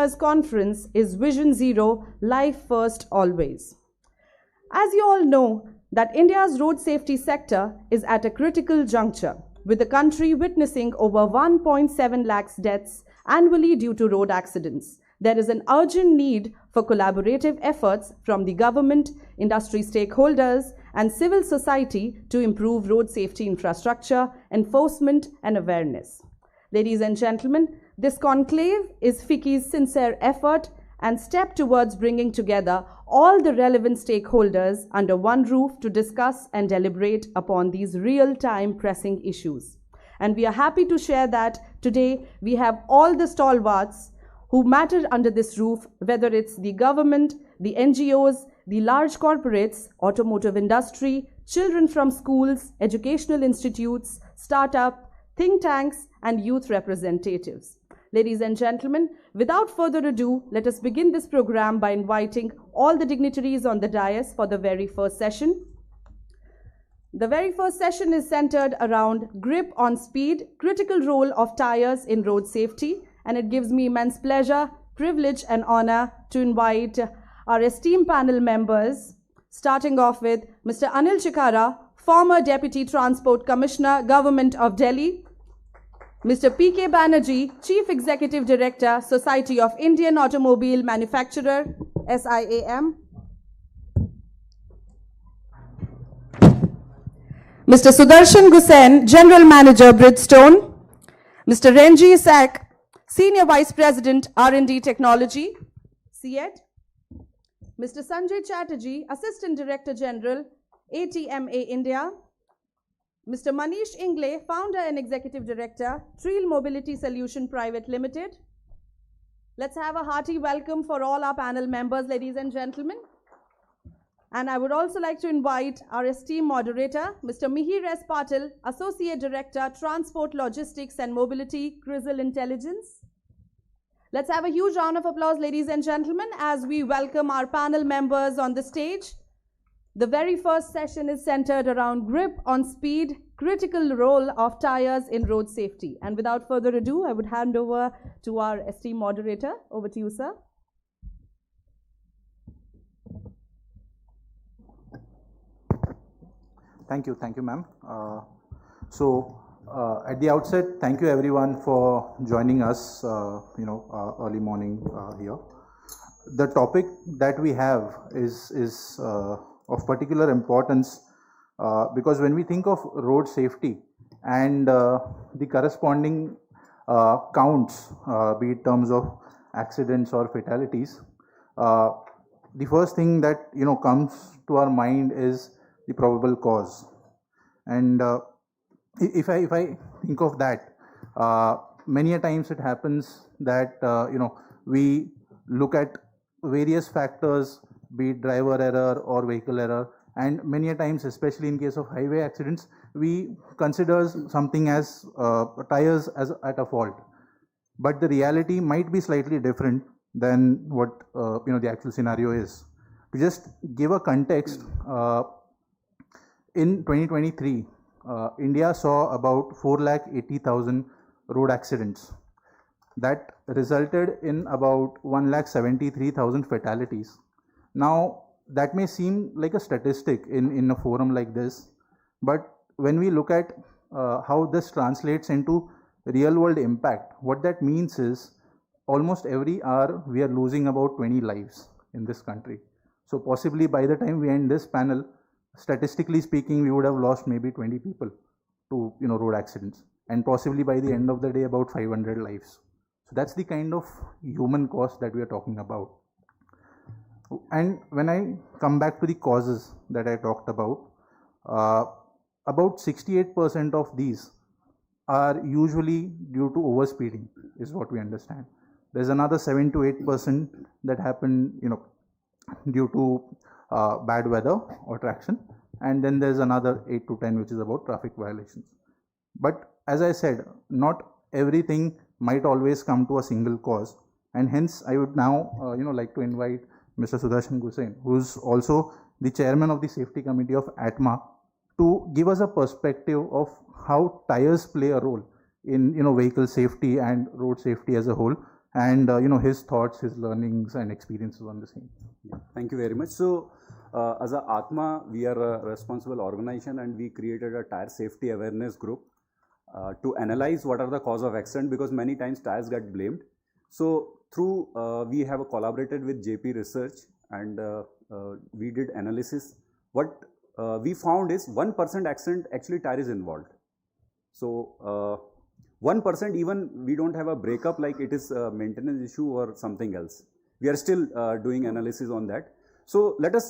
year's conference is Vision Zero, Life First Always. As you all know, that India's road safety sector is at a critical juncture, with the country witnessing over 1.7 lakhs deaths annually due to road accidents. There is an urgent need for collaborative efforts from the government, industry stakeholders, and civil society to improve road safety infrastructure, enforcement, and awareness. Ladies and gentlemen, this conclave is FICCI's sincere effort and step towards bringing together all the relevant stakeholders under one roof to discuss and deliberate upon these real-time pressing issues. And we are happy to share that today we have all the stalwarts who matter under this roof, whether it's the government, the NGOs, the large corporates, automotive industry, children from schools, educational institutes, startup, think tanks, and youth representatives. Ladies and gentlemen, without further ado, let us begin this program by inviting all the dignitaries on the dais for the very first session. The very first session is centered around grip on speed, critical role of tires in road safety, and it gives me immense pleasure, privilege, and honor to invite our esteemed panel members, starting off with Mr. Anil Chikara, former Deputy Transport Commissioner, Government of Delhi, Mr. P.K. Banerjee, Chief Executive Director, Society of Indian Automobile Manufacturer, SIAM, Mr. Sudarshan Gusain, General Manager, Bridgestone, Mr. Renji Sak, Senior Vice President, R&D Technology, CET, Mr. Sanjay Chatterjee, Assistant Director General, ATMA India, Mr. Manish Ingle, Founder and Executive Director, Treel Mobility Solution Private Limited. Let's have a hearty welcome for all our panel members, ladies and gentlemen. And I would also like to invite our esteemed moderator, Mr. Mihir S. Patil, Associate Director, Transport, Logistics and Mobility, CRISIL Intelligence. Let's have a huge round of applause, ladies and gentlemen, as we welcome our panel members on the stage. The very first session is centered around grip on speed, critical role of tires in road safety. And without further ado, I would hand over to our esteemed moderator. Over to you, sir. Thank you, ma'am. At the outset, thank you everyone for joining us, early morning here. The topic that we have is of particular importance because when we think of road safety and the corresponding counts, be it terms of accidents or fatalities, the first thing that comes to our mind is the probable cause. And if I think of that, many a times it happens that we look at various factors, be it driver error or vehicle error, and many a times, especially in case of highway accidents, we consider something as tires as at a fault. But the reality might be slightly different than what the actual scenario is. To just give a context, in 2023, India saw about 480,000 road accidents. That resulted in about 173,000 fatalities. Now, that may seem like a statistic in a forum like this, but when we look at how this translates into real world impact, what that means is almost every hour we are losing about 20 lives in this country. So possibly by the time we end this panel, statistically speaking, we would have lost maybe 20 people to road accidents, and possibly by the end of the day about 500 lives. So that's the kind of human cost that we are talking about. And when I come back to the causes that I talked about 68% of these are usually due to overspeeding, is what we understand. There's another 7 to 8% that happen due to bad weather or traction, and then there's another 8 to 10 which is about traffic violations. But as I said, not everything might always come to a single cause, and hence I would now like to invite Mr. Sudarshan Gusain, who's also the chairman of the safety committee of ATMA, to give us a perspective of how tires play a role in vehicle safety and road safety as a whole, and his thoughts, his learnings and experiences on the same. Yeah, thank you very much. So, as a Atma, we are a responsible organization, and we created a tire safety awareness group to analyze what are the cause of accident, because many times tires get blamed. So, through we have collaborated with JP Research, and we did analysis. What we found is 1% accident actually tire is involved. So 1% even we don't have a breakup like it is a maintenance issue or something else. We are still doing analysis on that. So let us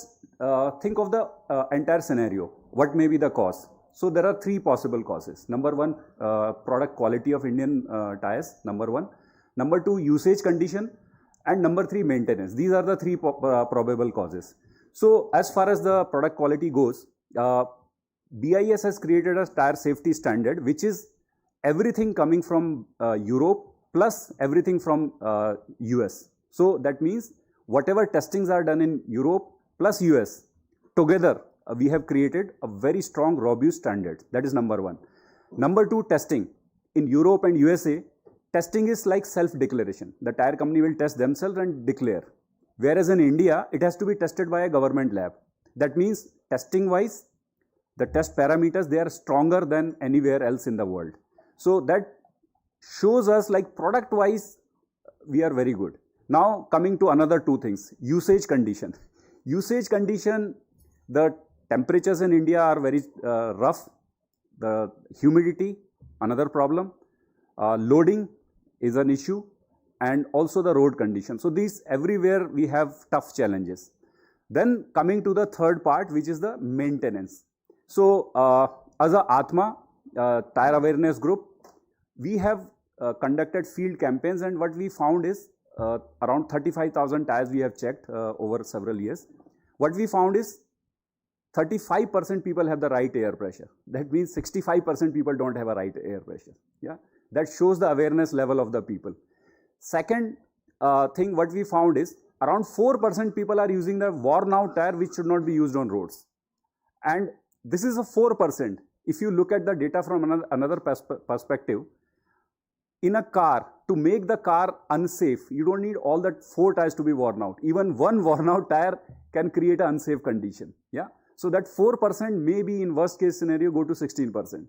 think of the entire scenario. What may be the cause? So there are three possible causes. Number one, product quality of Indian tires. Number one. Number two, usage condition. And number three, maintenance. These are the three probable causes. So as far as the product quality goes, BIS has created a tire safety standard, which is everything coming from Europe plus everything from US. So that means whatever testings are done in Europe plus US, together we have created a very strong, robust standard. That is number one. Number two, testing. In Europe and USA, testing is like self-declaration. The tire company will test themselves and declare. Whereas in India, it has to be tested by a government lab. That means testing-wise, the test parameters, they are stronger than anywhere else in the world. So that shows us like product-wise, we are very good. Now coming to another two things, usage condition. Usage condition, the temperatures in India are very rough. The humidity, another problem. Loading is an issue, and also the road condition. So these everywhere we have tough challenges. Then coming to the third part, which is the maintenance. So as a Atma tire awareness group, we have conducted field campaigns, and what we found is around 35,000 tires we have checked over several years. What we found is 35% people have the right air pressure. That means 65% people don't have a right air pressure. Yeah, that shows the awareness level of the people. Second thing what we found is around 4% people are using the worn out tire which should not be used on roads. And this is a 4%. If you look at the data from another perspective, in a car, to make the car unsafe, you don't need all that 4 tires to be worn out. Even one worn out tire can create an unsafe condition. Yeah. So that 4% may be in worst case scenario go to 16%.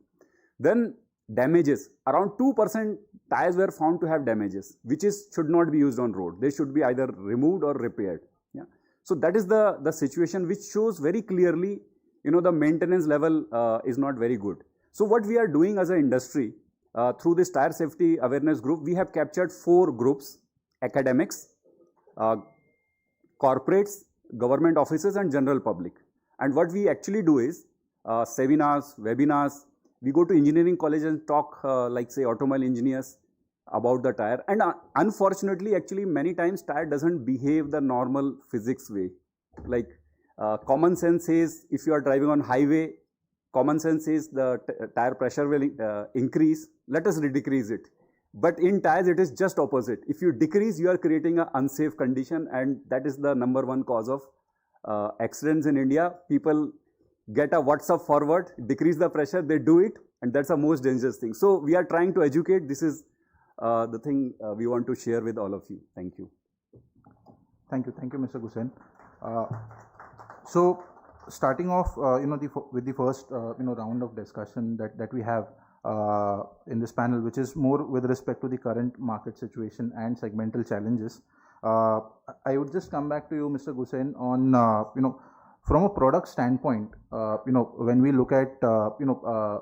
Then damages, around 2% tires were found to have damages, which should not be used on road. They should be either removed or repaired. Yeah. So that is the situation which shows very clearly, the maintenance level is not very good. So what we are doing as an industry, through this tire safety awareness group, we have captured 4 groups: academics, corporates, government offices and general public. And what we actually do is seminars, webinars. We go to engineering college and talk like say automobile engineers about the tire. And unfortunately, actually many times tire doesn't behave the normal physics way. Like common sense says if you are driving on highway, common sense says the tire pressure will increase. Let us decrease it. But in tires, it is just opposite. If you decrease, you are creating an unsafe condition, and that is the number one cause of accidents in India. People get a WhatsApp forward, decrease the pressure, they do it, and that's the most dangerous thing. So we are trying to educate. This is the thing we want to share with all of you. Thank you. Thank you, Mr. Gusen. So starting off, with the first round of discussion that we have in this panel, which is more with respect to the current market situation and segmental challenges. I would just come back to you, Mr. Gusen, on from a product standpoint. When we look at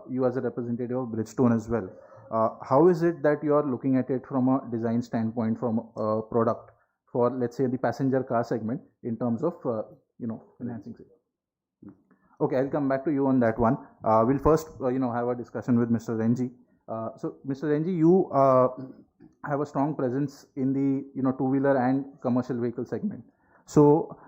you as a representative of Bridgestone as well, how is it that you are looking at it from a design standpoint, from a product for, let's say, the passenger car segment in terms of financing it? Okay, I'll come back to you on that one. We'll first have a discussion with Mr. Renji. So Mr. Renji, you have a strong presence in the two-wheeler and commercial vehicle segment. So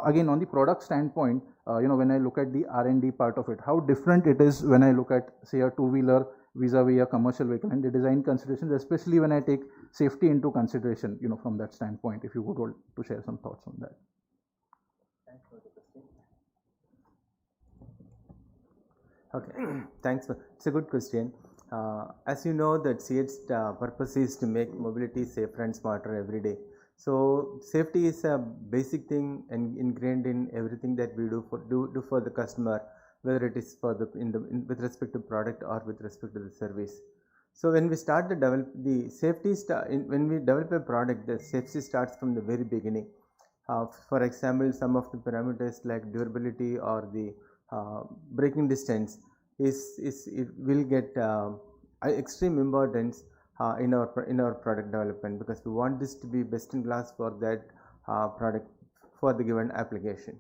again, on the product standpoint, when I look at the R&D part of it, how different it is when I look at, say, a two-wheeler vis-a-vis a commercial vehicle, and the design considerations, especially when I take safety into consideration, from that standpoint. If you would want to share some thoughts on that. Thanks for the question. Okay, thanks. It's a good question. As you know that CET's purpose is to make mobility safer and smarter every day. So safety is a basic thing and ingrained in everything that we do for the customer, whether it is for with respect to product or with respect to the service. So when we start when we develop a product, the safety starts from the very beginning. For example, some of the parameters like durability or the braking distance it will get extreme importance in our product development, because we want this to be best in class for that product for the given application.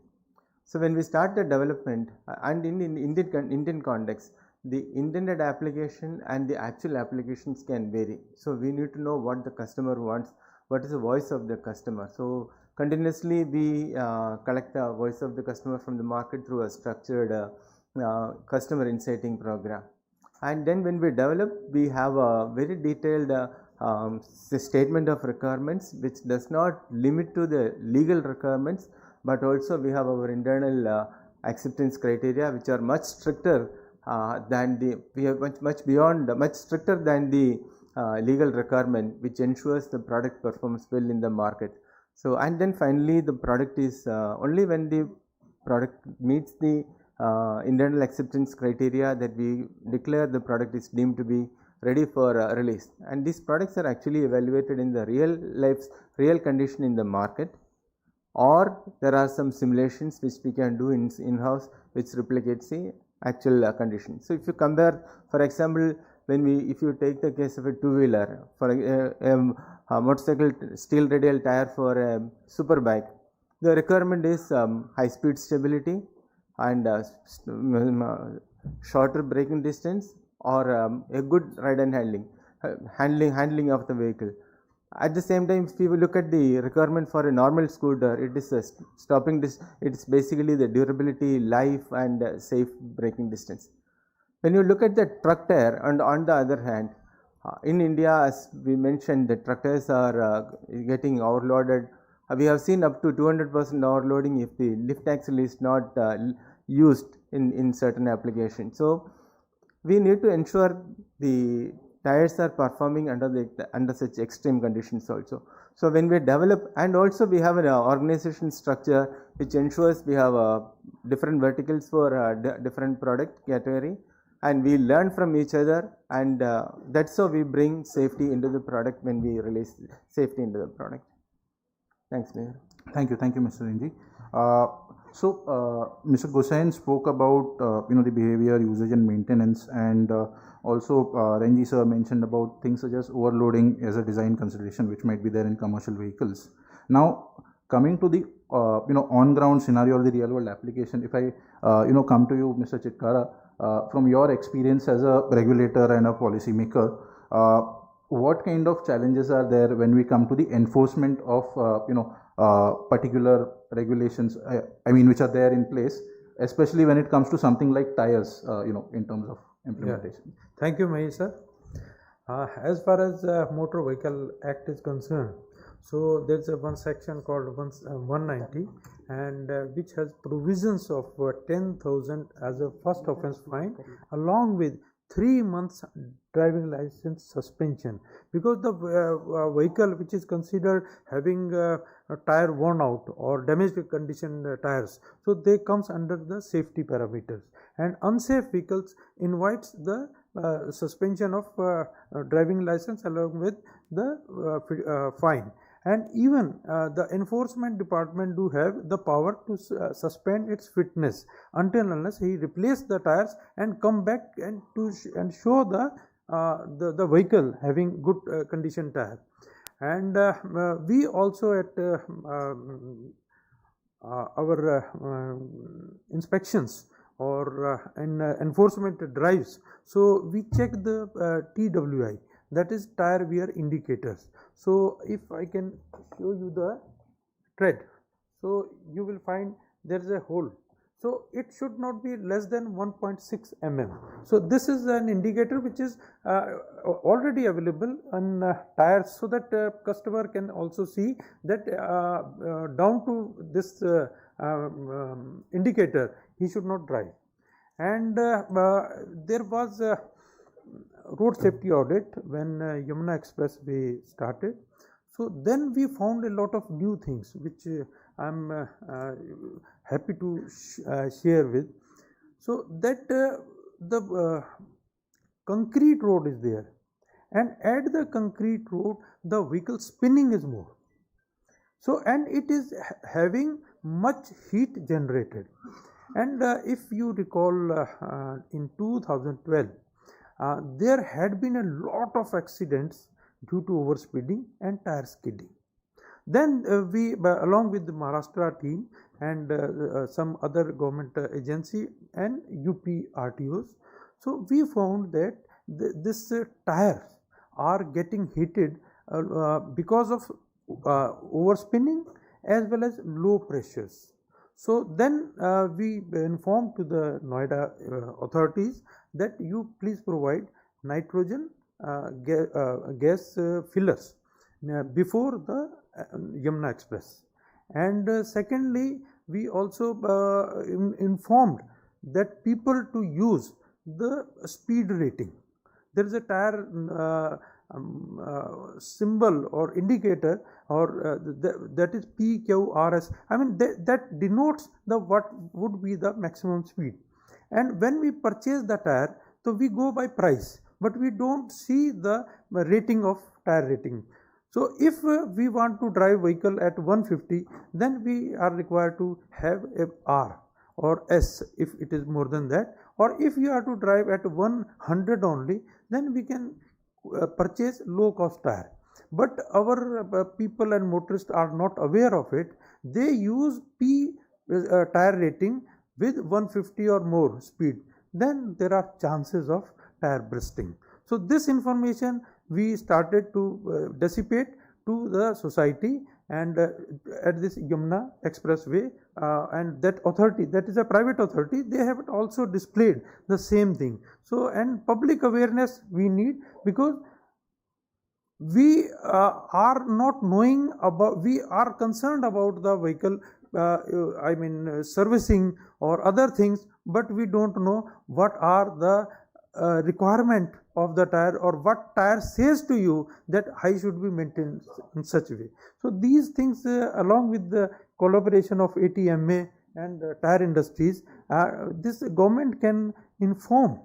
So when we start the development, and in Indian context, the intended application and the actual applications can vary. So we need to know what the customer wants, what is the voice of the customer. So continuously we collect the voice of the customer from the market through a structured customer insighting program. And then when we develop, we have a very detailed statement of requirements, which does not limit to the legal requirements, but also we have our internal acceptance criteria, which are much stricter than much stricter than the legal requirement, which ensures the product performs well in the market. So and then finally the product is only when the product meets the internal acceptance criteria that we declare the product is deemed to be ready for release. And these products are actually evaluated in the real condition in the market, or there are some simulations which we can do in-house which replicates the actual condition. So if you compare, for example, if you take the case of a two-wheeler, for a motorcycle steel radial tire for a super bike, the requirement is high speed stability and shorter braking distance, or a good ride and handling of the vehicle. At the same time, if you look at the requirement for a normal scooter, it is it is basically the durability, life and safe braking distance. When you look at the truck tire, and on the other hand, in India, as we mentioned, the truck tires are getting overloaded. We have seen up to 200% overloading if the lift axle is not used in certain applications. So we need to ensure the tires are performing under such extreme conditions also. So when we develop, and also we have an organization structure which ensures we have different verticals for different product category, and we learn from each other, and that's how we bring safety into the product when we release safety into the product. Thanks, Mayor. Thank you, Mr. Renji. Mr. Gosain spoke about the behavior, usage, and maintenance, and also Renji sir mentioned about things such as overloading as a design consideration, which might be there in commercial vehicles. Now, coming to the on-ground scenario or the real-world application, if I come to you, Mr. Chitkara, from your experience as a regulator and a policy maker, what kind of challenges are there when we come to the enforcement of particular regulations, which are there in place, especially when it comes to something like tires, in terms of implementation? Yeah. Thank you, Mahesh sir. As far as Motor Vehicle Act is concerned, so there's one section called 190, and which has provisions of 10,000 as a first offence fine, along with 3 months driving license suspension, because the vehicle which is considered having a tire worn out or damaged condition tires, so they comes under the safety parameters, and unsafe vehicles invites the suspension of driving license along with the fine. And even the enforcement department do have the power to suspend its fitness until unless he replace the tires and come back and show the vehicle having good condition tire. And we also at our inspections or in enforcement drives, so we check the TWI, that is tire wear indicators. So if I can show you the tread, so you will find there is a hole, so it should not be less than 1.6 mm. So this is an indicator which is already available on tires, so that customer can also see that down to this indicator he should not drive. And there was road safety audit when Yamuna Expressway started. So then we found a lot of new things which I'm happy to share with. So that the concrete road is there, and at the concrete road the vehicle spinning is more. So and it is having much heat generated. And if you recall, in 2012 there had been a lot of accidents due to overspeeding and tire skidding. Then we, along with the Maharashtra team and some other government agency and UP RTOs, so we found that this tires are getting heated because of overspinning as well as low pressures. So then we informed to the Noida authorities that you please provide nitrogen gas fillers before the Yamuna Express. And secondly, we also informed that people to use the speed rating. There is a tire symbol or indicator, or that is PQRS. I mean that denotes the what would be the maximum speed. And when we purchase the tire, so we go by price, but we don't see the rating of tire rating. So if we want to drive vehicle at 150, then we are required to have a R or S if it is more than that, or if you are to drive at 100 only, then we can purchase low cost tire. But our people and motorists are not aware of it. They use P tire rating with 150 or more speed. Then there are chances of tire bursting. So this information we started to dissipate to the society, and at this Yamuna Expressway, and that authority, that is a private authority, they have also displayed the same thing. So and public awareness we need, because we are not knowing about, we are concerned about the vehicle I mean servicing or other things, but we don't know what are the requirement of the tire, or what tire says to you that I should be maintained in such a way. So these things along with the collaboration of ATMA and tire industries, this government can inform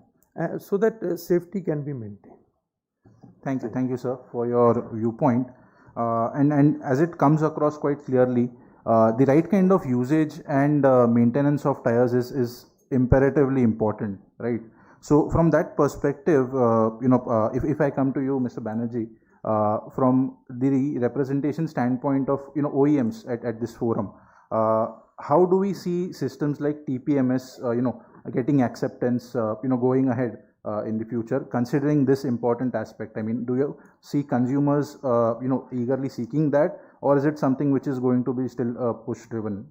so that safety can be maintained. Thank you, sir, for your viewpoint. And as it comes across quite clearly, the right kind of usage and maintenance of tires is imperatively important, right? So from that perspective, if I come to you, Mr. Banerjee, from the representation standpoint of OEMs at this forum, how do we see systems like TPMS, getting acceptance, going ahead in the future, considering this important aspect? I mean, do you see consumers, eagerly seeking that, or is it something which is going to be still a push-driven,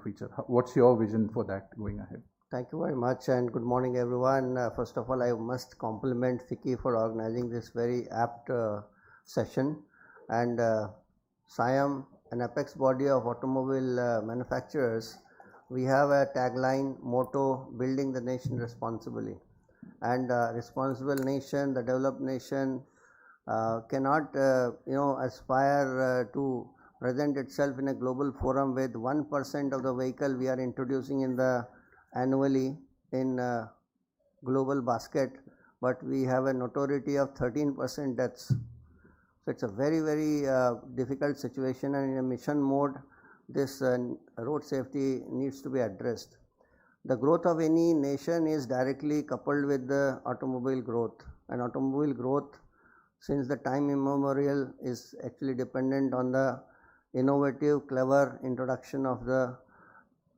feature? What's your vision for that going ahead? Thank you very much, and good morning, everyone. First of all, I must compliment FICCI for organizing this very apt session, and SIAM, an apex body of automobile manufacturers, we have a tagline motto: building the nation responsibly. And responsible nation, the developed nation, cannot aspire to present itself in a global forum with 1% of the vehicle we are introducing in the annually in global basket, but we have a notoriety of 13% deaths. So it's a very, very difficult situation, and in a mission mode, this road safety needs to be addressed. The growth of any nation is directly coupled with the automobile growth, and automobile growth since the time immemorial is actually dependent on the innovative, clever introduction of the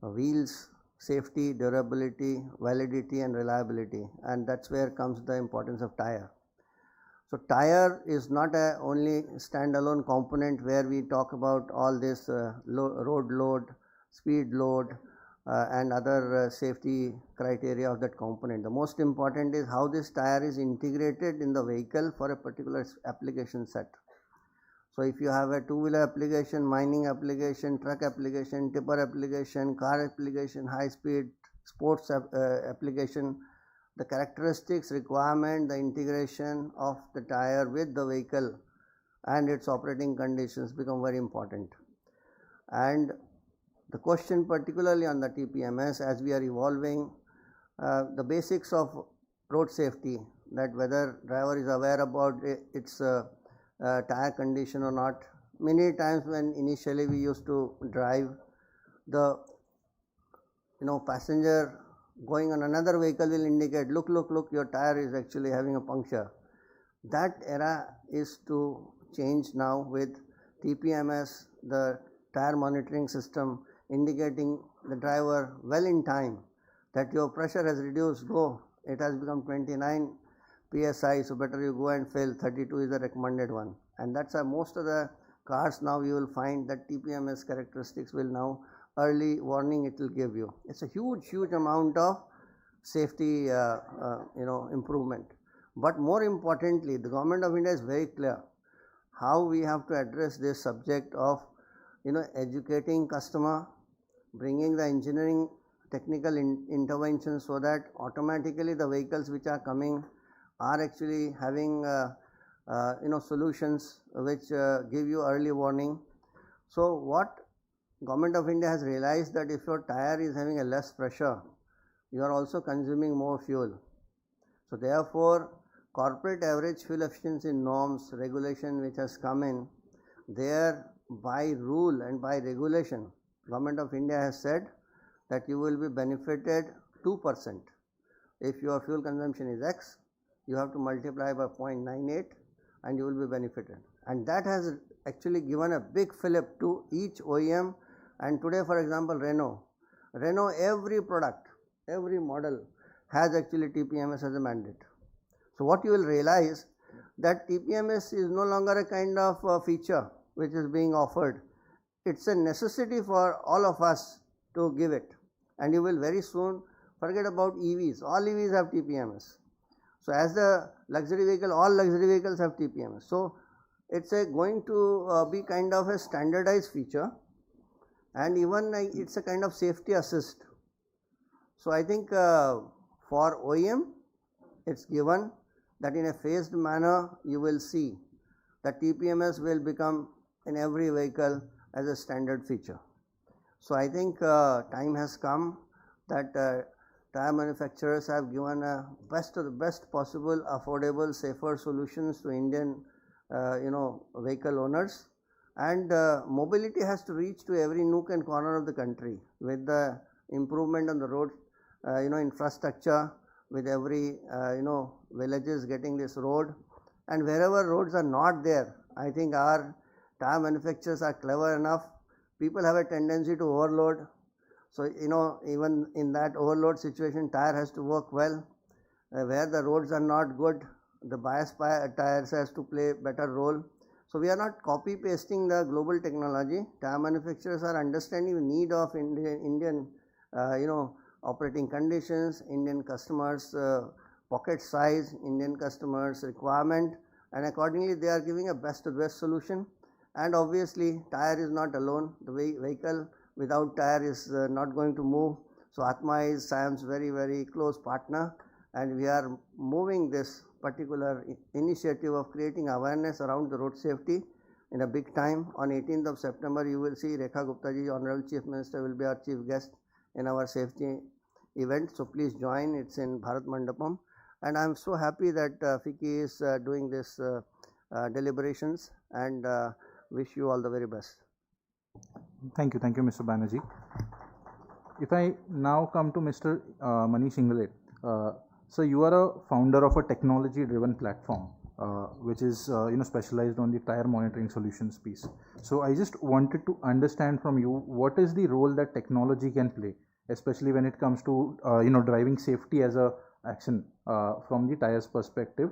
wheels, safety, durability, validity and reliability, and that's where comes the importance of tire. So tire is not a only standalone component where we talk about all this road load, speed load and other safety criteria of that component. The most important is how this tire is integrated in the vehicle for a particular application set. So if you have a two-wheeler application, mining application, truck application, tipper application, car application, high speed sports application, the characteristics, requirement, the integration of the tire with the vehicle and its operating conditions become very important. And the question particularly on the TPMS, as we are evolving, the basics of road safety, that whether driver is aware about its tire condition or not. Many times when initially we used to drive, the passenger going on another vehicle will indicate, look, your tire is actually having a puncture. That era is to change now with TPMS, the tire monitoring system, indicating the driver well in time that your pressure has reduced, go, it has become 29 psi, so better you go and fill, 32 is the recommended one. And that's why most of the cars now you will find that TPMS characteristics will now early warning it will give you. It's a huge amount of safety improvement. But more importantly, the Government of India is very clear how we have to address this subject of educating customer, bringing the engineering technical intervention so that automatically the vehicles which are coming are actually having solutions which give you early warning. So what Government of India has realized that if your tire is having a less pressure, you are also consuming more fuel. So therefore, corporate average fuel efficiency norms regulation which has come in, there by rule and by regulation, Government of India has said that you will be benefited 2%. If your fuel consumption is X, you have to multiply by 0.98 and you will be benefited. And that has actually given a big fillip to each OEM. And today, for example, Renault, every product, every model has actually TPMS as a mandate. So what you will realize that TPMS is no longer a kind of feature which is being offered. It's a necessity for all of us to give it. And you will very soon forget about EVs. All EVs have TPMS. So as the luxury vehicle, all luxury vehicles have TPMS. So it's going to be kind of a standardized feature, and even it's a kind of safety assist. So I think for OEM, it's given that in a phased manner you will see that TPMS will become in every vehicle as a standard feature. So I think time has come that tire manufacturers have given a best of the best possible affordable, safer solutions to Indian vehicle owners, and mobility has to reach to every nook and corner of the country with the improvement on the road infrastructure, with every villages getting this road, and wherever roads are not there, I think our tire manufacturers are clever enough. People have a tendency to overload. So even in that overload situation, tire has to work well. Where the roads are not good, the bias tires has to play better role. So we are not copy pasting the global technology. Tire manufacturers are understanding the need of Indian operating conditions, Indian customers pocket size, Indian customers requirement, and accordingly they are giving a best to best solution. And obviously tire is not alone. The vehicle without tire is not going to move. So Atma is SIAM's very close partner, and we are moving this particular initiative of creating awareness around the road safety in a big time. On 18th of September, you will see Rekha Gupta ji, Honorable Chief Minister, will be our chief guest in our safety event. So please join. It's in Bharat Mandapam, and I am so happy that FICCI is doing this deliberations, and wish you all the very best. Thank you, Mr. Banerjee. If I now come to Mr. Manish Ingale, so you are a founder of a technology-driven platform, which is specialized on the tire monitoring solutions piece. So I just wanted to understand from you, what is the role that technology can play, especially when it comes to driving safety as a action from the tires perspective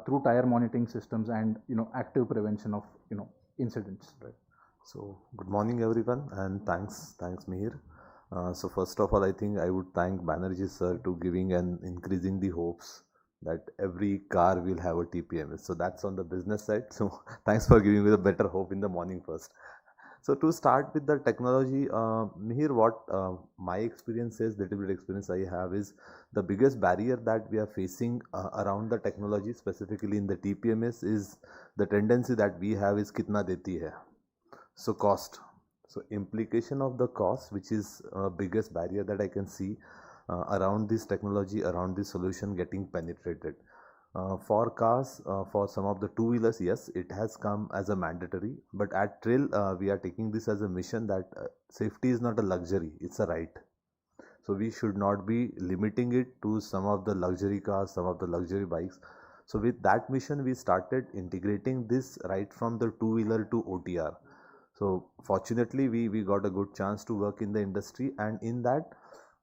through tire monitoring systems and active prevention of incidents. Right. So good morning everyone, and thanks Mihir. So first of all, I think I would thank Banerjee sir to giving and increasing the hopes that every car will have a TPMS. So that's on the business side. So thanks for giving me the better hope in the morning first. So to start with the technology, Mihir, what my experience is, little bit experience I have is the biggest barrier that we are facing around the technology, specifically in the TPMS, is the tendency that we have is kitna deti hai. So cost. So implication of the cost, which is biggest barrier that I can see around this technology, around this solution getting penetrated. For cars, for some of the two-wheelers, yes, it has come as a mandatory, but at Trill, we are taking this as a mission that safety is not a luxury, it's a right. So we should not be limiting it to some of the luxury cars, some of the luxury bikes. So with that mission, we started integrating this right from the two-wheeler to OTR. So fortunately, we got a good chance to work in the industry, and in that,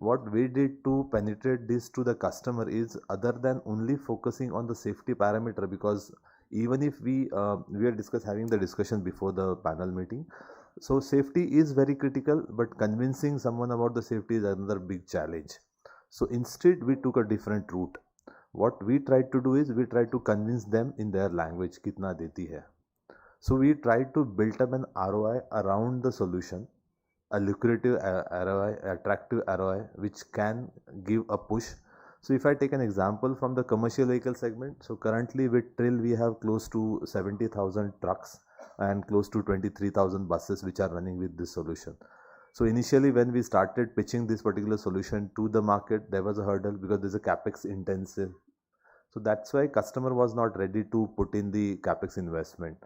what we did to penetrate this to the customer is other than only focusing on the safety parameter, because even if we are having the discussion before the panel meeting, so safety is very critical, but convincing someone about the safety is another big challenge. So instead we took a different route. What we tried to do is we tried to convince them in their language, kitna deti hai. So we tried to build up an ROI around the solution, a lucrative ROI, attractive ROI, which can give a push. So if I take an example from the commercial vehicle segment, so currently with Trill we have close to 70,000 trucks and close to 23,000 buses which are running with this solution. So initially when we started pitching this particular solution to the market, there was a hurdle because there's a capex intensive. So that's why customer was not ready to put in the capex investment.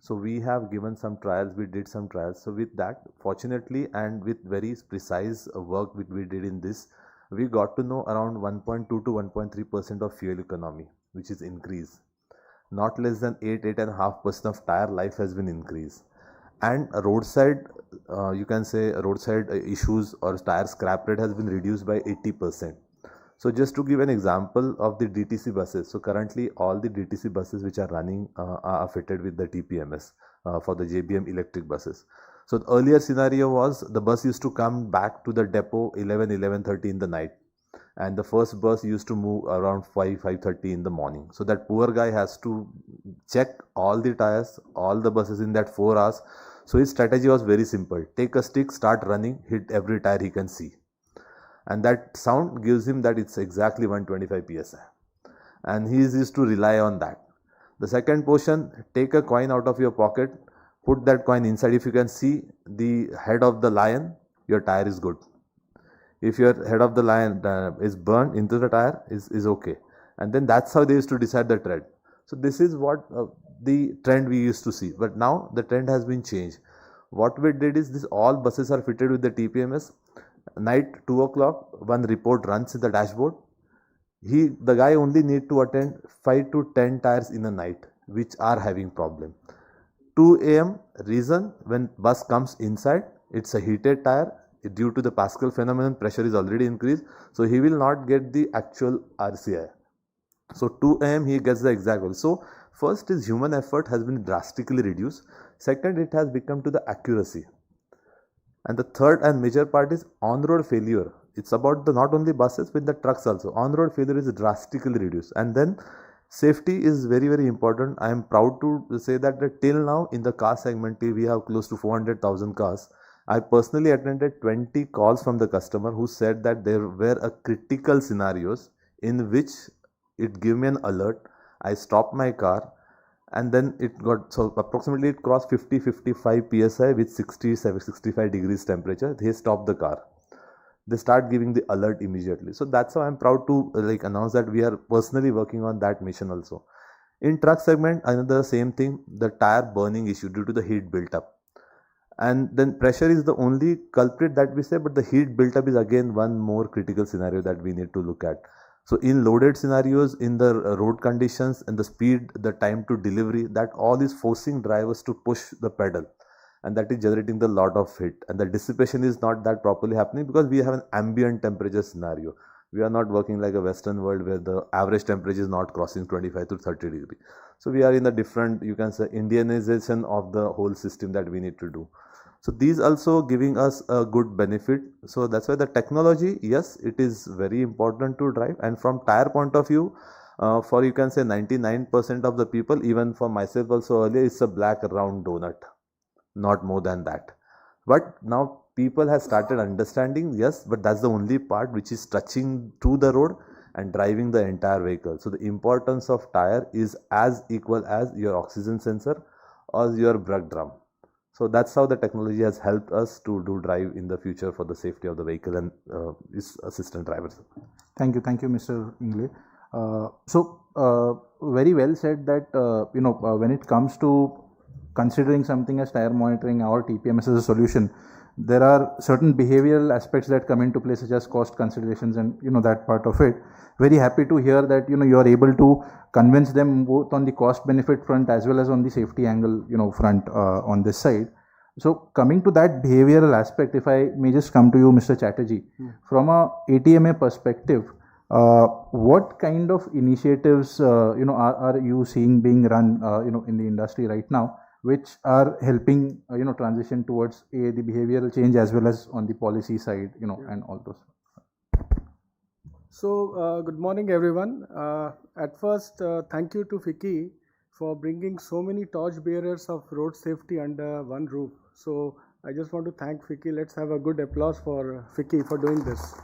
So we have given some trials, we did some trials. So with that, fortunately, and with very precise work which we did in this, we got to know around 1.2 to 1.3% of fuel economy, which is increased. Not less than 8.5% of tire life has been increased. And roadside, you can say roadside issues or tire scrap rate has been reduced by 80%. So just to give an example of the DTC buses, so currently all the DTC buses which are running are fitted with the TPMS for the JBM electric buses. So the earlier scenario was the bus used to come back to the depot 11:30 in the night, and the first bus used to move around 5:30 in the morning. So that poor guy has to check all the tires, all the buses in that 4 hours. So his strategy was very simple: take a stick, start running, hit every tire he can see. And that sound gives him that it's exactly 125 psi, and he is used to rely on that. The second portion, take a coin out of your pocket, put that coin inside. If you can see the head of the lion, your tire is good. If your head of the lion is burned into the tire, is okay. And then that's how they used to decide the trend. So this is what the trend we used to see, but now the trend has been changed. What we did is this: all buses are fitted with the TPMS. Night 2 o'clock, one report runs in the dashboard. The guy only need to attend 5 to 10 tires in a night which are having problem. 2 a.m. reason, when bus comes inside, it's a heated tire. Due to the Pascal phenomenon, pressure is already increased, so he will not get the actual RCI. So 2 a.m. he gets the exact value. So first is human effort has been drastically reduced. Second, it has become to the accuracy. And the third and major part is on-road failure. It's about the not only buses but the trucks also. On-road failure is drastically reduced. And then safety is very, very important. I am proud to say that till now in the car segment we have close to 400,000 cars. I personally attended 20 calls from the customer who said that there were a critical scenarios in which it gave me an alert. I stopped my car, and then it got, so approximately it crossed 50-55 psi with 67-65 degrees temperature. They stopped the car. They start giving the alert immediately. So that's how I'm proud to announce that we are personally working on that mission also. In truck segment, another same thing, the tire burning issue due to the heat built up. And then pressure is the only culprit that we say, but the heat built up is again one more critical scenario that we need to look at. So in loaded scenarios, in the road conditions and the speed, the time to delivery, that all is forcing drivers to push the pedal, and that is generating the lot of heat, and the dissipation is not that properly happening because we have an ambient temperature scenario. We are not working like a Western world where the average temperature is not crossing 25 to 30 degrees. So we are in a different, you can say, Indianization of the whole system that we need to do. So these also giving us a good benefit. So that's why the technology, yes, it is very important to drive. And from tire point of view, for you can say 99% of the people, even for myself also earlier, it's a black round donut. not more than that. But now people have started understanding, yes, but that's the only part which is touching to the road and driving the entire vehicle. So the importance of tire is as equal as your oxygen sensor or your brake drum. So that's how the technology has helped us to do drive in the future for the safety of the vehicle and its assistant drivers. Thank you, Mr. Ingle. Very well said that when it comes to considering something as tire monitoring or TPMS as a solution, there are certain behavioral aspects that come into play, such as cost considerations and that part of it. Very happy to hear that you are able to convince them both on the cost benefit front as well as on the safety angle front on this side. So coming to that behavioral aspect, if I may just come to you, Mr. Chatterjee, from a ATMA perspective, what kind of initiatives are you seeing being run in the industry right now, which are helping transition towards the behavioral change as well as on the policy side, and all those. So good morning, everyone. At first, thank you to FICCI for bringing so many torchbearers of road safety under one roof. So I just want to thank FICCI. Let's have a good applause for FICCI for doing this.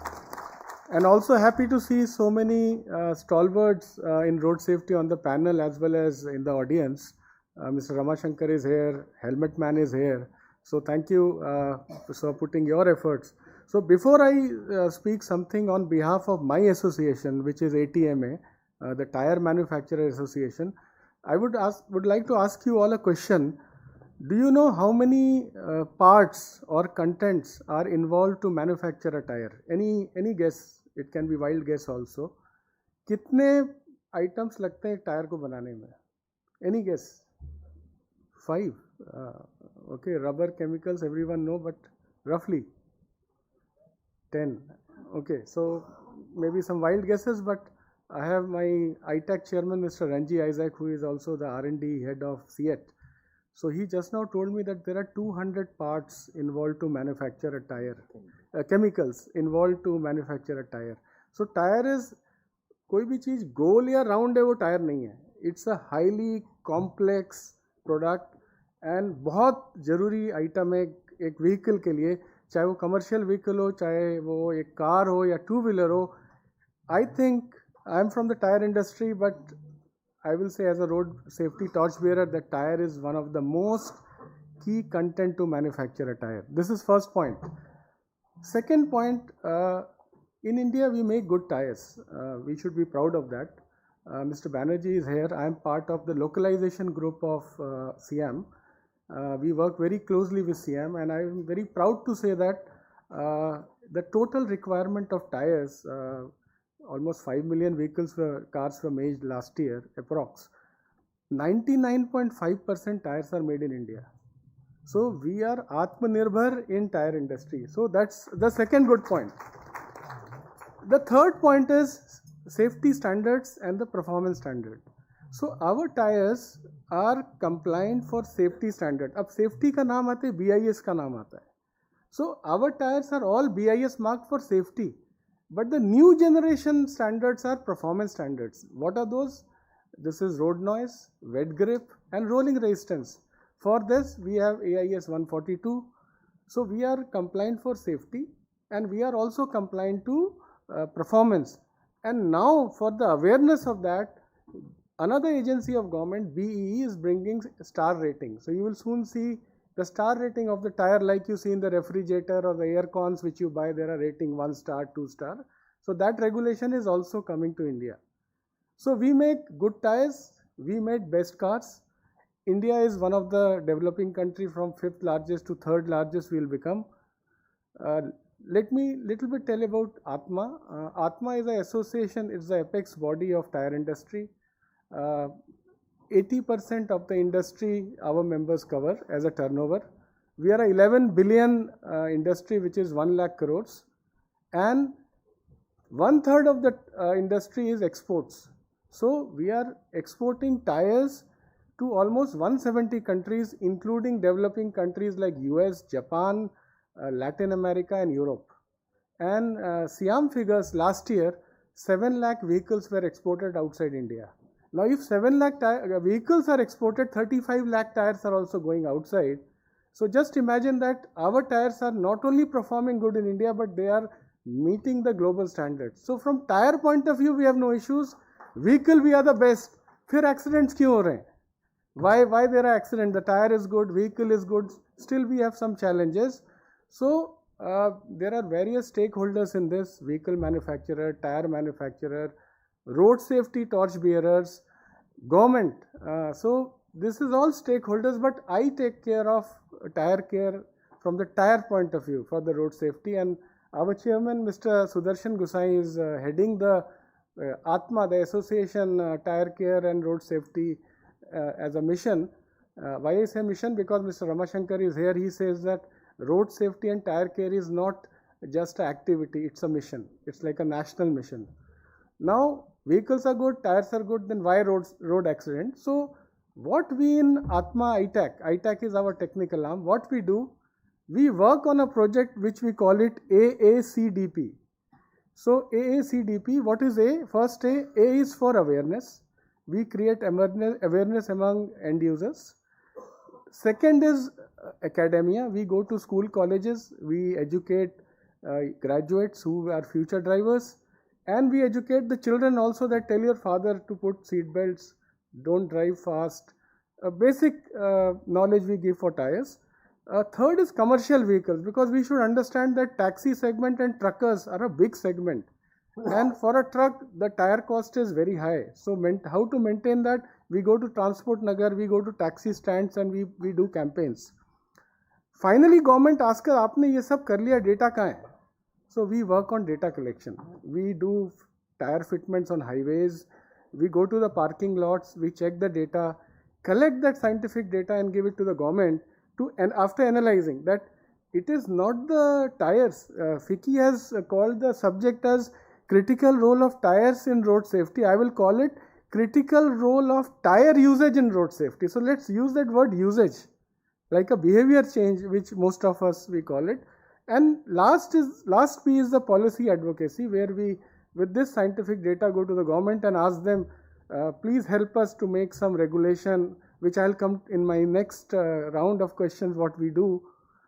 And also happy to see so many stalwarts in road safety on the panel as well as in the audience. Mr. Ramashankar is here, Helmet Man is here. So thank you for putting your efforts. So before I speak something on behalf of my association, which is ATMA, the Tire Manufacturer Association, I would like to ask you all a question. Do you know how many parts or contents are involved to manufacture a tire? Any guess? It can be wild guess also. कितने items लगते हैं tyre को बनाने में? Any guess? 5. Okay, rubber, chemicals, everyone know, but roughly 10. Okay, so maybe some wild guesses, but I have my ITAC chairman, Mr. Ranji Isaac, who is also the R&D head of CIET. So he just now told me that there are 200 parts involved to manufacture a tire, chemicals involved to manufacture a tire. So tire is कोई भी चीज़ गोल या round है वो tyre नहीं है. It's a highly complex product and बहुत ज़रूरी item है एक व्हीकल के लिए, चाहे वो कमर्शियल व्हीकल हो, चाहे वो एक कार हो या टू व्हीलर हो. I think I am from the tire industry, but I will say as a road safety torchbearer that tire is one of the most key content to manufacture a tire. This is first point. Second point, in India we make good tires. We should be proud of that. Mr. Banerjee is here. I am part of the localization group of CM. We work very closely with CM, and I am very proud to say that the total requirement of tires, almost 5 million cars were made last year, approx. 99.5% tires are made in India. So we are Atmanirbhar in tire industry. So that's the second good point. The third point is safety standards and the performance standard. So our tires are compliant for safety standard. अब safety का नाम आता है, BIS का नाम आता है. So our tires are all BIS marked for safety. But the new generation standards are performance standards. What are those? This is road noise, wet grip, and rolling resistance. For this, we have AIS 142. So we are compliant for safety, and we are also compliant to performance. And now, for the awareness of that, another agency of government, BEE, is bringing star rating. So you will soon see the star rating of the tire, like you see in the refrigerator or the air cons which you buy, there are rating 1 star, 2 star. So that regulation is also coming to India. So we make good tires, we made best cars. India is one of the developing country, from 5th largest to 3rd largest we will become. Let me little bit tell about Atma. Atma is an association, it's the apex body of tire industry. 80% of the industry our members cover as a turnover. We are a 11 billion industry, which is 1 lakh crores, and 1/3 of the industry is exports. So we are exporting tires to almost 170 countries, including developing countries like US, Japan, Latin America and Europe. And SIAM figures last year, 7 lakh vehicles were exported outside India. Now, if 7 lakh vehicles are exported, 35 lakh tires are also going outside. So just imagine that our tires are not only performing good in India, but they are meeting the global standards. So from tire point of view, we have no issues. Vehicle, we are the best. फिर accidents क्यों हो रहे हैं? Why there are accidents? The tire is good, vehicle is good. Still, we have some challenges. So there are various stakeholders in this: vehicle manufacturer, tire manufacturer, road safety torch bearers, government. So this is all stakeholders, but I take care of tire care from the tire point of view for the road safety, and our chairman Mr. Sudarshan Gusai is heading the Atma, the association tire care and road safety as a mission. Why I say mission? Because Mr. Ramashankar is here. He says that road safety and tire care is not just an activity, it's a mission. It's like a national mission. Now vehicles are good, tires are good, then why road accident? So what we in Atma ITAC is our technical arm. What we do, we work on a project which we call it AACDP. So AACDP, what is A? First A is for awareness. We create awareness among end users. Second is academia. We go to school, colleges, we educate graduates who are future drivers, and we educate the children also that tell your father to put seat belts, don't drive fast. Basic knowledge we give for tires. Third is commercial vehicles, because we should understand that taxi segment and truckers are a big segment, and for a truck the tire cost is very high. So how to maintain that? We go to Transport Nagar, we go to taxi stands, and we do campaigns. Finally, government asks us, "Aapne ye sab kar liya, data kahan hai?" So we work on data collection. We do tire fitments on highways. We go to the parking lots. We check the data, collect that scientific data, and give it to the government. And after analyzing that, it is not the tires. FICCI has called the subject as critical role of tires in road safety. I will call it critical role of tire usage in road safety. So let's use that word usage, like a behavior change, which most of us we call it. And last P is the policy advocacy, where we, with this scientific data, go to the government and ask them, please help us to make some regulation, which I'll come in my next round of questions what we do.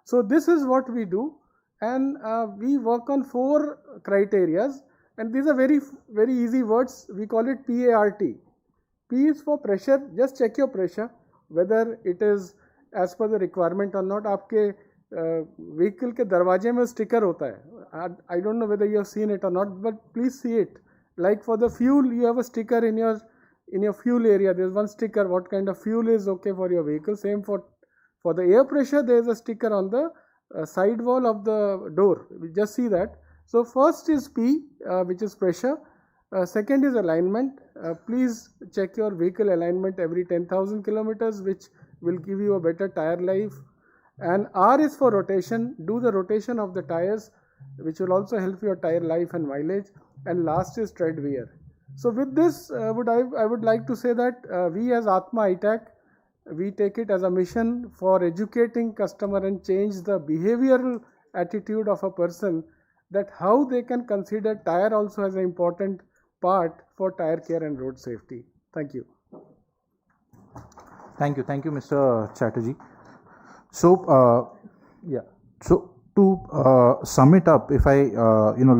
So this is what we do, and we work on 4 criterias, and these are very easy words. We call it PART. P is for pressure. Just check your pressure, whether it is as per the requirement or not. आपके vehicle के दरवाजे में sticker होता है. I don't know whether you have seen it or not, but please see it. Like for the fuel, you have a sticker in your fuel area. There is one sticker what kind of fuel is okay for your vehicle. Same for the air pressure, there is a sticker on the side wall of the door. We just see that. So first is P, which is pressure. Second is alignment. Please check your vehicle alignment every 10,000 kilometers, which will give you a better tire life. And R is for rotation. Do the rotation of the tires, which will also help your tire life and mileage. And last is tread wear. So with this, I would like to say that we as Atma ITAC, we take it as a mission for educating customer and change the behavioral attitude of a person, that how they can consider tire also as an important part for tire care and road safety. Thank you. Thank you, Mr. Chatterjee. So, So to sum it up, if I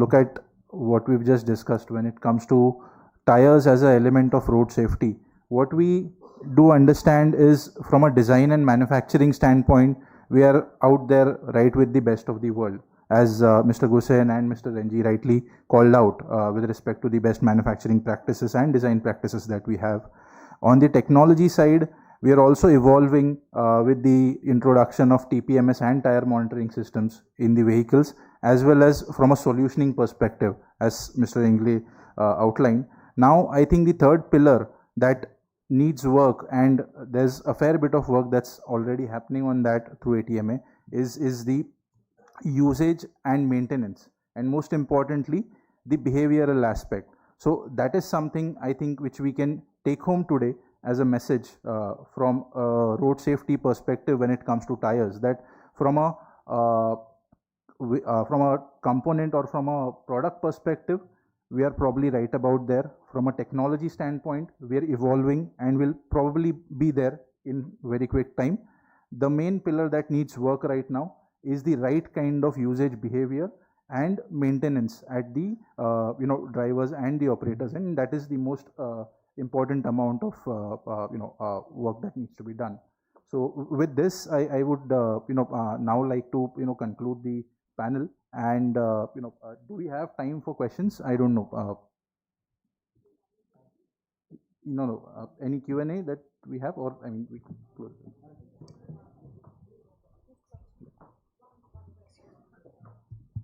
look at what we've just discussed when it comes to tires as an element of road safety, what we do understand is, from a design and manufacturing standpoint, we are out there right with the best of the world, as Mr. Gusain and Mr. Renji rightly called out with respect to the best manufacturing practices and design practices that we have. On the technology side, we are also evolving with the introduction of TPMS and tire monitoring systems in the vehicles, as well as from a solutioning perspective, as Mr. Ingley outlined. Now, I think the third pillar that needs work, and there's a fair bit of work that's already happening on that through ATMA, is the usage and maintenance, and most importantly, the behavioral aspect. So that is something I think which we can take home today as a message from a road safety perspective when it comes to tires, that from a component or from a product perspective, we are probably right about there. From a technology standpoint, we are evolving and will probably be there in very quick time. the main pillar that needs work right now is the right kind of usage behavior and maintenance at the drivers and the operators, and that is the most important amount of work that needs to be done. So with this, I would now like to conclude the panel, and do we have time for questions? I don't know. Any Q&A that we have, or I mean we can close.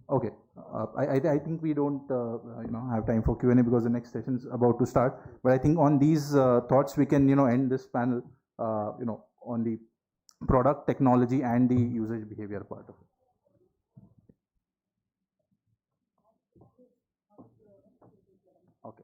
Okay, I think we don't have time for Q&A because the next session is about to start. But I think on these thoughts we can end this panel on the product, technology, and the usage behavior part of it. Okay.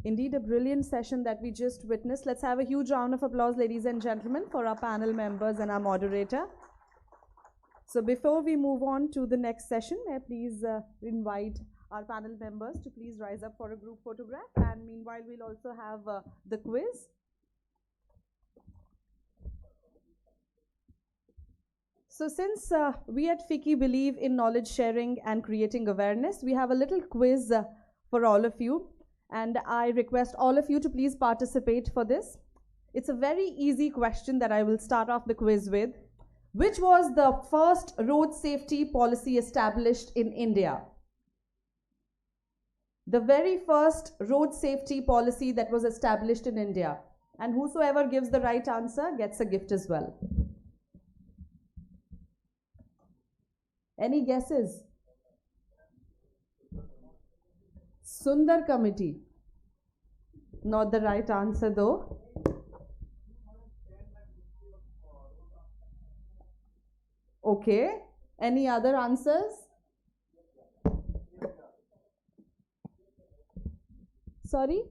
Indeed, a brilliant session that we just witnessed. Let's have a huge round of applause, ladies and gentlemen, for our panel members and our moderator. So before we move on to the next session, may I please invite our panel members to please rise up for a group photograph, and meanwhile we'll also have the quiz. So since we at FICCI believe in knowledge sharing and creating awareness, we have a little quiz for all of you. And I request all of you to please participate for this. It's a very easy question that I will start off the quiz with. Which was the first road safety policy established in India? The very first road safety policy that was established in India. And whosoever gives the right answer gets a gift as well. Any guesses? Sundar Committee. Not the right answer though. Okay. Any other answers? Sorry?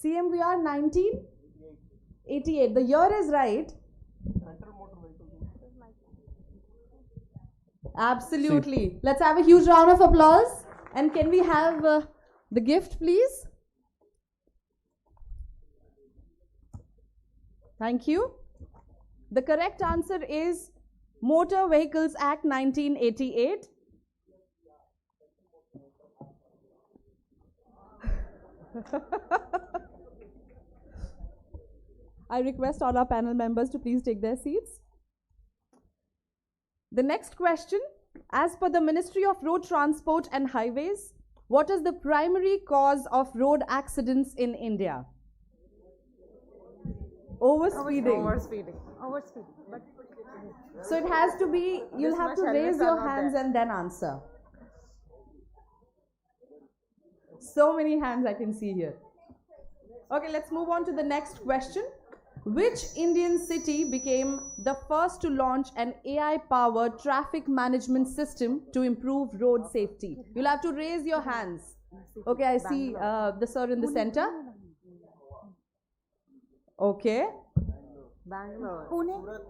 CMVR 1988. The year is right. Absolutely. Let's have a huge round of applause. And can we have the gift, please? Thank you. The correct answer is Motor Vehicles Act 1988. I request all our panel members to please take their seats. The next question, as per the Ministry of Road Transport and Highways, what is the primary cause of road accidents in India? Overspeeding. Overspeeding. But so it has to be, you'll have to raise your hands and then answer. So many hands I can see here. Okay, let's move on to the next question. Which Indian city became the first to launch an AI-powered traffic management system to improve road safety? You'll have to raise your hands. Okay, I see the sir in the center. Okay. Bangalore. Pune.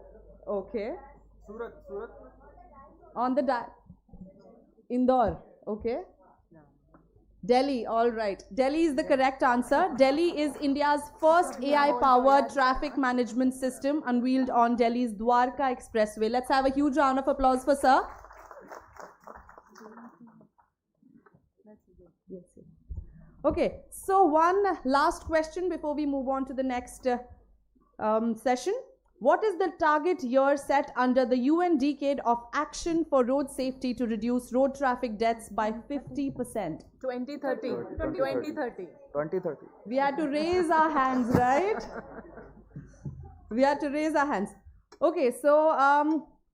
Okay. Surat. On the Indore. Okay. Delhi, all right. Delhi is the correct answer. Delhi is India's first AI-powered traffic management system unveiled on Delhi's Dwarka Expressway. Let's have a huge round of applause for sir. Okay, so one last question before we move on to the next session. What is the target year set under the UN Decade of Action for Road Safety to reduce road traffic deaths by 50%? 2030. 2030. 2030. We had to raise our hands, right? We had to raise our hands. Okay, so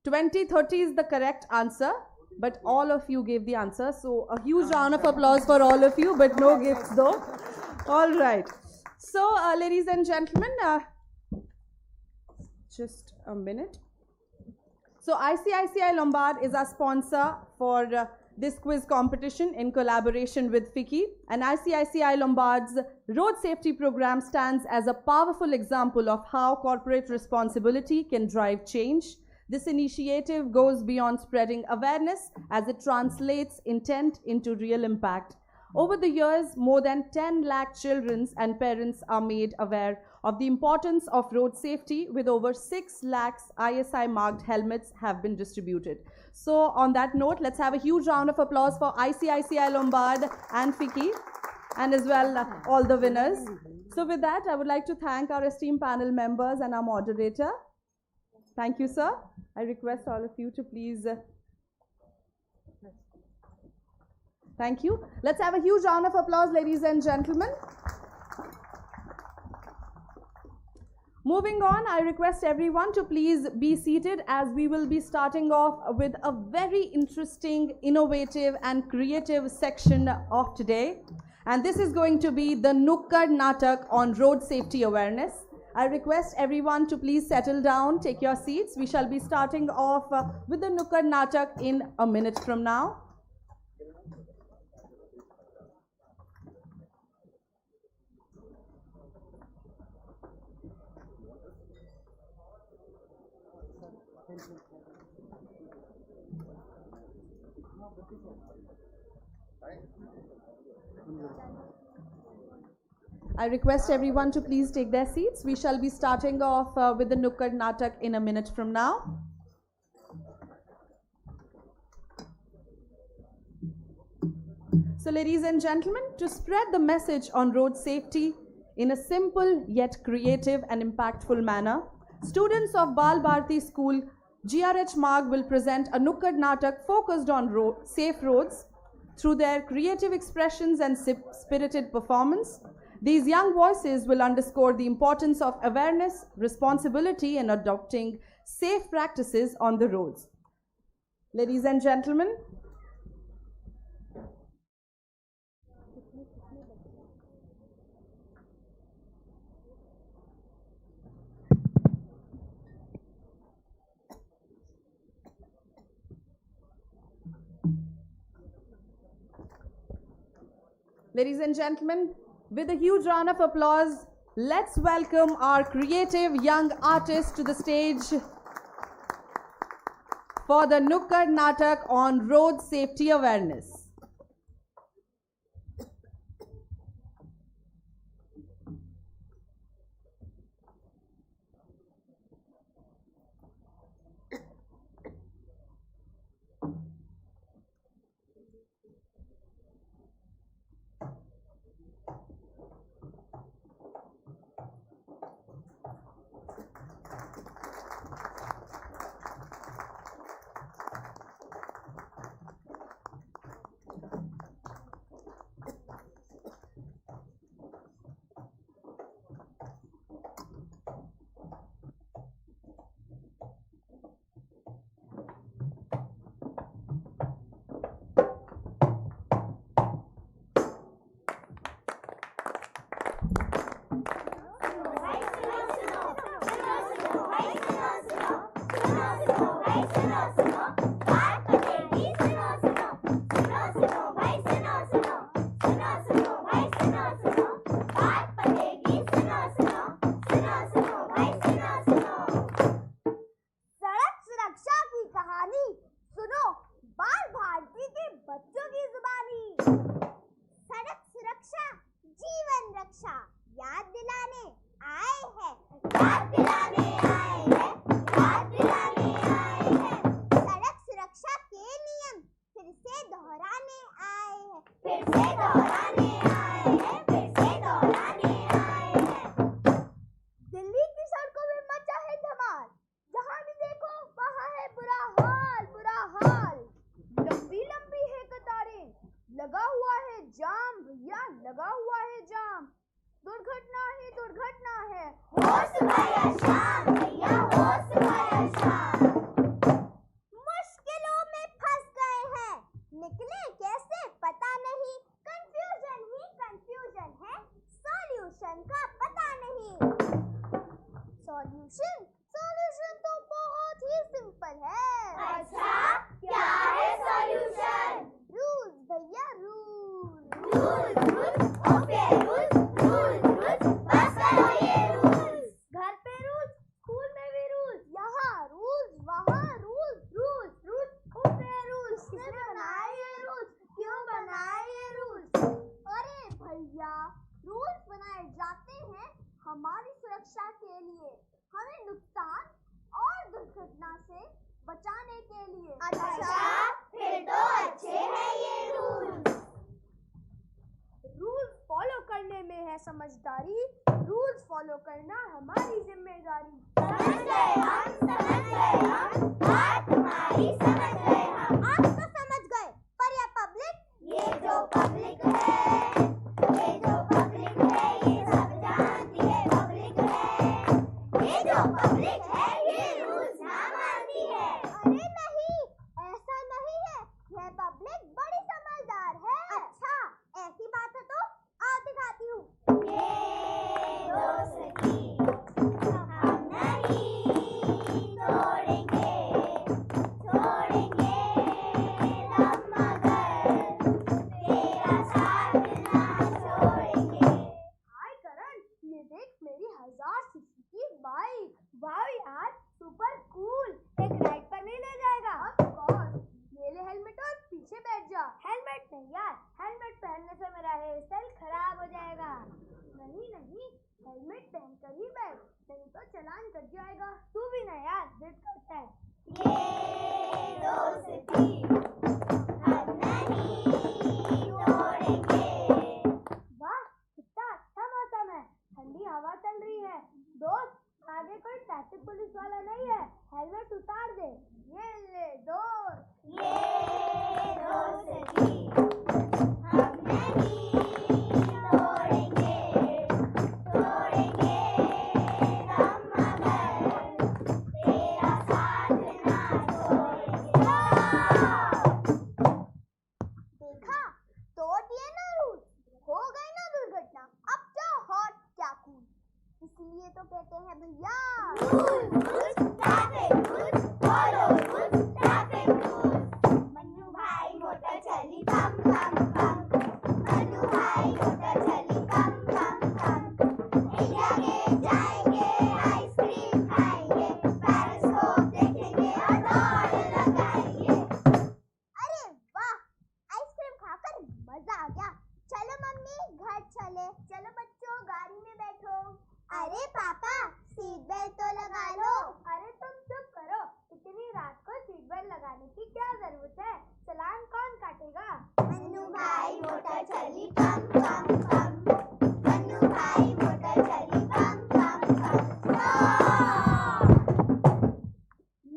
2030 is the correct answer, but all of you gave the answer. So a huge round of applause for all of you, but no gifts though. All right. So ladies and gentlemen, just a minute. So ICICI Lombard is our sponsor for this quiz competition in collaboration with FICCI, and ICICI Lombard's road safety program stands as a powerful example of how corporate responsibility can drive change. This initiative goes beyond spreading awareness as it translates intent into real impact. Over the years, more than 10 lakh children and parents are made aware of the importance of road safety, with over 6 lakhs ISI marked helmets have been distributed. So on that note, let's have a huge round of applause for ICICI Lombard and FICCI, and as well all the winners. So with that, I would like to thank our esteemed panel members and our moderator. Thank you, sir. I request all of you to please. Thank you. Let's have a huge round of applause, ladies and gentlemen. Moving on, I request everyone to please be seated as we will be starting off with a very interesting, innovative and creative section of today. And this is going to be the Nukar Natak on road safety awareness. I request everyone to please settle down, take your seats. We shall be starting off with the Nukar Natak in a minute from now. I request everyone to please take their seats. We shall be starting off with the Nukar Natak in a minute from now. So ladies and gentlemen, to spread the message on road safety in a simple yet creative and impactful manner, students of Bal Bharti School GRH Marg will present a Nukar Natak focused on safe roads. Through their creative expressions and spirited performance, these young voices will underscore the importance of awareness, responsibility, and adopting safe practices on the roads. Ladies and gentlemen, with a huge round of applause, let's welcome our creative young artist to the stage for the Nukar Natak on road safety awareness. घर पे rules, school में भी rules, यहाँ rules, वहाँ सुरक्षा के लिए, हमें नुकसान और दुर्घटना से बचाने के लिए। अच्छा, फिर तो अच्छे हैं ये रूल्स। रूल्स फॉलो करने में है समझदारी, रूल्स फॉलो करना हमारी जिम्मेदारी। समझ गए हम, समझ गए हम, बात हमारी समझ गए हम। आप तो समझ गए, पर यह पब्लिक, ये जो पब्लिक है, ये जो पब्लिक है, ये सब जानती है पब्लिक है, ये जो पब्लिक है, ये रूल्स ना मानती है। अरे नहीं, ऐसा नहीं है, यह पब्लिक बड़ी समझदार है। अच्छा, ऐसी बात है तो आओ दिखाती हूँ। ये दोस्ती हम नहीं तोड़ेंगे, छोड़ेंगे दम मगर तेरा साथ ना छोड़ेंगे। हाय करण, ये देख मेरी 1000 सीसी की बाइक। वाह यार, सुपर कूल। एक राइड पर नहीं ले जाएगा? Of course. ये ले हेलमेट और पीछे बैठ जा। हेलमेट नहीं यार, हेलमेट पहनने से मेरा हेयर स्टाइल खराब हो जाएगा। नहीं नहीं, हेलमेट पहनकर ही बैठ, नहीं तो चालान कट जाएगा। तू भी ना यार, जिद करता है। ये दोस्ती हम नहीं तोड़ेंगे। वाह, कितना अच्छा मौसम है, ठंडी हवा चल रही है। दोस्त, आगे कोई ट्रैफिक पुलिस वाला नहीं है, हेलमेट उतार दे। ये ले दोस्त, ये दोस्ती हम नहीं तोड़ेंगे, छोड़ेंगे दम मगर तेरा साथ ना छोड़ेंगे। देखा, तोड़ दिए ना रूल, हो गई ना दुर्घटना, अब क्या हॉट क्या कूल। इसलिए तो कहते हैं भैया, rules traffic rules follow, rules traffic rules. Mannu भाई मोटर चली पम पम पम, मन्नू भाई मोटर चली पम पम पम। इंडिया गेट जाएंगे, आइसक्रीम खाएंगे, पेरिस्कोप देखेंगे और दौड़ लगाएंगे। अरे वाह, आइसक्रीम खाकर मजा आ गया। चलो मम्मी, घर चले। चलो बच्चों, गाड़ी में बैठो। अरे पापा, सीट बेल्ट तो लगा लो। अरे तुम चुप करो, इतनी रात को सीट बेल्ट लगाने की क्या जरूरत है? चालान कौन काटेगा? मन्नू भाई मोटर चली पम पम पम, मन्नू भाई मोटर चली पम पम पम।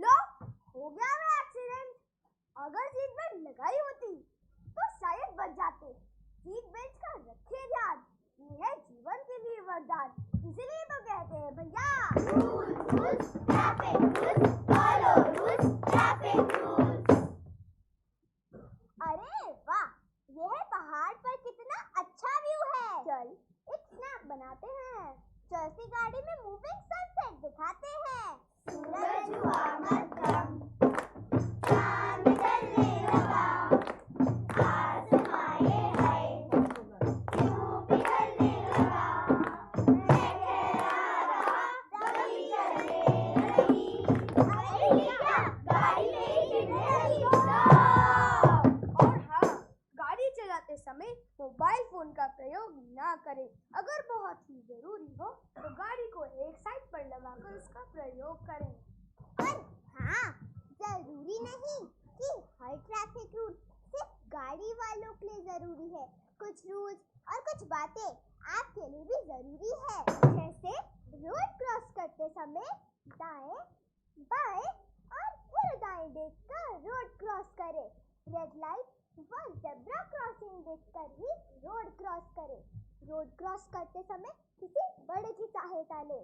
लो, हो गया ना एक्सीडेंट। अगर सीट बेल्ट लगाई होती तो शायद बच जाते। सीट बेल्ट का रखे ध्यान, ये है जीवन के लिए वरदान। इसीलिए तो कहते हैं भैया, rules traffic rules follow, rules traffic rules. अरे वाह, यह पहाड़ पर कितना अच्छा व्यू है। चल एक स्नैप बनाते हैं। चलती गाड़ी में मूविंग सनसेट दिखाते हैं। सूरज हुआ मध्यम, चांद निकलने लगा, आसमां ये है क्यों पिघलने लगा। मैं ठहरा रहा, कभी चलने लगी। अरे ये क्या, गाड़ी मेरी गिरने लगी। और हाँ, गाड़ी चलाते समय मोबाइल फोन का प्रयोग ना करें। अगर बहुत ही जरूरी हो तो गाड़ी को एक साइड पर लगाकर इसका प्रयोग करें। पर हाँ, जरूरी नहीं कि हर ट्रैफिक रूल सिर्फ गाड़ी वालों के लिए जरूरी है। कुछ रूल्स और कुछ बातें आपके लिए भी जरूरी है। जैसे रोड क्रॉस करते समय दाएं, बाएं और फिर दाएं देखकर रोड क्रॉस करें। रेड लाइट व ज़ेब्रा क्रॉसिंग देखकर ही रोड क्रॉस करें। रोड क्रॉस करते समय किसी बड़े की सहायता लें।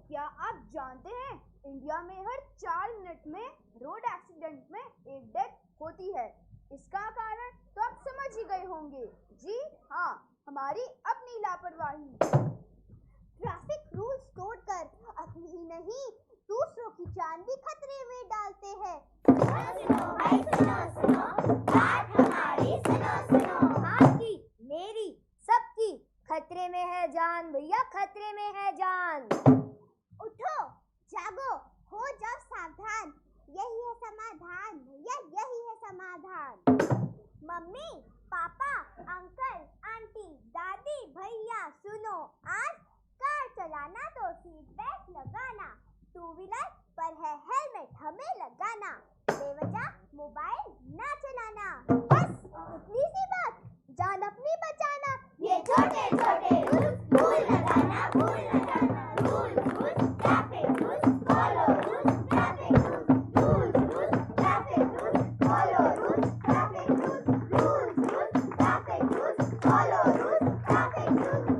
क्या आप जानते हैं, इंडिया में हर 4 मिनट में रोड एक्सीडेंट में एक डेथ होती है। इसका कारण तो आप समझ ही गए होंगे। जी हाँ, हमारी अपनी लापरवाही। ट्रैफिक रूल्स तोड़कर अपनी ही नहीं, दूसरों की जान भी खतरे में डालते हैं। सुनो भाई, सुनो सुनो, बात हमारी सुनो सुनो। आपकी, मेरी, सबकी खतरे में है जान भैया, खतरे में है जान। उठो, जागो, हो जाओ सावधान, यही है समाधान भैया, यही है समाधान। मम्मी, पापा, अंकल, आंटी, दादी, भैया सुनो, आज कार चलाना तो सीख व्हीलर पर है हेलमेट हमें लगाना, बेवजह मोबाइल ना चलाना, बस इतनी सी बात, जान अपनी बचाना। ये छोटे छोटे रूल्स भूल न जाना, भूल न जाना। Rules rules traffic rules, follow rules traffic rules, rules rules traffic rules, follow rules traffic rules, rules rules traffic rules, follow rules traffic rules.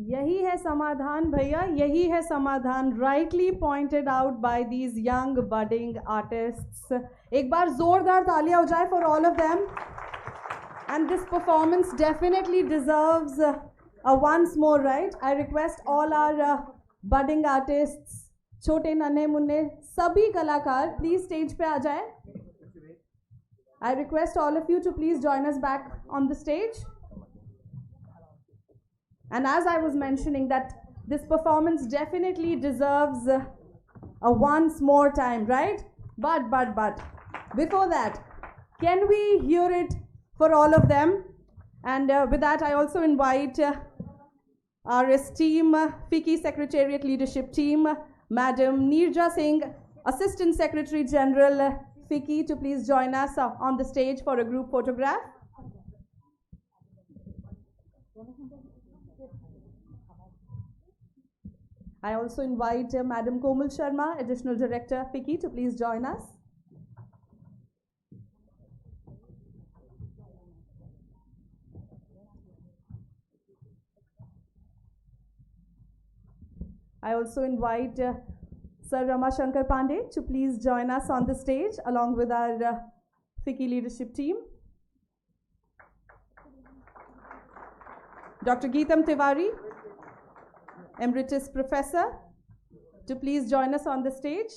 यही है समाधान भैया, यही है समाधान, rightly pointed out by these young budding artists. एक बार जोरदार तालियां हो जाए for all of them. And this performance definitely deserves a once more, right? I request all our budding artists, छोटे नन्हे मुन्ने सभी कलाकार please stage पे आ जाएं. I request all of you to please join us back on the stage. And as I was mentioning that this performance definitely deserves a once more time, right? But, before that, can we hear it for all of them? And with that, I also invite our esteemed FICCI Secretariat Leadership Team, Madam Neerja Singh, Assistant Secretary General FICCI, to please join us on the stage for a group photograph. I also invite Madam Komal Sharma, Additional Director, FICCI, to please join us. I also invite Sir Rama Shankar Pandey to please join us on the stage along with our FICCI leadership team. Dr. Geetam Tiwari, Emeritus Professor, to please join us on the stage.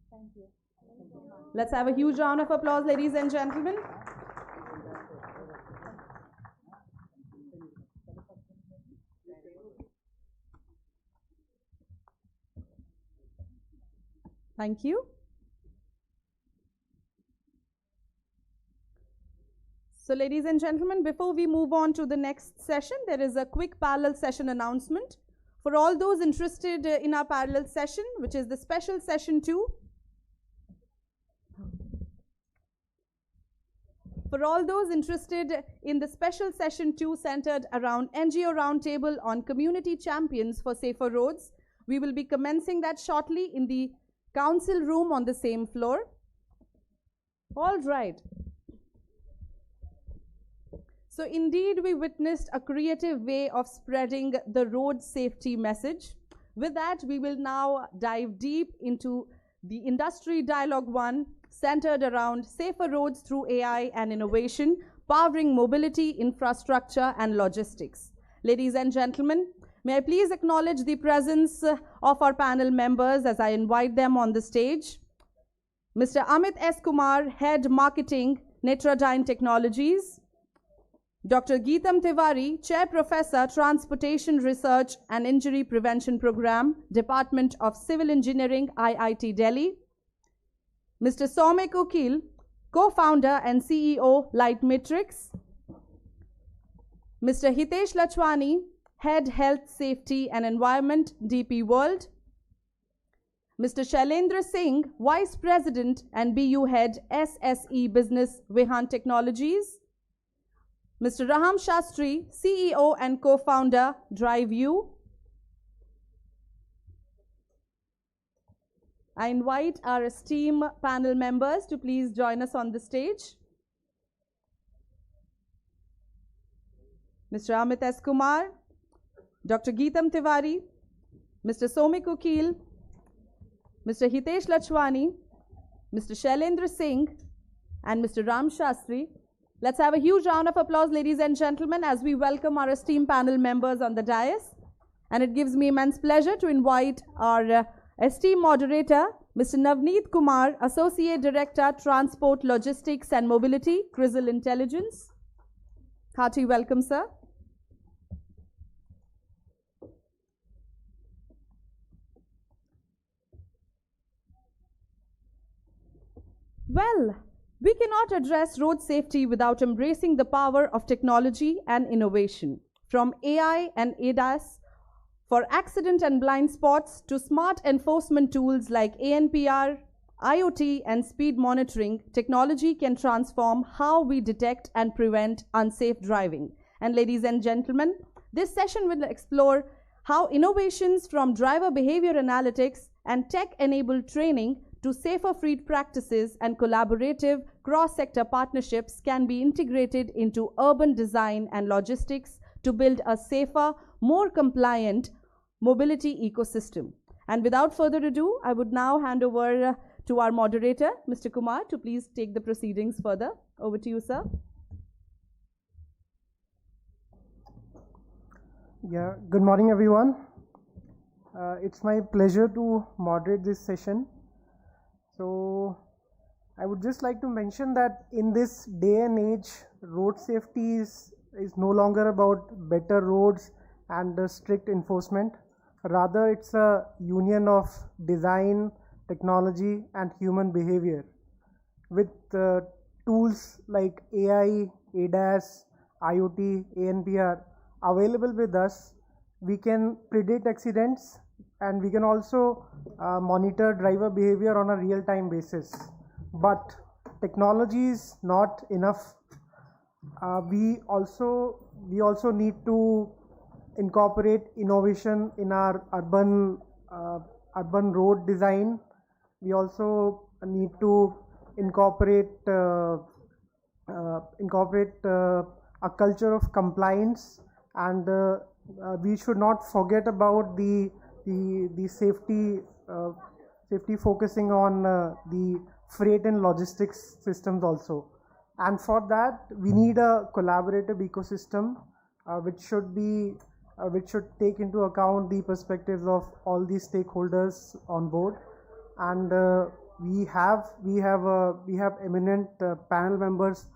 Thank you. Let's have a huge round of applause, ladies and gentlemen. Thank you. So, ladies and gentlemen, before we move on to the next session, there is a quick parallel session announcement. For all those interested in our parallel session, which is the special session 2, for all those interested in the special session 2 centered around NGO Roundtable on Community Champions for Safer Roads, we will be commencing that shortly in the council room on the same floor. All right. So indeed, we witnessed a creative way of spreading the road safety message. With that, we will now dive deep into the Industry Dialogue 1, centered around safer roads through AI and innovation, powering mobility, infrastructure, and logistics. Ladies and gentlemen, may I please acknowledge the presence of our panel members as I invite them on the stage. Mr. Amit S. Kumar, Head Marketing, Netradyne Technologies. Dr. Geetam Tiwari, Chair Professor, Transportation Research and Injury Prevention Program, Department of Civil Engineering, IIT Delhi. Mr. Soumik Ukil, Co-founder and CEO, Light Matrix. Mr. Hitesh Lachwani, Head Health, Safety and Environment, DP World. Mr. Shailendra Singh, Vice President and BU Head, SSE Business, Vehan Technologies. Mr. Raham Shastri, CEO and co-founder, DriveU. I invite our esteemed panel members to please join us on the stage. Mr. Amit S. Kumar, Dr. Geetam Tiwari, Mr. Soumik Ukil, Mr. Hitesh Lachwani, Mr. Shailendra Singh, and Mr. Ram Shastri. Let's have a huge round of applause, ladies and gentlemen, as we welcome our esteemed panel members on the dais. And it gives me immense pleasure to invite our esteemed moderator, Mr. Navneet Kumar, Associate Director, Transport, Logistics and Mobility, Crisil Intelligence. Hearty welcome, sir. Well, we cannot address road safety without embracing the power of technology and innovation. From AI and ADAS for accident and blind spots to smart enforcement tools like ANPR, IoT, and speed monitoring, technology can transform how we detect and prevent unsafe driving. And ladies and gentlemen, this session will explore how innovations from driver behavior analytics and tech-enabled training to safer fleet practices and collaborative cross-sector partnerships can be integrated into urban design and logistics to build a safer, more compliant mobility ecosystem. And without further ado, I would now hand over to our moderator, Mr. Kumar, to please take the proceedings further. Over to you, sir. Yeah, good morning, everyone. It's my pleasure to moderate this session. So, I would just like to mention that in this day and age, road safety is no longer about better roads and strict enforcement. Rather, it's a union of design, technology, and human behavior. With tools like AI, ADAS, IoT, ANPR available with us, we can predict accidents and we can also monitor driver behavior on a real-time basis. But technology is not enough. We also need to incorporate innovation in our urban road design. We also need to incorporate a culture of compliance, and we should not forget about the safety focusing on the freight and logistics systems also. And for that, we need a collaborative ecosystem which should take into account the perspectives of all the stakeholders on board. And we have eminent panel members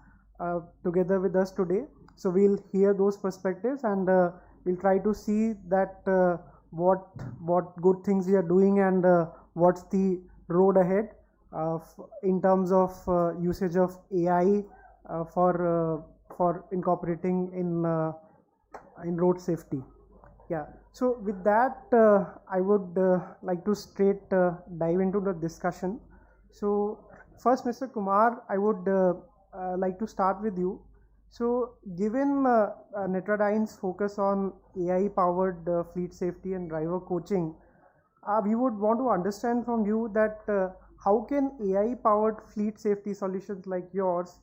together with us today. So we'll hear those perspectives, and we'll try to see that what good things we are doing and what's the road ahead in terms of usage of AI for incorporating in road safety. Yeah. So with that, I would like to straight dive into the discussion. So first, Mr. Kumar, I would like to start with you. So given Netradine's focus on AI-powered fleet safety and driver coaching, we would want to understand from you that how can AI-powered fleet safety solutions like yours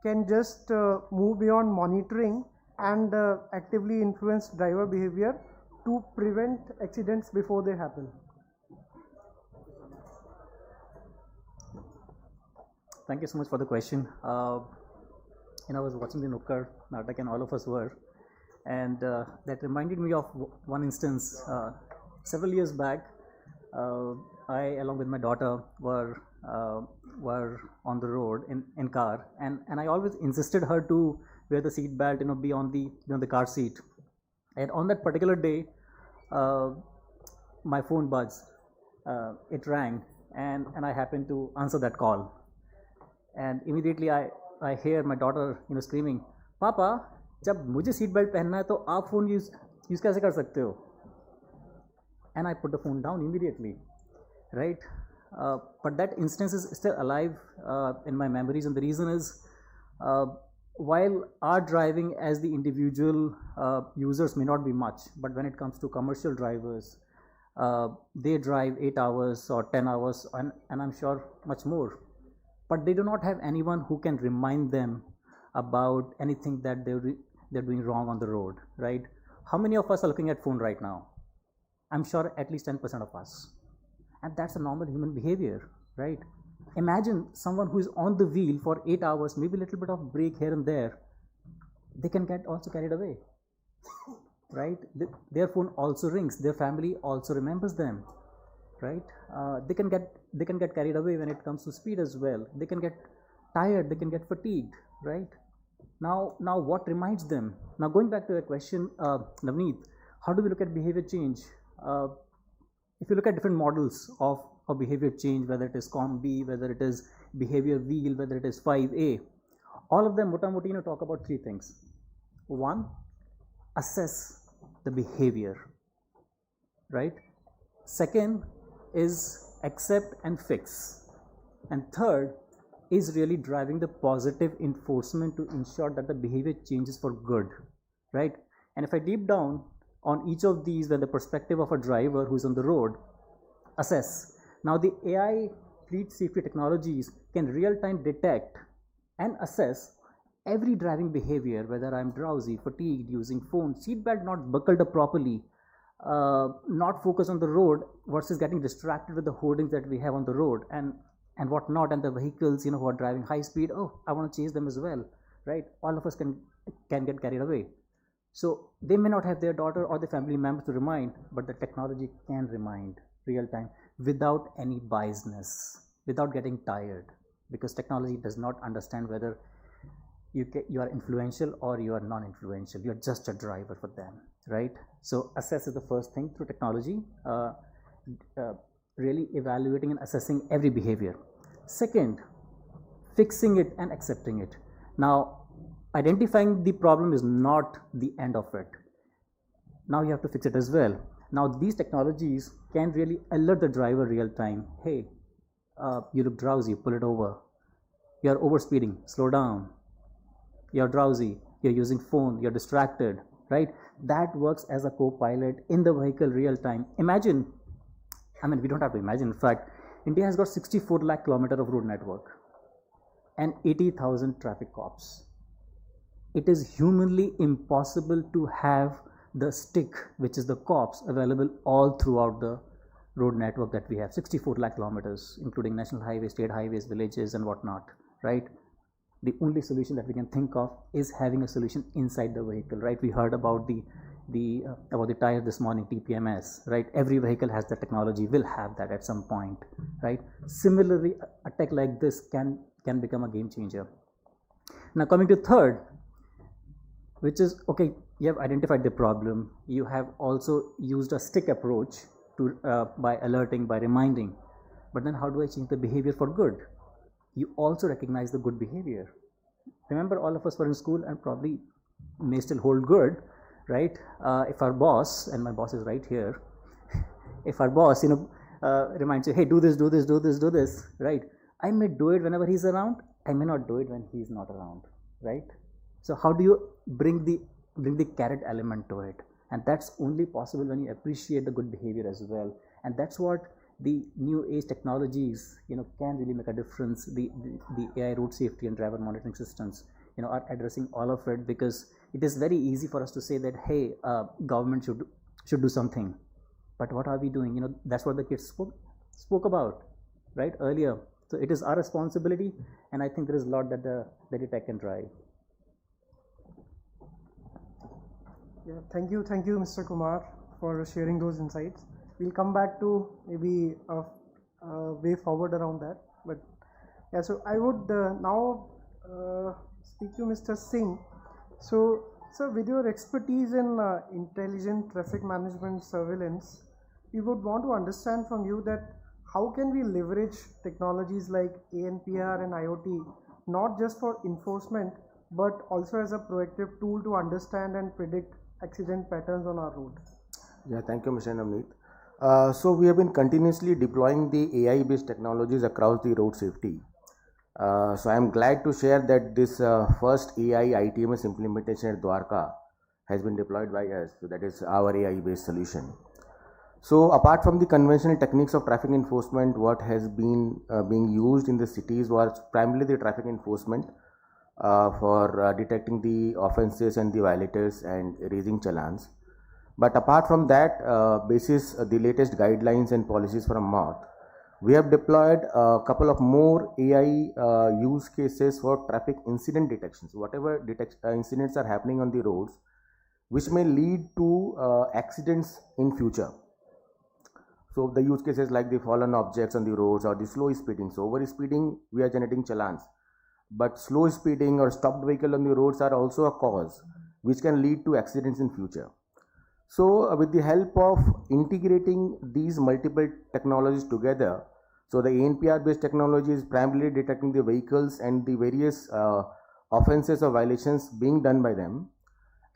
can just move beyond monitoring and actively influence driver behavior to prevent accidents before they happen? Thank you so much for the question. I was watching the Nukar Natak, and all of us were, and that reminded me of one instance. Several years back, I, along with my daughter, were on the road in car, and I always insisted her to wear the seat belt, be on the car seat. And on that particular day, my phone buzzed. It rang, and I happened to answer that call. And immediately I hear my daughter screaming, "Papa, जब मुझे seat belt पहनना है तो आप phone use कैसे कर सकते हो?" And I put the phone down immediately, right? But that instance is still alive in my memories, and the reason is while our driving as the individual users may not be much, but when it comes to commercial drivers, they drive 8 hours or 10 hours and I'm sure much more, but they do not have anyone who can remind them about anything that they're doing wrong on the road, right? How many of us are looking at phone right now? I'm sure at least 10% of us, and that's a normal human behavior, right? Imagine someone who is on the wheel for 8 hours, maybe a little bit of break here and there, they can get also carried away, right? Their phone also rings, their family also remembers them, right? They can get carried away when it comes to speed as well. They can get tired, they can get fatigued, right? Now what reminds them? Now going back to the question, Navneet, how do we look at behavior change? If you look at different models of or behavior change, whether it is COM-B, whether it is behavior wheel, whether it is 5A, all of them motamoti talk about three things. One, assess the behavior, right? Second is accept and fix. And third is really driving the positive enforcement to ensure that the behavior changes for good, right? And if I deep down on each of these, with the perspective of a driver who's on the road, assess. Now the AI fleet safety technologies can real-time detect and assess every driving behavior, whether I'm drowsy, fatigued, using phone, seatbelt not buckled up properly, not focused on the road versus getting distracted with the hoardings that we have on the road and whatnot, and the vehicles who are driving high speed. Oh, I want to chase them as well, right? All of us can get carried away. So they may not have their daughter or the family members to remind, but the technology can remind real time without any biasness, without getting tired, because technology does not understand whether you are influential or you are non-influential. You're just a driver for them, right? So assess is the first thing through technology, really evaluating and assessing every behavior. Second, fixing it and accepting it. Now, identifying the problem is not the end of it. Now you have to fix it as well. Now these technologies can really alert the driver real time. Hey, you look drowsy, pull it over. You're overspeeding, slow down. You're drowsy, you're using phone, you're distracted, right? That works as a co-pilot in the vehicle real time. Imagine, we don't have to imagine, in fact, India has got 64 lakh kilometers of road network and 80,000 traffic cops. It is humanly impossible to have the stick, which is the cops, available all throughout the road network that we have, 64 lakh kilometers, including national highways, state highways, villages and whatnot, right? The only solution that we can think of is having a solution inside the vehicle, right? We heard about about the tire this morning, TPMS, right? Every vehicle has the technology, will have that at some point, right? Similarly, a tech like this can become a game changer. Now coming to third, which is, okay, you have identified the problem, you have also used a stick approach to by alerting, by reminding, but then how do I change the behavior for good? You also recognize the good behavior. Remember, all of us were in school and probably may still hold good, right? If our boss, and my boss is right here, if our boss, reminds you, hey, do this, do this, do this, do this, right? I may do it whenever he's around, I may not do it when he's not around, right? So how do you bring the carrot element to it? And that's only possible when you appreciate the good behavior as well. And that's what the new age technologies, can really make a difference. The AI road safety and driver monitoring systems, are addressing all of it, because it is very easy for us to say that, hey, government should do something. But what are we doing? That's what the kids spoke about, right, earlier. So it is our responsibility, and I think there is a lot that the tech can drive. Yeah, thank you, Mr. Kumar, for sharing those insights. We'll come back to maybe a way forward around that. But yeah, so I would now speak to Mr. Singh. So, sir, with your expertise in intelligent traffic management surveillance, we would want to understand from you that how can we leverage technologies like ANPR and IoT, not just for enforcement, but also as a proactive tool to understand and predict accident patterns on our road? Yeah, thank you, Mr. Navneet. So we have been continuously deploying the AI-based technologies across the road safety. So I am glad to share that this first AI ITMS implementation at Dwarka has been deployed by us. So that is our AI-based solution. So apart from the conventional techniques of traffic enforcement, what has been being used in the cities was primarily the traffic enforcement for detecting the offenses and the violators and raising challans. But apart from that, basis the latest guidelines and policies from MOT, we have deployed a couple of more AI use cases for traffic incident detections. Whatever incidents are happening on the roads, which may lead to accidents in future. So the use cases like the fallen objects on the roads or the slow speeding. So over speeding, we are generating challans. But slow speeding or stopped vehicle on the roads are also a cause which can lead to accidents in future. So with the help of integrating these multiple technologies together, So the ANPR based technology is primarily detecting the vehicles and the various offenses or violations being done by them,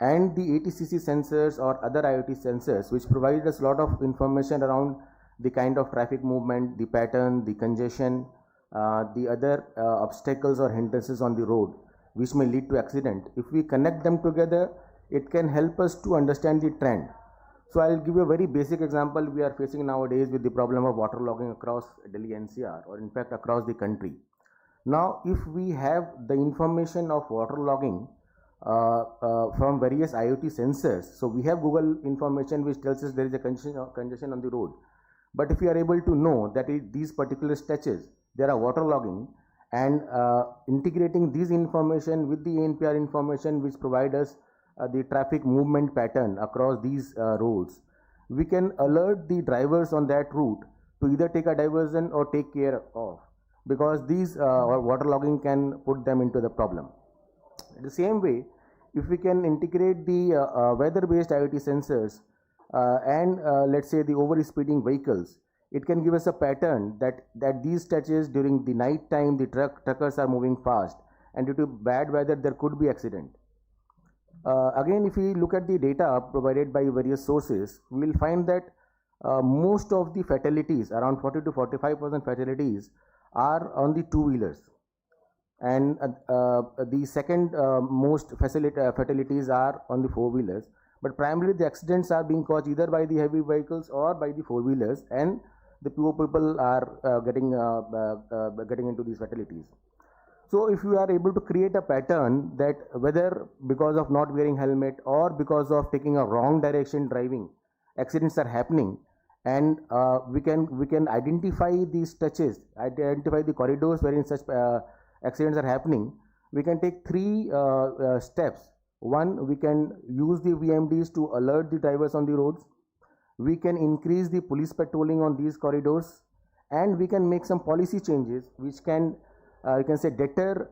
and the ATCC sensors or other IoT sensors, which provide us a lot of information around the kind of traffic movement, the pattern, the congestion, the other obstacles or hindrances on the road, which may lead to accident. If we connect them together, it can help us to understand the trend. So I'll give you a very basic example we are facing nowadays with the problem of waterlogging across Delhi NCR, or in fact across the country. Now, if we have the information of waterlogging from various IoT sensors, so we have Google information which tells us there is a congestion on the road. But if we are able to know that these particular stretches, there are waterlogging, and integrating these information with the ANPR information which provide us the traffic movement pattern across these roads, we can alert the drivers on that route to either take a diversion or take care of, because these waterlogging can put them into the problem. The same way, if we can integrate the weather-based IoT sensors and let's say the over-speeding vehicles, it can give us a pattern that these stretches during the night time the truckers are moving fast, and due to bad weather there could be accident. Again, if we look at the data provided by various sources, we will find that most of the fatalities, around 40 to 45% fatalities, are on the two-wheelers, and the second most fatalities are on the four-wheelers. But primarily the accidents are being caused either by the heavy vehicles or by the four-wheelers, and the poor people are getting into these fatalities. So if you are able to create a pattern that whether because of not wearing helmet or because of taking a wrong direction driving, accidents are happening, and we can identify these stretches, identify the corridors wherein such accidents are happening, we can take three steps. One, we can use the VMDs to alert the drivers on the roads. We can increase the police patrolling on these corridors, and we can make some policy changes which can you can say deter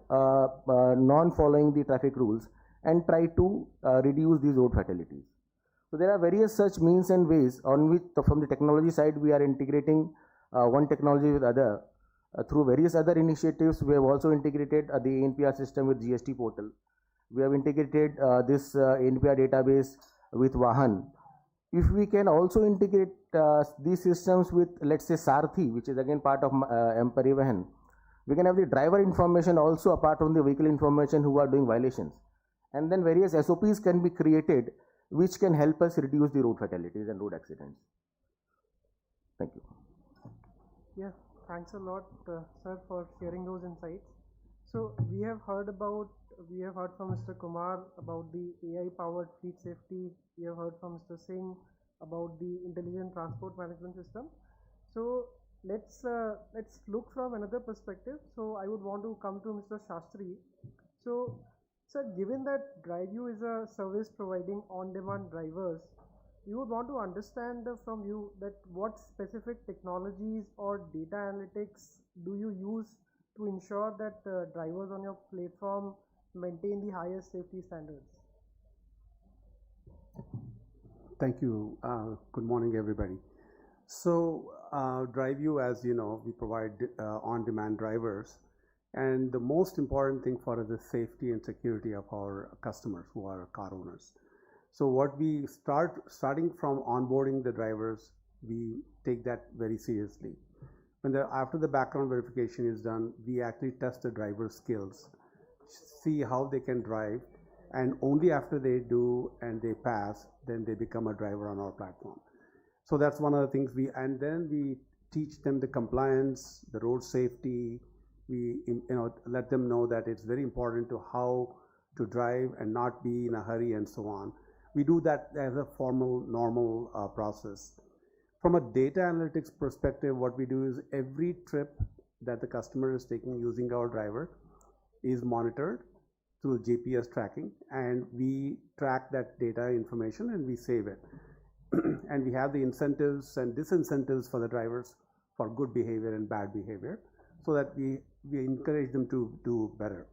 non-following the traffic rules and try to reduce these road fatalities. So there are various such means and ways on which from the technology side we are integrating one technology with other. Through various other initiatives, we have also integrated the ANPR system with GST portal. We have integrated this ANPR database with Vahan. If we can also integrate these systems with, let's say, Sarthi, which is again part of M-Parivahan, we can have the driver information also apart from the vehicle information who are doing violations. And then various SOPs can be created which can help us reduce the road fatalities and road accidents. Thank you. Yeah, thanks a lot, sir, for sharing those insights. So we have heard from Mr. Kumar about the AI-powered fleet safety. We have heard from Mr. Singh about the intelligent transport management system. So let's look from another perspective. So I would want to come to Mr. Shastri. So, sir, given that DriveU is a service providing on-demand drivers, we would want to understand from you that what specific technologies or data analytics do you use to ensure that drivers on your platform maintain the highest safety standards? Thank you. Good morning, everybody. So DriveU, as you know, we provide on-demand drivers, and the most important thing for us is safety and security of our customers who are car owners. So what we starting from onboarding the drivers, we take that very seriously. After the background verification is done, we actually test the driver's skills, see how they can drive, and only after they do and they pass, then they become a driver on our platform. So that's one of the things and then we teach them the compliance, the road safety. We let them know that it's very important to how to drive and not be in a hurry and so on. We do that as a formal, normal process. From a data analytics perspective, what we do is every trip that the customer is taking using our driver is monitored through GPS tracking, and we track that data information and we save it. And we have the incentives and disincentives for the drivers for good behavior and bad behavior, so that we encourage them to do better.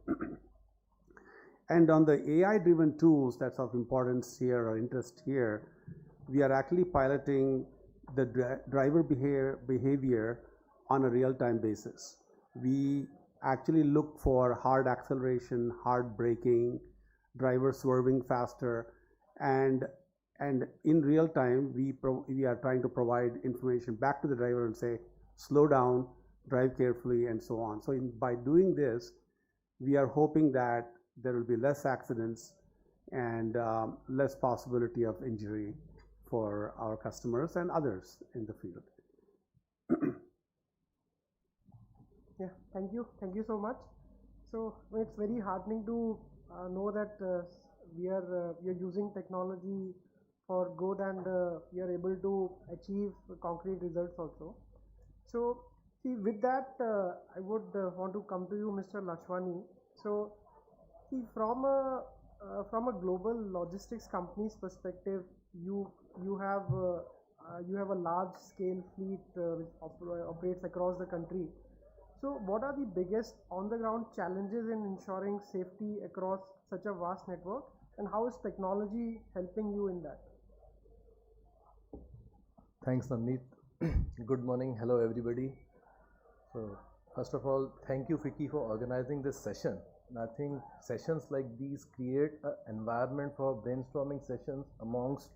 And on the AI-driven tools that's of importance here or interest here, we are actually piloting the driver behavior on a real-time basis. We actually look for hard acceleration, hard braking, driver swerving faster, and in real time we are trying to provide information back to the driver and say, slow down, drive carefully, and so on. So by doing this, we are hoping that there will be less accidents and less possibility of injury for our customers and others in the field. Yeah, thank you so much. So it's very heartening to know that we are using technology for good, and we are able to achieve concrete results also. So see, with that, I would want to come to you, Mr. Lashwani. So see, from a global logistics company's perspective, you have a large scale fleet which operates across the country. So what are the biggest on the ground challenges in ensuring safety across such a vast network, and how is technology helping you in that? Thanks, Navneet. Good morning. Hello, everybody. So first of all, thank you, FICCI, for organizing this session. And I think sessions like these create an environment for brainstorming sessions amongst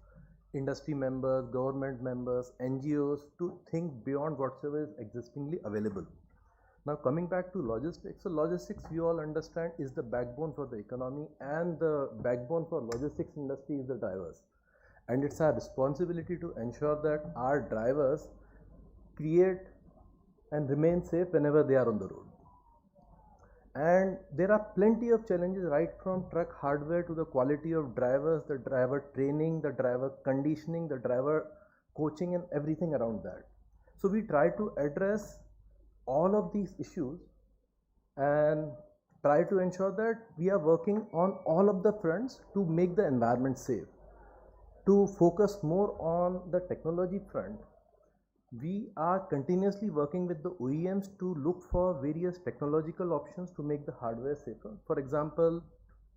industry members, government members, NGOs to think beyond whatsoever is existingly available. Now coming back to logistics, so logistics we all understand is the backbone for the economy, and the backbone for logistics industry is the drivers. And it's our responsibility to ensure that our drivers create and remain safe whenever they are on the road. And there are plenty of challenges, right from truck hardware to the quality of drivers, the driver training, the driver conditioning, the driver coaching, and everything around that. So we try to address all of these issues and try to ensure that we are working on all of the fronts to make the environment safe. To focus more on the technology front, we are continuously working with the OEMs to look for various technological options to make the hardware safer. For example,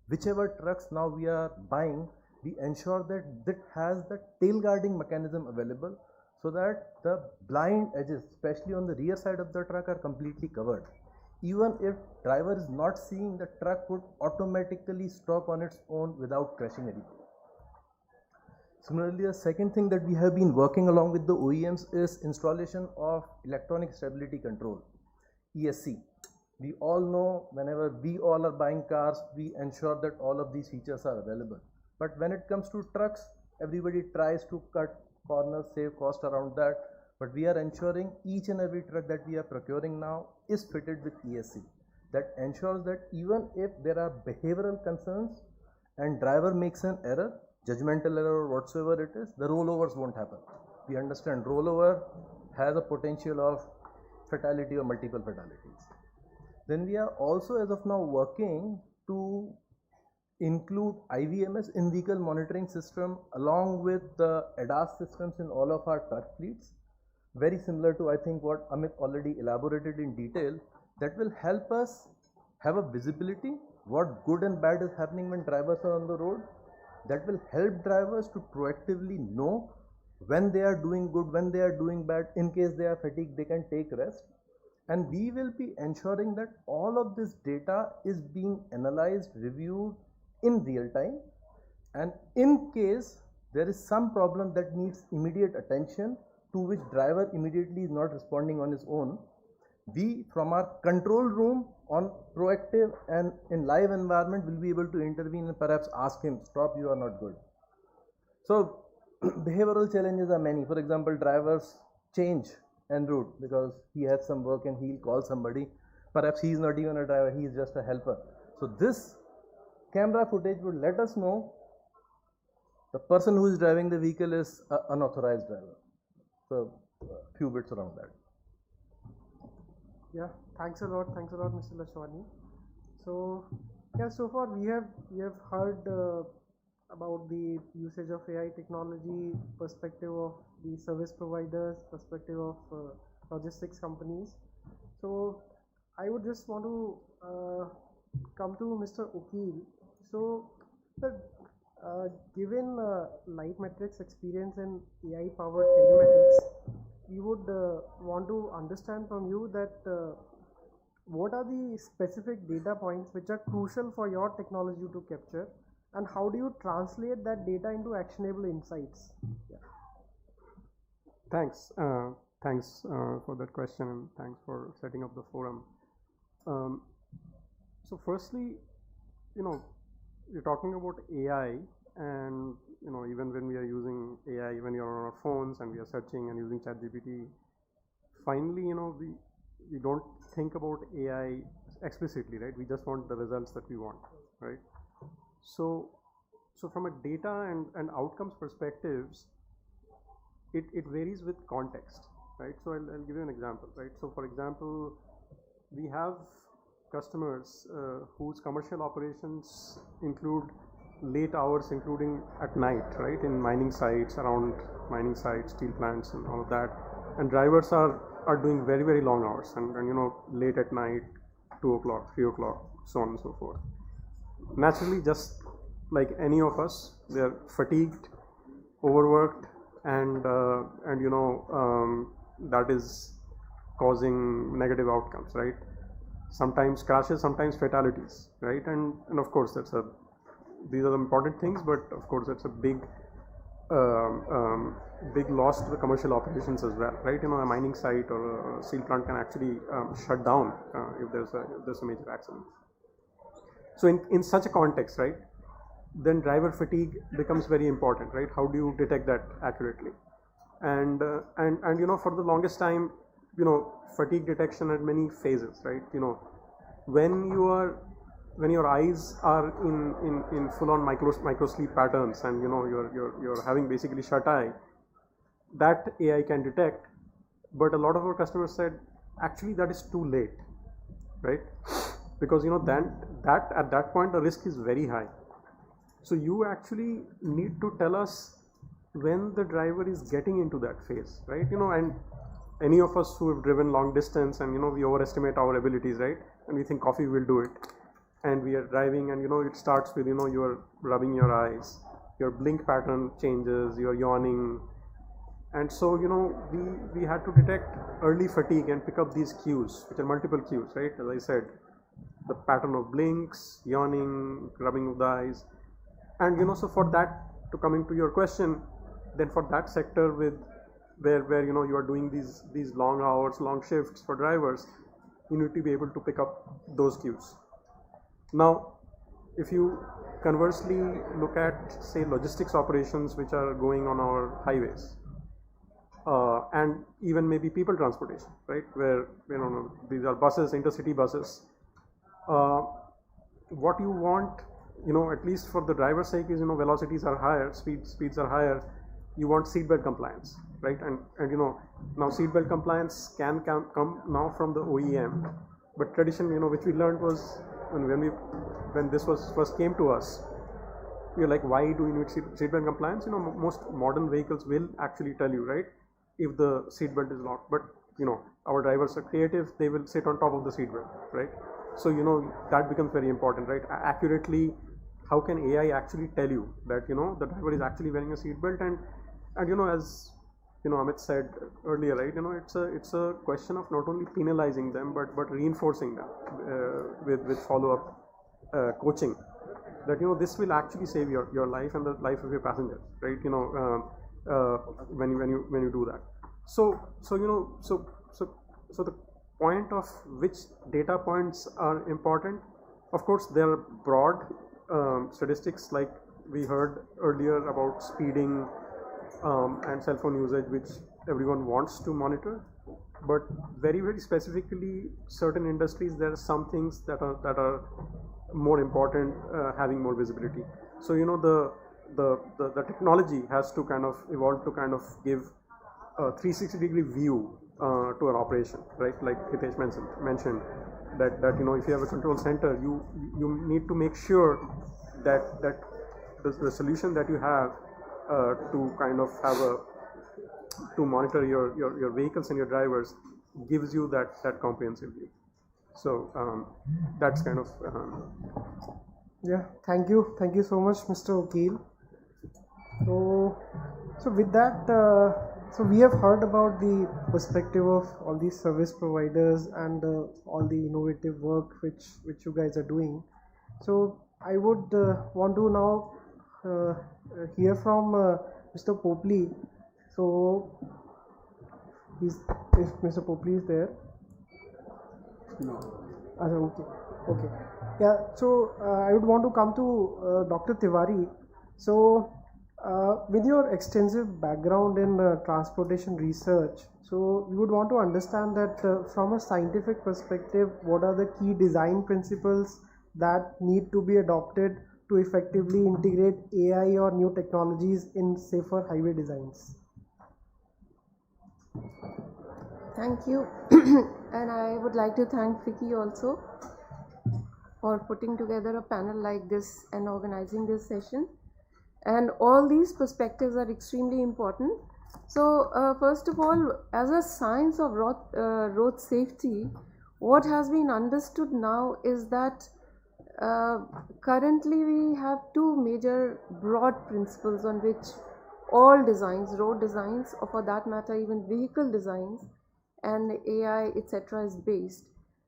whichever trucks now we are buying, we ensure that it has the tail guarding mechanism available, so that the blind edges, especially on the rear side of the truck, are completely covered. Even if driver is not seeing, the truck would automatically stop on its own without crashing anything. Similarly, the second thing that we have been working along with the OEMs is installation of electronic stability control, ESC. We all know whenever we all are buying cars, we ensure that all of these features are available. But when it comes to trucks, everybody tries to cut corners, save cost around that. But we are ensuring each and every truck that we are procuring now is fitted with ESC. That ensures that even if there are behavioral concerns and driver makes an error, judgmental error or whatsoever it is, the rollovers won't happen. We understand rollover has a potential of fatality or multiple fatalities. Then we are also as of now working to include IVMS in vehicle monitoring system along with the ADAS systems in all of our truck fleets. Very similar to I think what Amit already elaborated in detail, that will help us have a visibility what good and bad is happening when drivers are on the road. That will help drivers to proactively know when they are doing good, when they are doing bad. In case they are fatigued, they can take rest. And we will be ensuring that all of this data is being analyzed, reviewed in real time. And in case there is some problem that needs immediate attention, to which driver immediately is not responding on his own, we from our control room on proactive and in live environment will be able to intervene and perhaps ask him, stop, you are not good. So behavioral challenges are many. For example, drivers change en route because he has some work and he'll call somebody. Perhaps he is not even a driver, he is just a helper. So this camera footage would let us know the person who is driving the vehicle is an unauthorized driver. So a few bits around that. Yeah, thanks a lot, Mr. Lashwani. So yeah, so far we have heard about the usage of AI technology, perspective of the service providers, perspective of logistics companies. So I would just want to come to Mr. Ukil. So given Light Metrics experience in AI powered telematics, we would want to understand from you that what are the specific data points which are crucial for your technology to capture, and how do you translate that data into actionable insights? Yeah. Thanks. Thanks for that question, and thanks for setting up the forum. So firstly, we're talking about AI, and even when we are using AI, when you're on our phones and we are searching and using ChatGPT, finally, we don't think about AI explicitly, right? We just want the results that we want, right? So from a data and outcomes perspectives, it varies with context, right? So I'll give you an example, right? So for example, we have customers whose commercial operations include late hours, including at night, right? In mining sites, around mining sites, steel plants and all of that. And drivers are doing very, very long hours and late at night, 2 o'clock, 3 o'clock, so on and so forth. Naturally, just like any of us, they're fatigued, overworked, and that is causing negative outcomes, right? Sometimes crashes, sometimes fatalities, right? And of course, these are the important things, but of course, that's a big loss to the commercial operations as well, right? A mining site or a steel plant can actually shut down if there's a major accident. So in such a context, right, then driver fatigue becomes very important, right? How do you detect that accurately? And for the longest time, fatigue detection had many phases, right? When your eyes are in full-on micro sleep patterns, and you're having basically shut eye, that AI can detect. But a lot of our customers said, actually, that is too late, right? Because that at that point the risk is very high. So you actually need to tell us when the driver is getting into that phase, right? And any of us who have driven long distance, and we overestimate our abilities, right? And we think coffee will do it, and we are driving, and it starts with you are rubbing your eyes, your blink pattern changes, you're yawning, and so we had to detect early fatigue and pick up these cues, which are multiple cues, right? As I said, the pattern of blinks, yawning, rubbing of the eyes, and so for that, to coming to your question, then for that sector where you are doing these long hours, long shifts for drivers, you need to be able to pick up those cues. Now, if you conversely look at, say, logistics operations which are going on our highways, and even maybe people transportation, right, where these are buses, intercity buses, what you want, at least for the driver's sake, is velocities are higher, speeds are higher. You want seatbelt compliance, right? And now seatbelt compliance can come now from the OEM, but tradition, which we learned was when this was first came to us, we were like, why do we need seatbelt compliance? Most modern vehicles will actually tell you, right, if the seatbelt is locked. But our drivers are creative; they will sit on top of the seatbelt, right? So that becomes very important, right? Accurately, how can AI actually tell you that the driver is actually wearing a seatbelt? And as Amit said earlier, right? It's a question of not only penalizing them but reinforcing them with follow-up coaching. That this will actually save your life and the life of your passengers, right? When you do that. So the point of which data points are important. Of course, there are broad statistics, like we heard earlier about speeding and cell phone usage, which everyone wants to monitor. But very, very specifically, certain industries, there are some things that are more important, having more visibility. So the technology has to kind of evolve to kind of give a 360-degree view to an operation, right? Like Hitesh mentioned that if you have a control center, you need to make sure that the solution that you have to kind of have to monitor your vehicles and your drivers gives you that comprehensive view. So that's kind of yeah. Thank you so much, Mr. Vakil. So with that, So we have heard about the perspective of all these service providers and all the innovative work which you guys are doing. So I would want to now hear from Mr. Popley. So if Mr. Popley is there. No. Okay. Yeah. So I would want to come to Dr. Tiwari. So with your extensive background in transportation research, so we would want to understand that from a scientific perspective, what are the key design principles that need to be adopted to effectively integrate AI or new technologies in safer highway designs? Thank you. And I would like to thank FICCI also for putting together a panel like this and organizing this session. And all these perspectives are extremely important. So first of all, as a science of road safety, what has been understood now is that currently we have two major broad principles on which all designs, road designs, or for that matter even vehicle designs and AI etc. is based.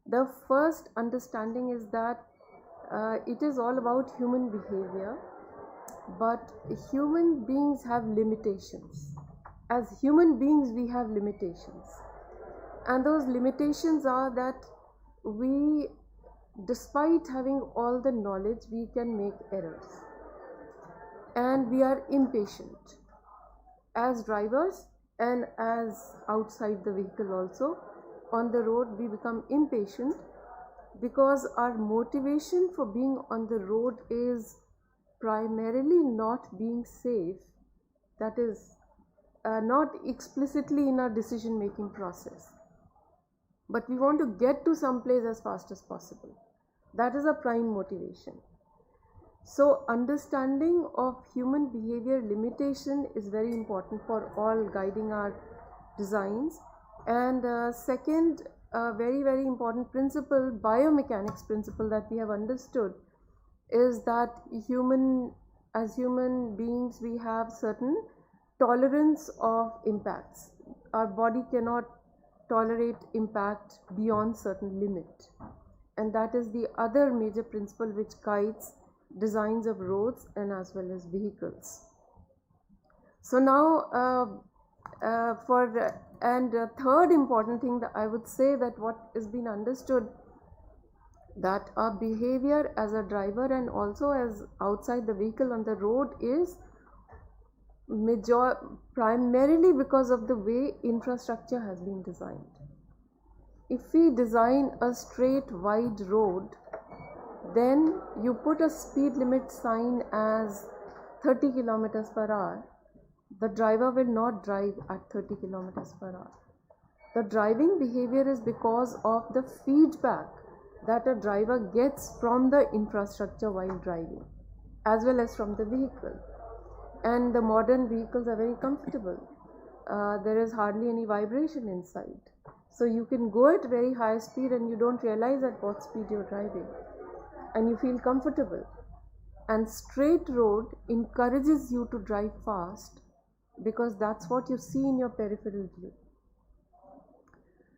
The first understanding is that it is all about human behavior, but human beings have limitations. As human beings we have limitations, and those limitations are that we, despite having all the knowledge, we can make errors, and we are impatient as drivers and as outside the vehicle also. On the road we become impatient because our motivation for being on the road is primarily not being safe, that is not explicitly in our decision making process, but we want to get to some place as fast as possible. That is a prime motivation. So understanding of human behavior limitation is very important for all guiding our designs. And second, very very important principle, biomechanics principle that we have understood is that as human beings we have certain tolerance of impacts. Our body cannot tolerate impact beyond certain limit, and that is the other major principle which guides designs of roads and as well as vehicles. So now third important thing that I would say, that what is being understood, that our behavior as a driver and also as outside the vehicle on the road is primarily because of the way infrastructure has been designed. If we design a straight wide road, then you put a speed limit sign as 30 kilometers per hour, the driver will not drive at 30 kilometers per hour. The driving behavior is because of the feedback that a driver gets from the infrastructure while driving, as well as from the vehicle. And the modern vehicles are very comfortable. There is hardly any vibration inside. So you can go at very high speed and you don't realize at what speed you're driving, and you feel comfortable. And straight road encourages you to drive fast because that's what you see in your peripheral view.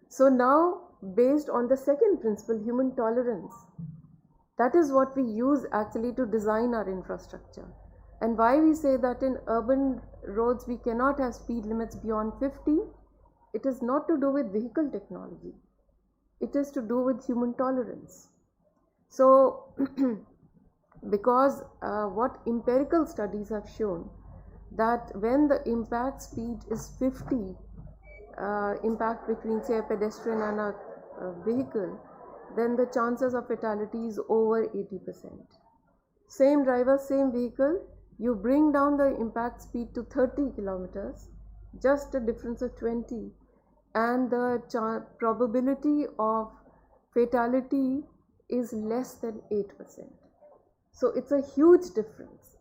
So now, based on the second principle, human tolerance, that is what we use actually to design our infrastructure. And why we say that in urban roads we cannot have speed limits beyond 50, it is not to do with vehicle technology, it is to do with human tolerance. So because what empirical studies have shown, that when the impact speed is 50, impact between say a pedestrian and a vehicle, then the chances of fatality is over 80%. Same driver, same vehicle, you bring down the impact speed to 30 kilometers, just a difference of 20, and the probability of fatality is less than 8%. So it's a huge difference.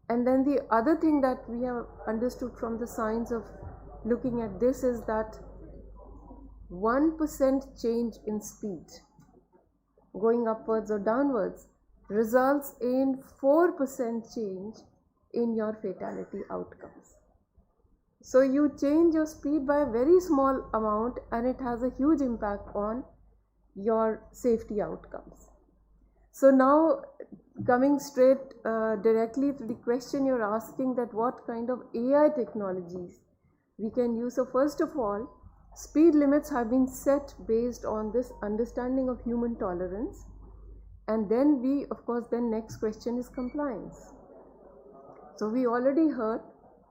And then the other thing that we have understood from the science of looking at this is that 1% change in speed, going upwards or downwards, results in 4% change in your fatality outcomes. So you change your speed by a very small amount and it has a huge impact on your safety outcomes. So now coming straight directly to the question you're asking, that what kind of AI technologies we can use. So first of all, speed limits have been set based on this understanding of human tolerance, and then we, of course, then next question is compliance. So we already heard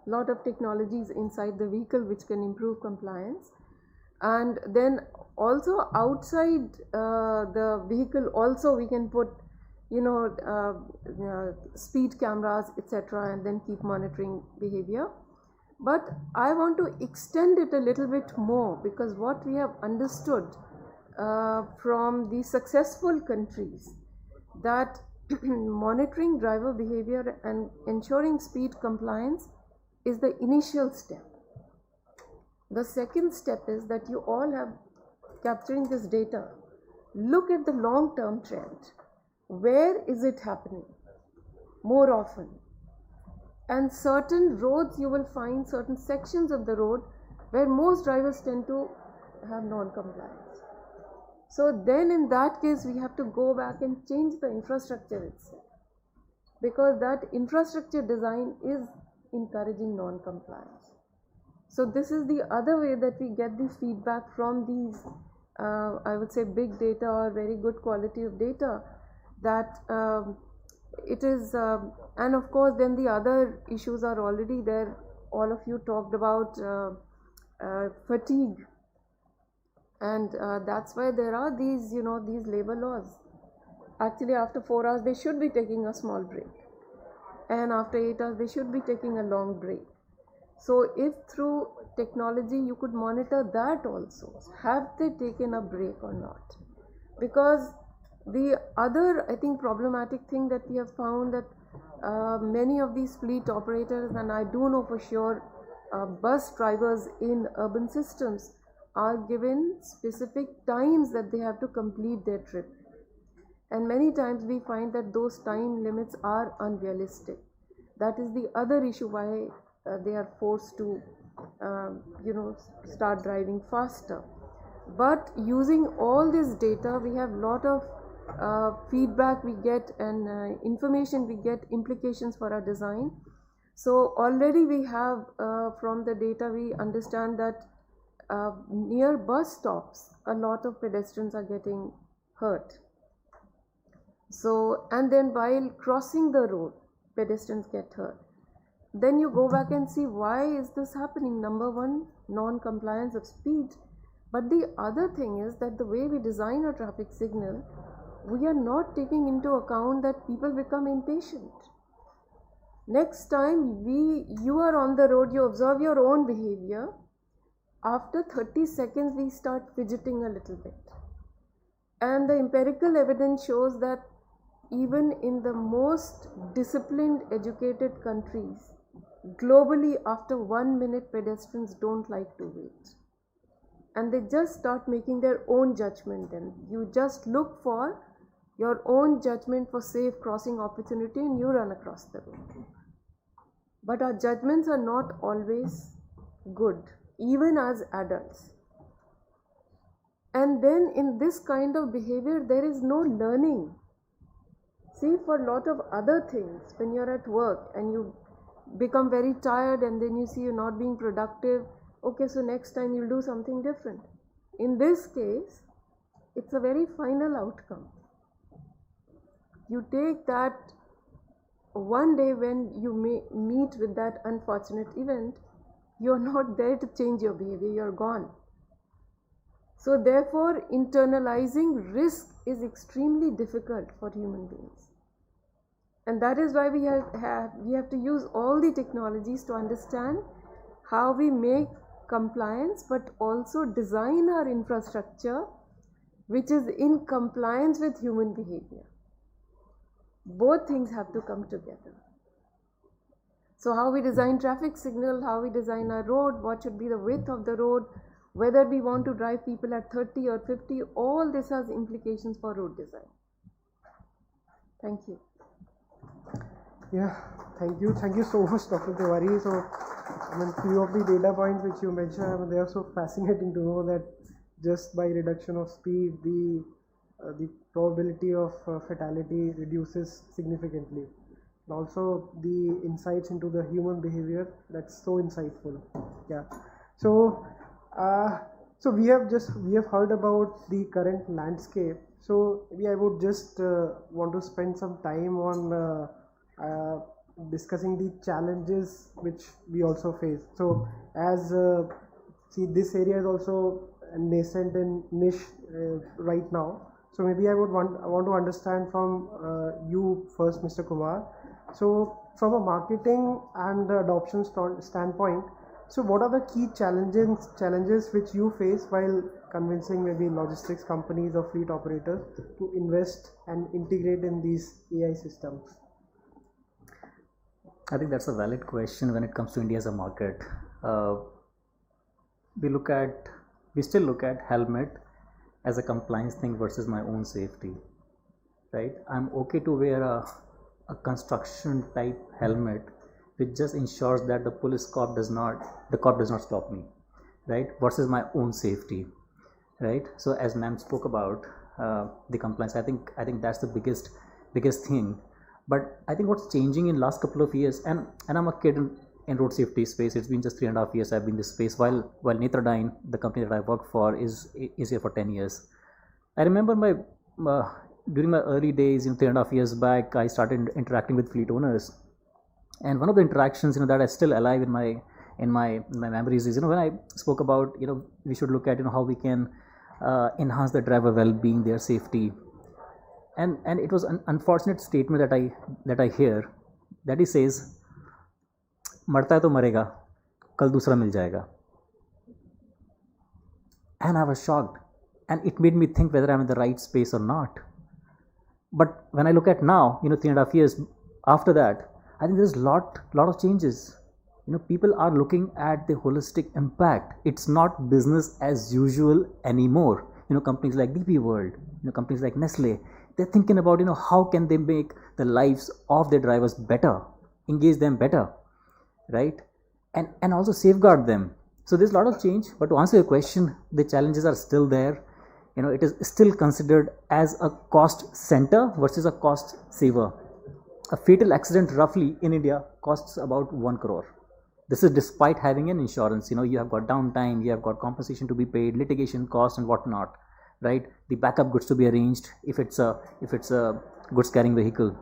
a lot of technologies inside the vehicle which can improve compliance, and then also outside the vehicle also we can put speed cameras, etc., and then keep monitoring behavior. But I want to extend it a little bit more, because what we have understood from the successful countries, that monitoring driver behavior and ensuring speed compliance is the initial step. The second step is that you all have capturing this data. Look at the long-term trend. Where is it happening more often? And certain roads you will find certain sections of the road where most drivers tend to have non-compliance. So then in that case we have to go back and change the infrastructure itself, because that infrastructure design is encouraging non-compliance. So this is the other way that we get the feedback from these I would say big data or very good quality of data, that it is and of course then the other issues are already there. All of you talked about fatigue, and that's why there are these these labor laws. Actually after 4 hours they should be taking a small break, and after 8 hours they should be taking a long break. So if through technology you could monitor that also, have they taken a break or not? Because the other, I think, problematic thing that we have found, that many of these fleet operators, and I do know for sure bus drivers in urban systems, are given specific times that they have to complete their trip, and many times we find that those time limits are unrealistic. That is the other issue why they are forced to start driving faster. But using all this data, we have lot of feedback we get, and information we get, implications for our design. So already we have from the data we understand that near bus stops a lot of pedestrians are getting hurt. So, and then while crossing the road pedestrians get hurt. Then you go back and see why is this happening. Number one, non-compliance of speed. But the other thing is that the way we design a traffic signal, we are not taking into account that people become impatient. Next time you are on the road, you observe your own behavior. After 30 seconds, we start fidgeting a little bit. And the empirical evidence shows that even in the most disciplined, educated countries, globally, after 1 minute, pedestrians don't like to wait. And they just start making their own judgment then. You just look for your own judgment for safe crossing opportunity and you run across the road. But our judgments are not always good, even as adults. And then in this kind of behavior, there is no learning. See, for a lot of other things, when you're at work and you become very tired and then you see you're not being productive, okay, so next time you'll do something different. In this case, it's a very final outcome. You take that one day when you meet with that unfortunate event, you're not there to change your behavior, you're gone. So therefore, internalizing risk is extremely difficult for human beings. And that is why we have to use all the technologies to understand how we make compliance, but also design our infrastructure which is in compliance with human behavior. Both things have to come together. So how we design traffic signal, how we design our road, what should be the width of the road, whether we want to drive people at 30 or 50, all this has implications for road design. Thank you. Yeah, thank you. Thank you so much, Dr. Tiwari. So, I mean, few of the data points which you mentioned, I mean, they are so fascinating to know that just by reduction of speed, the probability of fatality reduces significantly. And also the insights into the human behavior, that's so insightful. Yeah. So, so we have heard about the current landscape. So maybe I would just want to spend some time on discussing the challenges which we also face. So as see, this area is also nascent and niche right now. So maybe I want to understand from you first, Mr. Kumar. So from a marketing and adoption standpoint, so what are the key challenges which you face while convincing maybe logistics companies or fleet operators to invest and integrate in these AI systems? I think that's a valid question when it comes to India as a market. We still look at helmet as a compliance thing versus my own safety, right? I'm okay to wear a construction type helmet which just ensures that the cop does not stop me, right? Versus my own safety, right? So as ma'am spoke about the compliance, I think that's the biggest thing. But I think what's changing in last couple of years, and I'm a kid in road safety space. It's been just 3.5 years I've been in this space, while Netradyne, the company that I work for, is here for 10 years. I remember during my early days, 3.5 years back, I started interacting with fleet owners, and one of the interactions that is still alive in my memories is when I spoke about we should look at how we can enhance the driver well-being, their safety, and it was an unfortunate statement that I hear, that he says, मरता है तो मरेगा, कल दूसरा मिल जाएगा. And I was shocked, and it made me think whether I'm in the right space or not. But when I look at now, 3.5 years after that, I think there's a lot of changes. People are looking at the holistic impact. It's not business as usual anymore. Companies like DP World, companies like Nestle, they're thinking about how can they make the lives of their drivers better, engage them better, right? And also safeguard them. So there's a lot of change. But to answer your question, the challenges are still there. It is still considered as a cost center versus a cost saver. A fatal accident roughly in India costs about 1 crore. This is despite having an insurance. You have got downtime, you have got compensation to be paid, litigation costs and whatnot, right? The backup goods to be arranged if it's a goods carrying vehicle,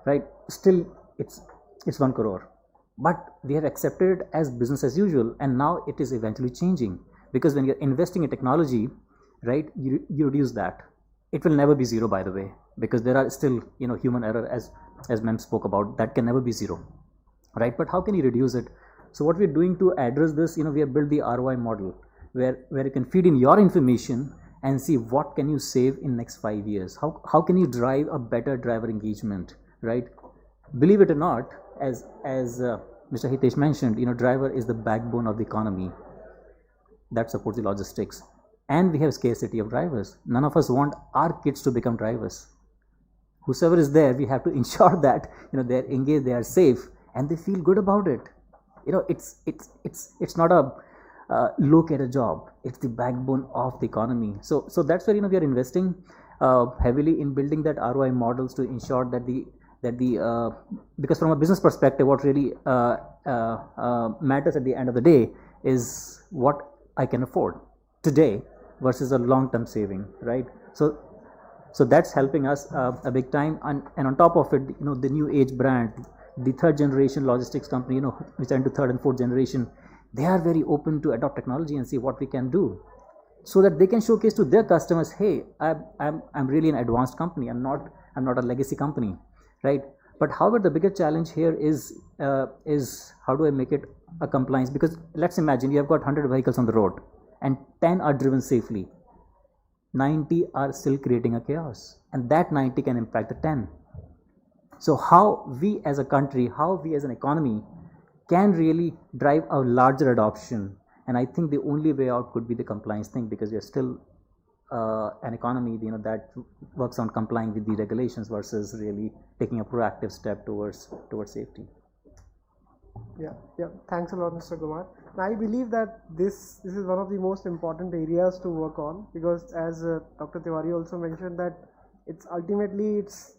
right? Still it's 1 crore. But we have accepted it as business as usual, and now it is eventually changing, because when you're investing in technology, right, you reduce that. It will never be zero, by the way, because there are still human error, as ma'am spoke about, that can never be zero, right? But how can you reduce it? So what we're doing to address this, we have built the ROI model where you can feed in your information and see what can you save in next 5 years. How can you drive a better driver engagement, right? Believe it or not, as Mr. Hitesh mentioned, driver is the backbone of the economy that supports the logistics, and we have scarcity of drivers. None of us want our kids to become drivers. Whosoever is there, we have to ensure that they're engaged, they are safe, and they feel good about it. It's not a look at a job. It's the backbone of the economy. So that's where we are investing heavily in building that ROI models to ensure that because from a business perspective, what really matters at the end of the day is what I can afford today versus a long-term saving, right? So that's helping us a big time, and on top of it, the new age brand, the third generation logistics company, which are into third and fourth generation, they are very open to adopt technology and see what we can do, so that they can showcase to their customers, hey, I'm really an advanced company. I'm not a legacy company, right? But however, the bigger challenge here is how do I make it a compliance? Because let's imagine you have got 100 vehicles on the road and 10 are driven safely. 90 are still creating a chaos, and that 90 can impact the 10. So how we as a country, how we as an economy can really drive a larger adoption? And I think the only way out could be the compliance thing, because we are still an economy, that works on complying with the regulations versus really taking a proactive step towards safety. Yeah. Thanks a lot, Mr. Kumar. I believe that this is one of the most important areas to work on, because as Dr. Tiwari also mentioned, that it's ultimately it's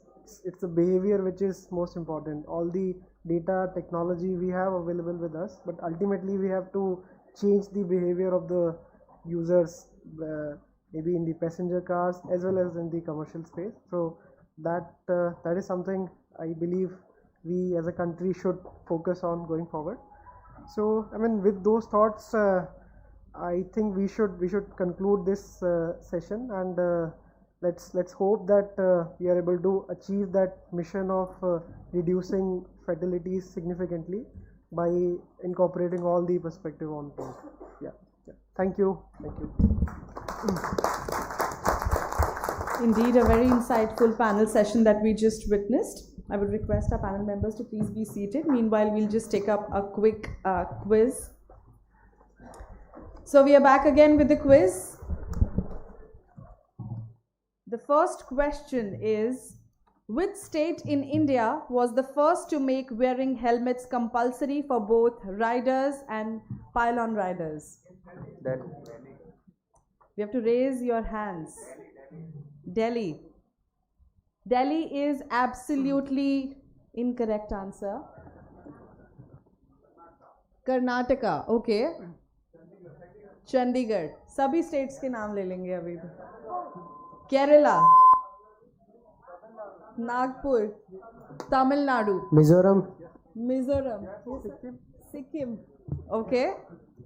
the behavior which is most important. All the data technology we have available with us, but ultimately we have to change the behavior of the users, maybe in the passenger cars as well as in the commercial space. So that is something I believe we as a country should focus on going forward. So with those thoughts, I think we should conclude this session, and let's hope that we are able to achieve that mission of reducing fatalities significantly by incorporating all the perspective on board. Yeah. Thank you. Indeed, a very insightful panel session that we just witnessed. I would request our panel members to please be seated. Meanwhile, we'll just take up a quick quiz. So we are back again with the quiz. The first question is, which state in India was the first to make wearing helmets compulsory for both riders and pylon riders? You have to raise your hands. Delhi. Delhi is absolutely incorrect answer. Karnataka, okay. Chandigarh. सभी states के नाम ले लेंगे अभी. Kerala. Nagpur. Tamil Nadu. Mizoram. Sikkim. Okay.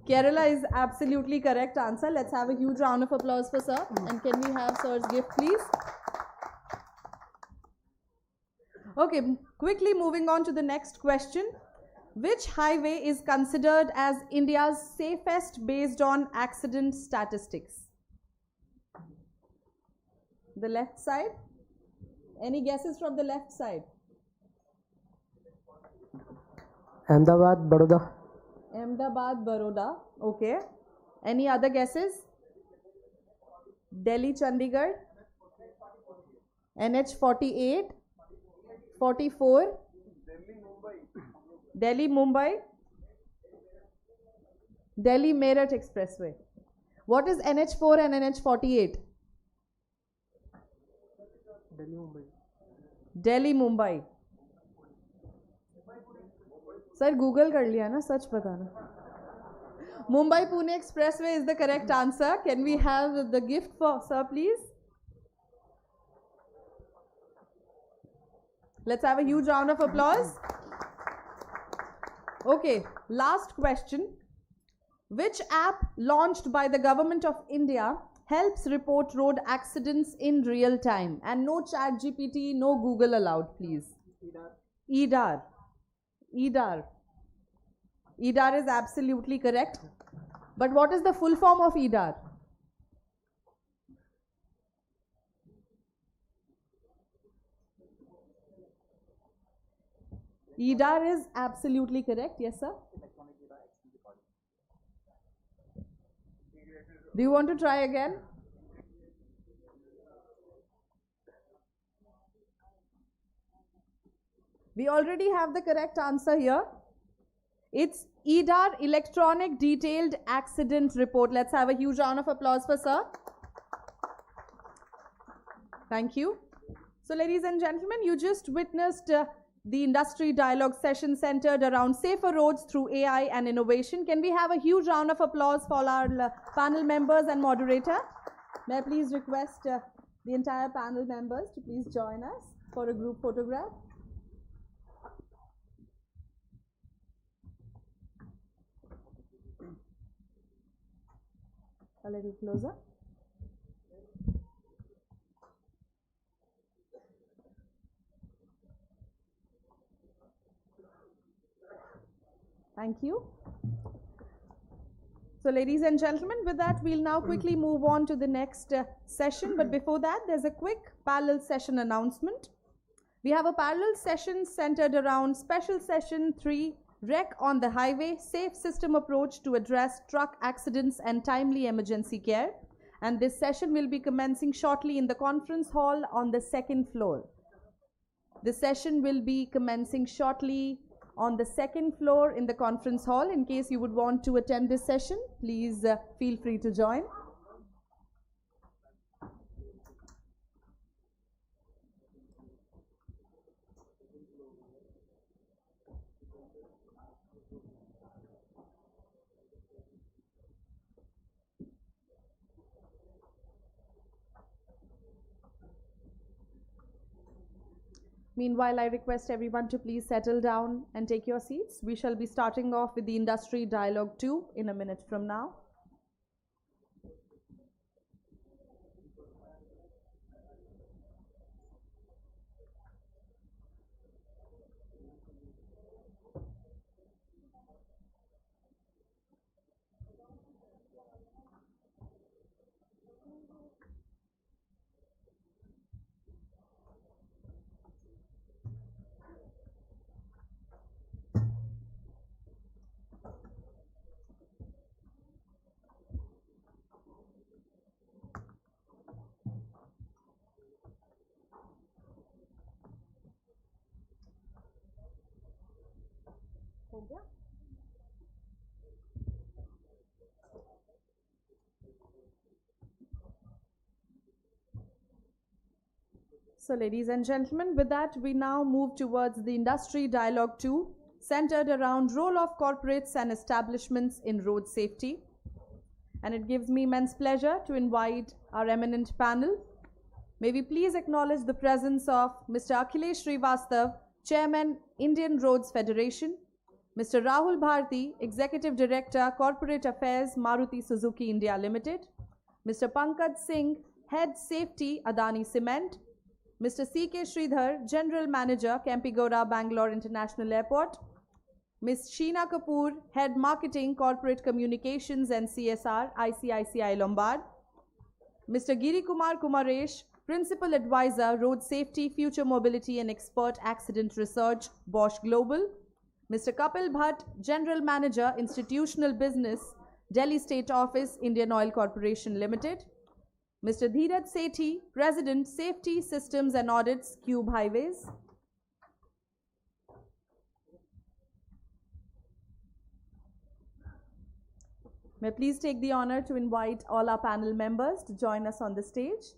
Kerala is absolutely correct answer. Let's have a huge round of applause for sir. And can we have sir's gift, please? Okay, quickly moving on to the next question. Which highway is considered as India's safest based on accident statistics? The left side? Any guesses from the left side? Ahmedabad, Baroda. Ahmedabad, Baroda. Okay. Any other guesses? Delhi, Chandigarh. NH 48. 44. Delhi, Mumbai. Delhi, Meerut Expressway. What is NH4 and NH 48? Delhi, Mumbai. Sir, Google कर लिया ना, सच बताना. Mumbai Pune Expressway is the correct answer. Can we have the gift for sir, please? Let's have a huge round of applause. Okay, last question. Which app launched by the government of India helps report road accidents in real time? And no chat GPT, no Google allowed, please. EDAR. EDAR. EDAR is absolutely correct. But what is the full form of EDAR? EDAR is absolutely correct. Yes, sir. Do you want to try again? We already have the correct answer here. It's EDAR, Electronic Detailed Accident Report. Let's have a huge round of applause for sir. Thank you. So, ladies and gentlemen, you just witnessed the industry dialogue session centered around safer roads through AI and innovation. Can we have a huge round of applause for our panel members and moderator? May I please request the entire panel members to please join us for a group photograph. A little closer. Thank you. So, ladies and gentlemen, with that, we'll now quickly move on to the next session. But before that, there's a quick parallel session announcement. We have a parallel session centered around Special Session 3, Wreck on the Highway, Safe System Approach to Address Truck Accidents and Timely Emergency Care. and this session will be commencing shortly in the conference hall on the second floor. The session will be commencing shortly on the second floor in the conference hall. In case you would want to attend this session, please feel free to join. Meanwhile, I request everyone to please settle down and take your seats. We shall be starting off with the Industry Dialogue 2 in a minute from now. So, ladies and gentlemen, with that, we now move towards the Industry Dialogue 2, centered around role of corporates and establishments in road safety. And it gives me immense pleasure to invite our eminent panel. May we please acknowledge the presence of Mr. Akhilesh Srivastav, Chairman, Indian Roads Federation, Mr. Rahul Bharti, Executive Director, Corporate Affairs, Maruti Suzuki India Limited, Mr. Pankaj Singh, Head Safety, Adani Cement, Mr. C.K. Sridhar, General Manager, Kempegowda, Bangalore International Airport, Ms. Sheena Kapoor, Head Marketing, Corporate Communications and CSR, ICICI Lombard, Mr. Giri Kumar Kumaresh, Principal Advisor, Road Safety, Future Mobility and Expert Accident Research, Bosch Global, Mr. Kapil Bhatt, General Manager, Institutional Business, Delhi State Office, Indian Oil Corporation Limited, Mr. Dheeraj Sethi, President, Safety Systems and Audits, Cube Highways, may I please take the honor to invite all our panel members to join us on the stage.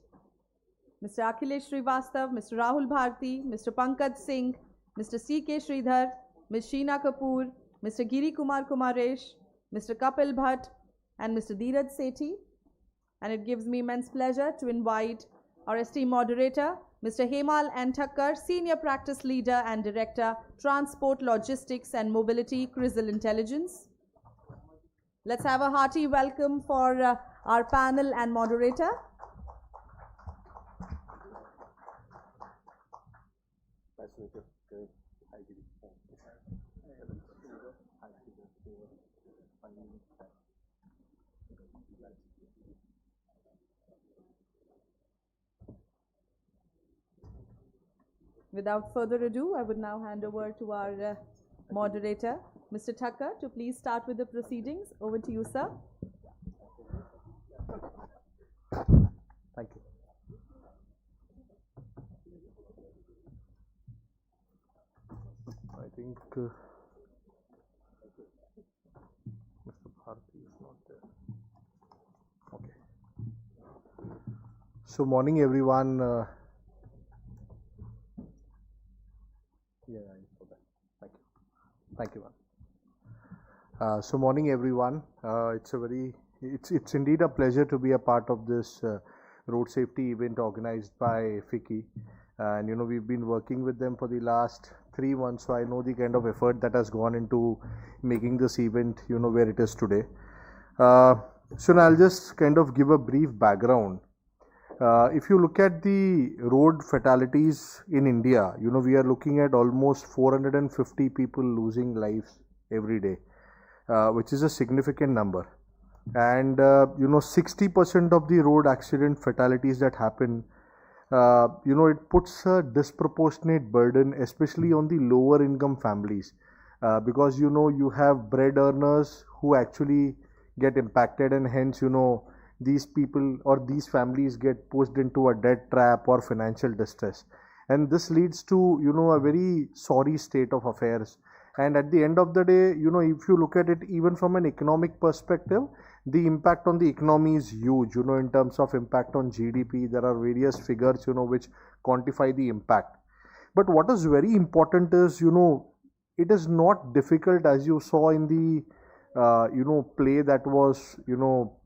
Mr. Akhilesh Srivastav, Mr. Rahul Bharti, Mr. Pankaj Singh, Mr. C.K. Sridhar, Ms. Sheena Kapoor, Mr. Giri Kumar Kumaresh, Mr. Kapil Bhatt, and Mr. Dheeraj Sethi. And it gives me immense pleasure to invite our esteemed moderator, Mr. Hemal N. Thakkar, Senior Practice Leader and Director, Transport, Logistics and Mobility, CRISIL Intelligence. Let's have a hearty welcome for our panel and moderator. Without further ado, I would now hand over to our moderator, Mr. Thakkar, to please start with the proceedings. Over to you, sir. Thank you. I think Mr. Bharti is not there. Okay. So, morning everyone. Thank you, ma'am. So, morning everyone. It's indeed a pleasure to be a part of this road safety event organized by FICCI, and we've been working with them for the last 3 months, so I know the kind of effort that has gone into making this event where it is today. So now I'll just kind of give a brief background. If you look at the road fatalities in India, we are looking at almost 450 people losing lives every day, which is a significant number. And 60% of the road accident fatalities that happen, it puts a disproportionate burden, especially on the lower income families, because you have bread earners who actually get impacted, and hence these people or these families get pushed into a debt trap or financial distress, and this leads to a very sorry state of affairs. And at the end of the day, if you look at it even from an economic perspective, the impact on the economy is huge. In terms of impact on GDP, there are various figures which quantify the impact. But what is very important is it is not difficult, as you saw in the play that was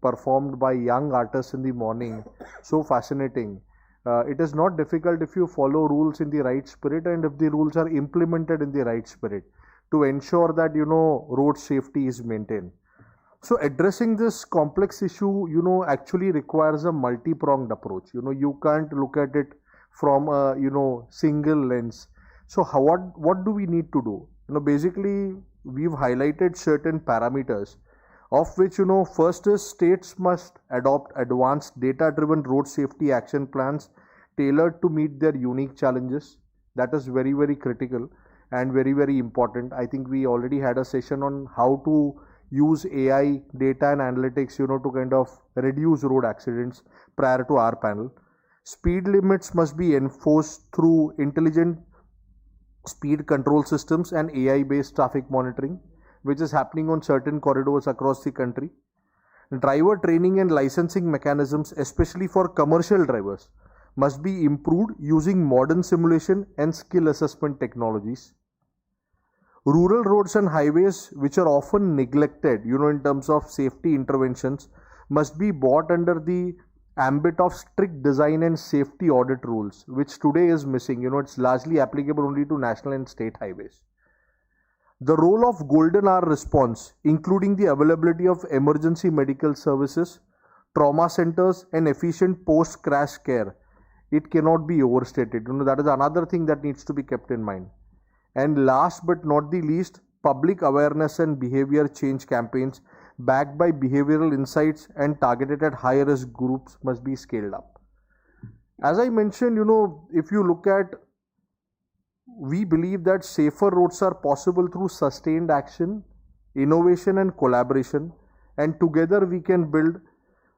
performed by young artists in the morning, so fascinating. It is not difficult if you follow rules in the right spirit and if the rules are implemented in the right spirit to ensure that road safety is maintained. So addressing this complex issue actually requires a multi-pronged approach. You can't look at it from a single lens. So what do we need to do? Basically we've highlighted certain parameters, of which first is states must adopt advanced data-driven road safety action plans tailored to meet their unique challenges. That is very, very critical and very, very important. I think we already had a session on how to use AI data and analytics to kind of reduce road accidents prior to our panel. Speed limits must be enforced through intelligent speed control systems and AI-based traffic monitoring, which is happening on certain corridors across the country. Driver training and licensing mechanisms, especially for commercial drivers, must be improved using modern simulation and skill assessment technologies. Rural roads and highways, which are often neglected, in terms of safety interventions, must be brought under the ambit of strict design and safety audit rules, which today is missing. It's largely applicable only to national and state highways. The role of golden hour response, including the availability of emergency medical services, trauma centers, and efficient post-crash care, it cannot be overstated. That is another thing that needs to be kept in mind. And last but not the least, public awareness and behavior change campaigns backed by behavioral insights and targeted at high-risk groups must be scaled up. As I mentioned, if you look at, we believe that safer roads are possible through sustained action, innovation and collaboration, and together we can build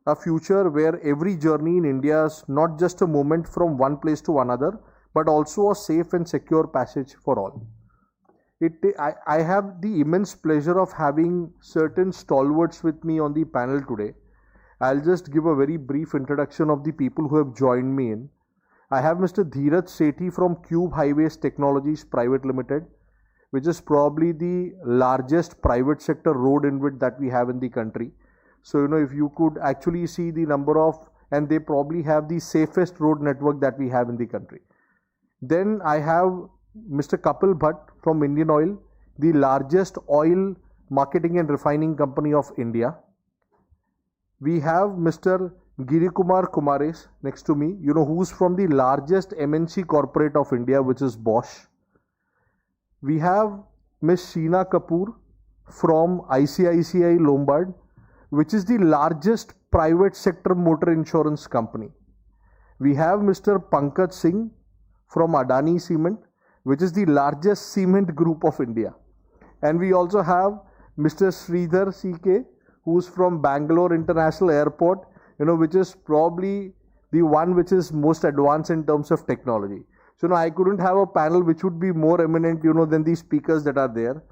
a future where every journey in India is not just a moment from one place to another, but also a safe and secure passage for all. I have the immense pleasure of having certain stalwarts with me on the panel today. I'll just give a very brief introduction of the people who have joined me in. I have Mr. Dheeraj Sethi from Cube Highways Technologies Private Limited, which is probably the largest private sector road InvIT that we have in the country. So, if you could actually see the number of, and they probably have the safest road network that we have in the country. Then I have Mr. Kapil Bhatt from Indian Oil, the largest oil marketing and refining company of India. We have Mr. Girikumar Kumares next to me, who's from the largest MNC corporate of India, which is Bosch. We have Ms. Sheena Kapoor from ICICI Lombard, which is the largest private sector motor insurance company. We have Mr. Pankaj Singh from Adani Cement, which is the largest cement group of India. And we also have Mr. Sridhar CK, who's from Bangalore International Airport, which is probably the one which is most advanced in terms of technology. So, I couldn't have a panel which would be more eminent, than the speakers that are there.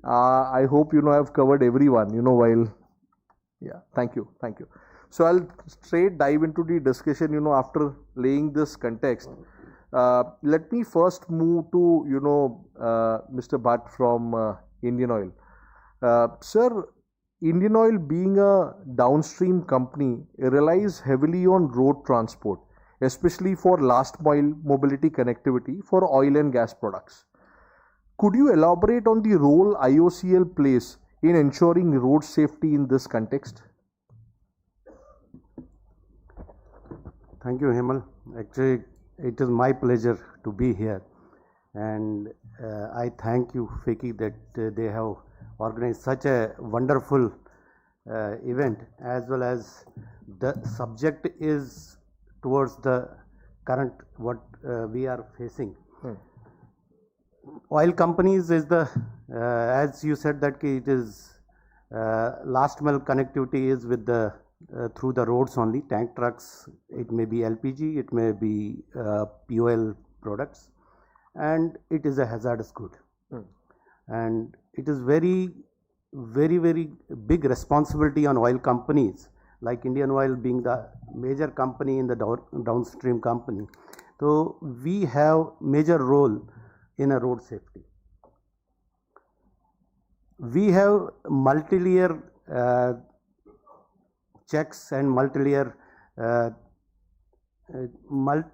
I hope, I've covered everyone, while, yeah, thank you. So, I'll straight dive into the discussion, after laying this context. Let me first move to Mr. Bhatt from Indian Oil. Sir, Indian Oil, being a downstream company, relies heavily on road transport, especially for last mile mobility connectivity for oil and gas products. Could you elaborate on the role IOCL plays in ensuring road safety in this context? Thank you, Hemal. Actually, it is my pleasure to be here, and I thank you, FICCI, that they have organized such a wonderful event, as well as the subject is towards the current what we are facing. Oil companies is the as you said that it is last mile connectivity is with the through the roads only, tank trucks, it may be LPG, it may be fuel products, and it is a hazardous good. And it is very big responsibility on oil companies, like Indian Oil being the major company in the downstream company. So we have major role in a road safety. We have multi-layer checks and multi-layer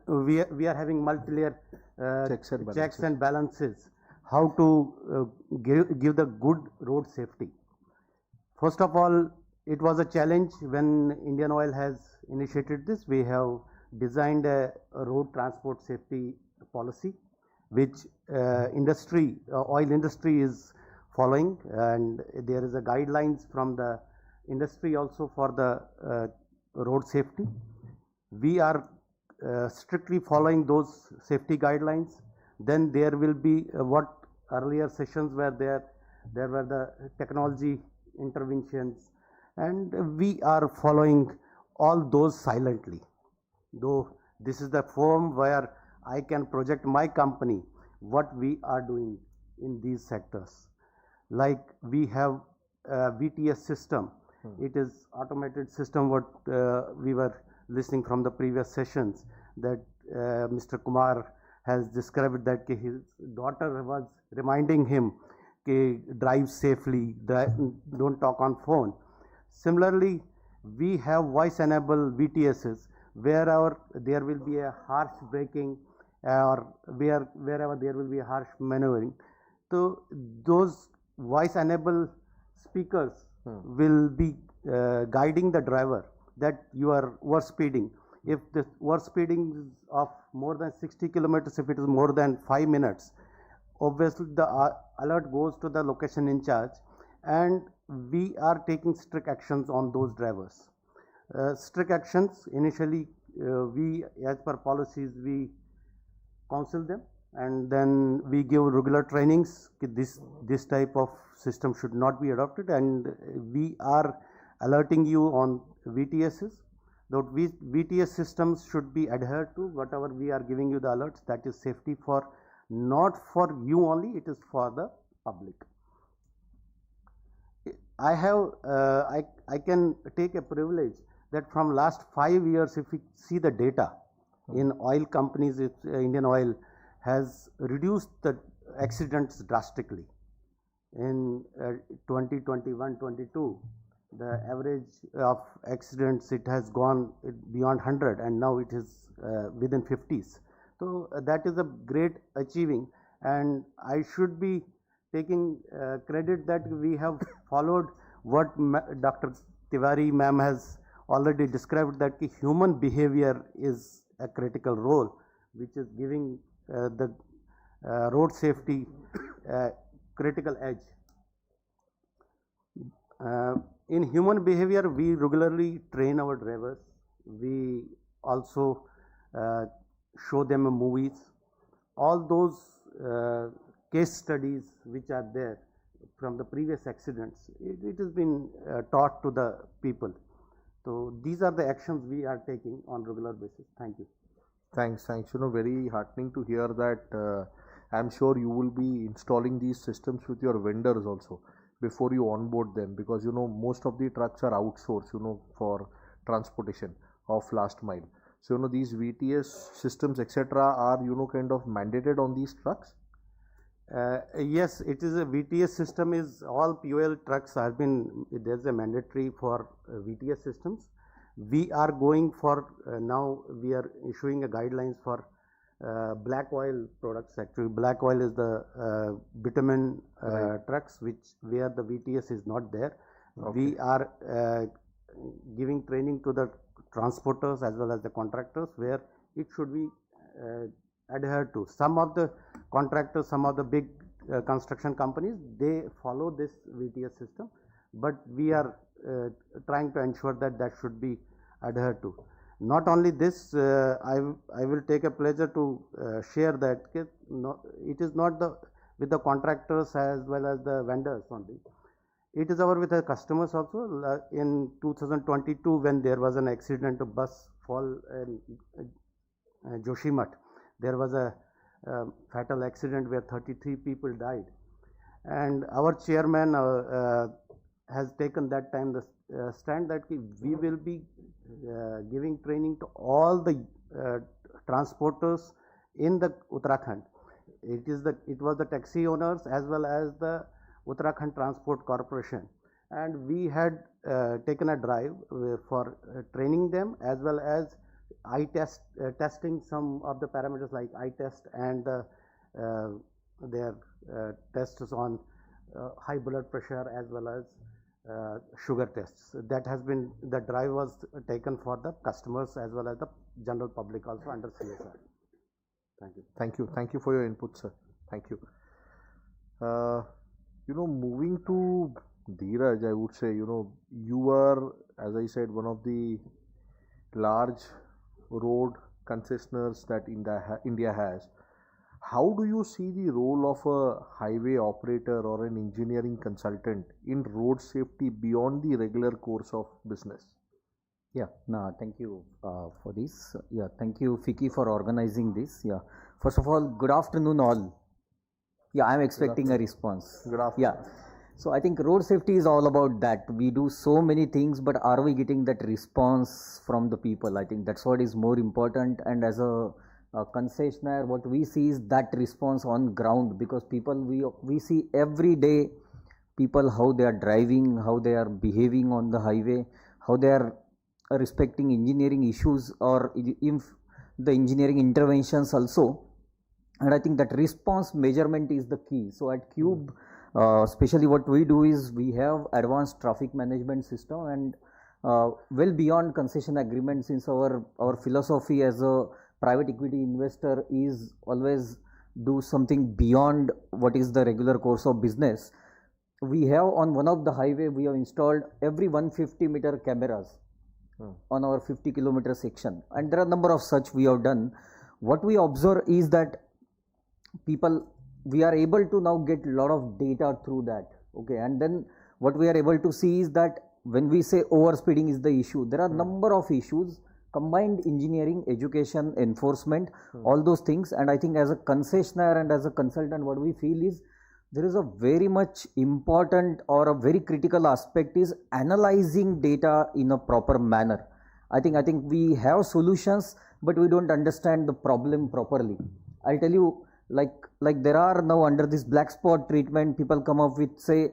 we are having multi-layer checks and balances, how to give the good road safety. First of all, it was a challenge when Indian Oil has initiated this. We have designed a road transport safety policy, which oil industry is following, and there is a guidelines from the industry also for the road safety. We are strictly following those safety guidelines. Then there will be what earlier sessions were there were the technology interventions, and we are following all those silently. Though this is the forum where I can project my company, what we are doing in these sectors. Like we have a VTS system. It is automated system what we were listening from the previous sessions, that Mr. Kumar has described that his daughter was reminding him to drive safely, don't talk on phone. Similarly, we have voice enabled VTSs wherever there will be a harsh braking or wherever there will be a harsh maneuvering. So those voice enabled speakers will be guiding the driver that you are over speeding. If the over speeding is of more than 60 kilometers, if it is more than 5 minutes, obviously the alert goes to the location in charge, and we are taking strict actions on those drivers. Strict actions, initially we, as per policies, we counsel them, and then we give regular trainings. This type of system should not be adopted, and we are alerting you on VTSs. The VTS systems should be adhered to. Whatever we are giving you the alerts, that is safety for, not for you only, it is for the public. I have I can take a privilege that from last 5 years, if we see the data in oil companies, Indian Oil has reduced the accidents drastically. In 2021-22, the average of accidents, it has gone beyond 100, and now it is within 50s. So that is a great achieving, and I should be taking credit that we have followed what Dr. Tiwari ma'am has already described, that human behavior is a critical role, which is giving the road safety critical edge. In human behavior, we regularly train our drivers. We also show them movies. All those case studies which are there from the previous accidents, it has been taught to the people. So these are the actions we are taking on regular basis. Thank you. Thanks. Very heartening to hear that. I'm sure you will be installing these systems with your vendors also before you onboard them, because most of the trucks are outsourced for transportation of last mile. So these VTS systems etc. are kind of mandated on these trucks. Yes, it is a VTS system. Is all fuel trucks have been, there's a mandatory for VTS systems. We are going for now we are issuing a guidelines for black oil products. Actually, black oil is the bitumen trucks, where the VTS is not there. Okay. We are giving training to the transporters as well as the contractors, where it should be adhered to. Some of the contractors, some of the big construction companies, they follow this VTS system, but we are trying to ensure that that should be adhered to. Not only this, I will take a pleasure to share that it is not with the contractors as well as the vendors only. it is our with the customers also. In 2022, when there was an accident, a bus fall in Joshimath, there was a fatal accident where 33 people died. And our chairman has taken that time the stand that we will be giving training to all the transporters in the Uttarakhand. It was the taxi owners as well as the Uttarakhand Transport Corporation, and we had taken a drive for training them as well as testing some of the parameters like eye test and their tests on high blood pressure as well as sugar tests. That has been, the drive was taken for the customers as well as the general public also under CSR. Thank you. Thank you. Thank you for your input, sir. Thank you. Moving to Dheeraj, I would say, you are, as I said, one of the large road concessionaires that India has. How do you see the role of a highway operator or an engineering consultant in road safety beyond the regular course of business? Yeah, no, thank you for this. Yeah, thank you, FICCI, for organizing this. Yeah, first of all, good afternoon, all. Yeah, I'm expecting a response. Good afternoon. Yeah, so I think road safety is all about that. We do so many things, but are we getting that response from the people? I think that's what is more important. And as a concessionaire, what we see is that response on ground, because people, we see every day people, how they are driving, how they are behaving on the highway, how they are respecting engineering issues or if the engineering interventions also. And I think that response measurement is the key. So at Cube, especially what we do is we have advanced traffic management system, and well beyond concession agreement, since our philosophy as a private equity investor is always do something beyond what is the regular course of business. We have on one of the highway, we have installed every 150-meter cameras on our 50-kilometer section, and there are a number of such we have done. What we observe is that people, we are able to now get a lot of data through that. Okay, and then what we are able to see is that when we say overspeeding is the issue, there are number of issues, combined engineering, education, enforcement, all those things. And I think as a concessionaire and as a consultant, what we feel is there is a very much important or a very critical aspect is analyzing data in a proper manner. I think we have solutions, but we don't understand the problem properly. I'll tell you, like there are now under this black spot treatment, people come up with, say,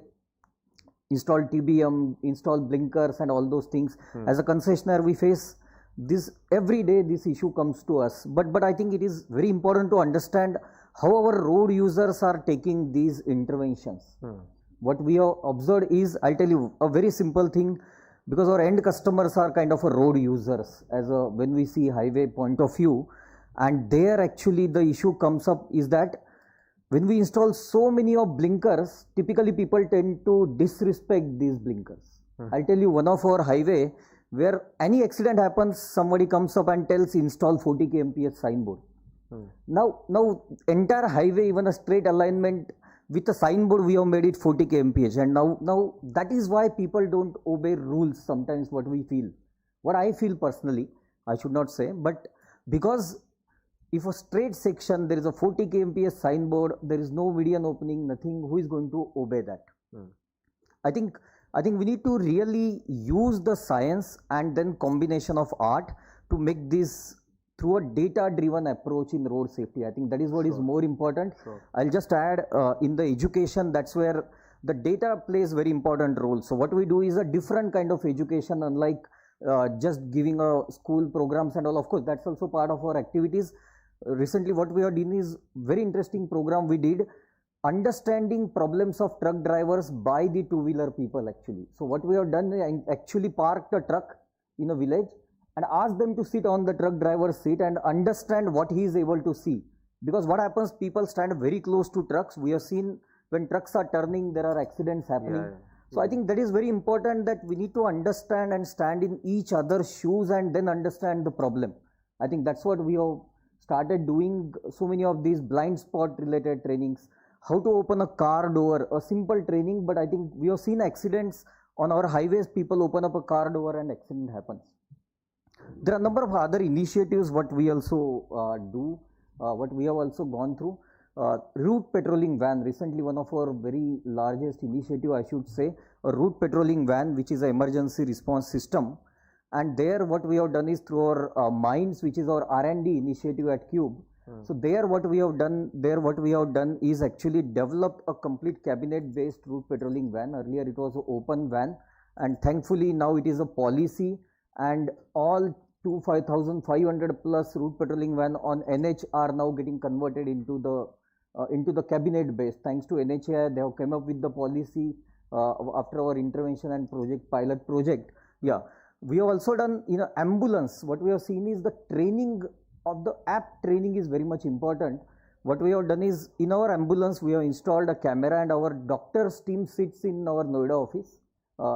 install TBM, install blinkers and all those things. As a concessionaire, we face this every day. This issue comes to us, but I think it is very important to understand how our road users are taking these interventions. What we have observed is, I'll tell you a very simple thing, because our end customers are kind of a road users as a, when we see highway point of view, and there actually the issue comes up is that when we install so many of blinkers, typically people tend to disrespect these blinkers. I'll tell you one of our highway where any accident happens, somebody comes up and tells install 40 kmph signboard. Now entire highway, even a straight alignment with a signboard, we have made it 40 kmph, and now that is why people don't obey rules sometimes. What we feel, what I feel personally, I should not say, but because if a straight section there is a 40 kmph signboard, there is no median opening, nothing, who is going to obey that? I think we need to really use the science and then combination of art to make this through a data-driven approach in road safety. I think that is what is more important. I'll just add in the education, that's where the data plays very important role. So what we do is a different kind of education, unlike just giving a school programs and all. Of course, that's also part of our activities. Recently, what we have done is very interesting program we did, understanding problems of truck drivers by the two-wheeler people actually. So what we have done, I actually parked a truck in a village and asked them to sit on the truck driver's seat and understand what he is able to see. Because what happens, people stand very close to trucks. We have seen when trucks are turning, there are accidents happening. So I think that is very important, that we need to understand and stand in each other's shoes and then understand the problem. I think that's what we have started doing, so many of these blind spot related trainings. how to open a car door, a simple training, but I think we have seen accidents on our highways, people open up a car door and accident happens. There are a number of other initiatives what we also do, what we have also gone through. Route patrolling van, recently one of our very largest initiative, I should say, a route patrolling van, which is an emergency response system. And there what we have done is through our Minds, which is our R&D initiative at Cube. So there what we have done is actually developed a complete cabinet based route patrolling van. Earlier it was an open van, and thankfully now it is a policy, and all 5,500 plus route patrolling van on NH are now getting converted into the cabinet base. Thanks to NHA, they have come up with the policy after our intervention and pilot project. Yeah, we have also done in ambulance. What we have seen is the training of the app training is very much important. What we have done is in our ambulance we have installed a camera, and our doctor's team sits in our Noida office,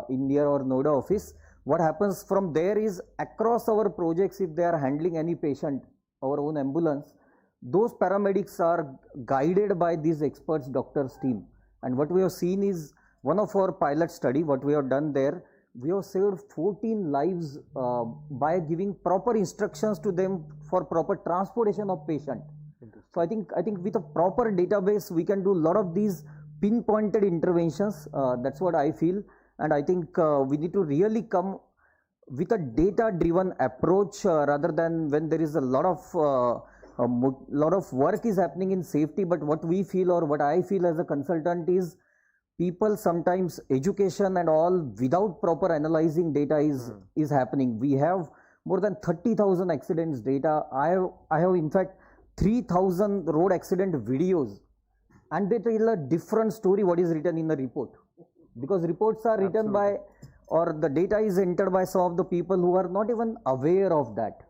near our Noida office. What happens from there is across our projects, if they are handling any patient, our own ambulance, those paramedics are guided by these experts doctors team. And what we have seen is one of our pilot study, what we have done there, we have saved 14 lives by giving proper instructions to them for proper transportation of patient. So I think with a proper database we can do a lot of these pinpointed interventions. That's what I feel, and I think we need to really come with a data driven approach rather than when there is a lot of work is happening in safety. But what we feel, or what I feel as a consultant, is people sometimes education and all without proper analyzing data is happening. We have more than 30,000 accidents data. I have in fact 3,000 road accident videos, and they tell a different story what is written in the report, because reports are written by, or the data is entered by some of the people who are not even aware of that.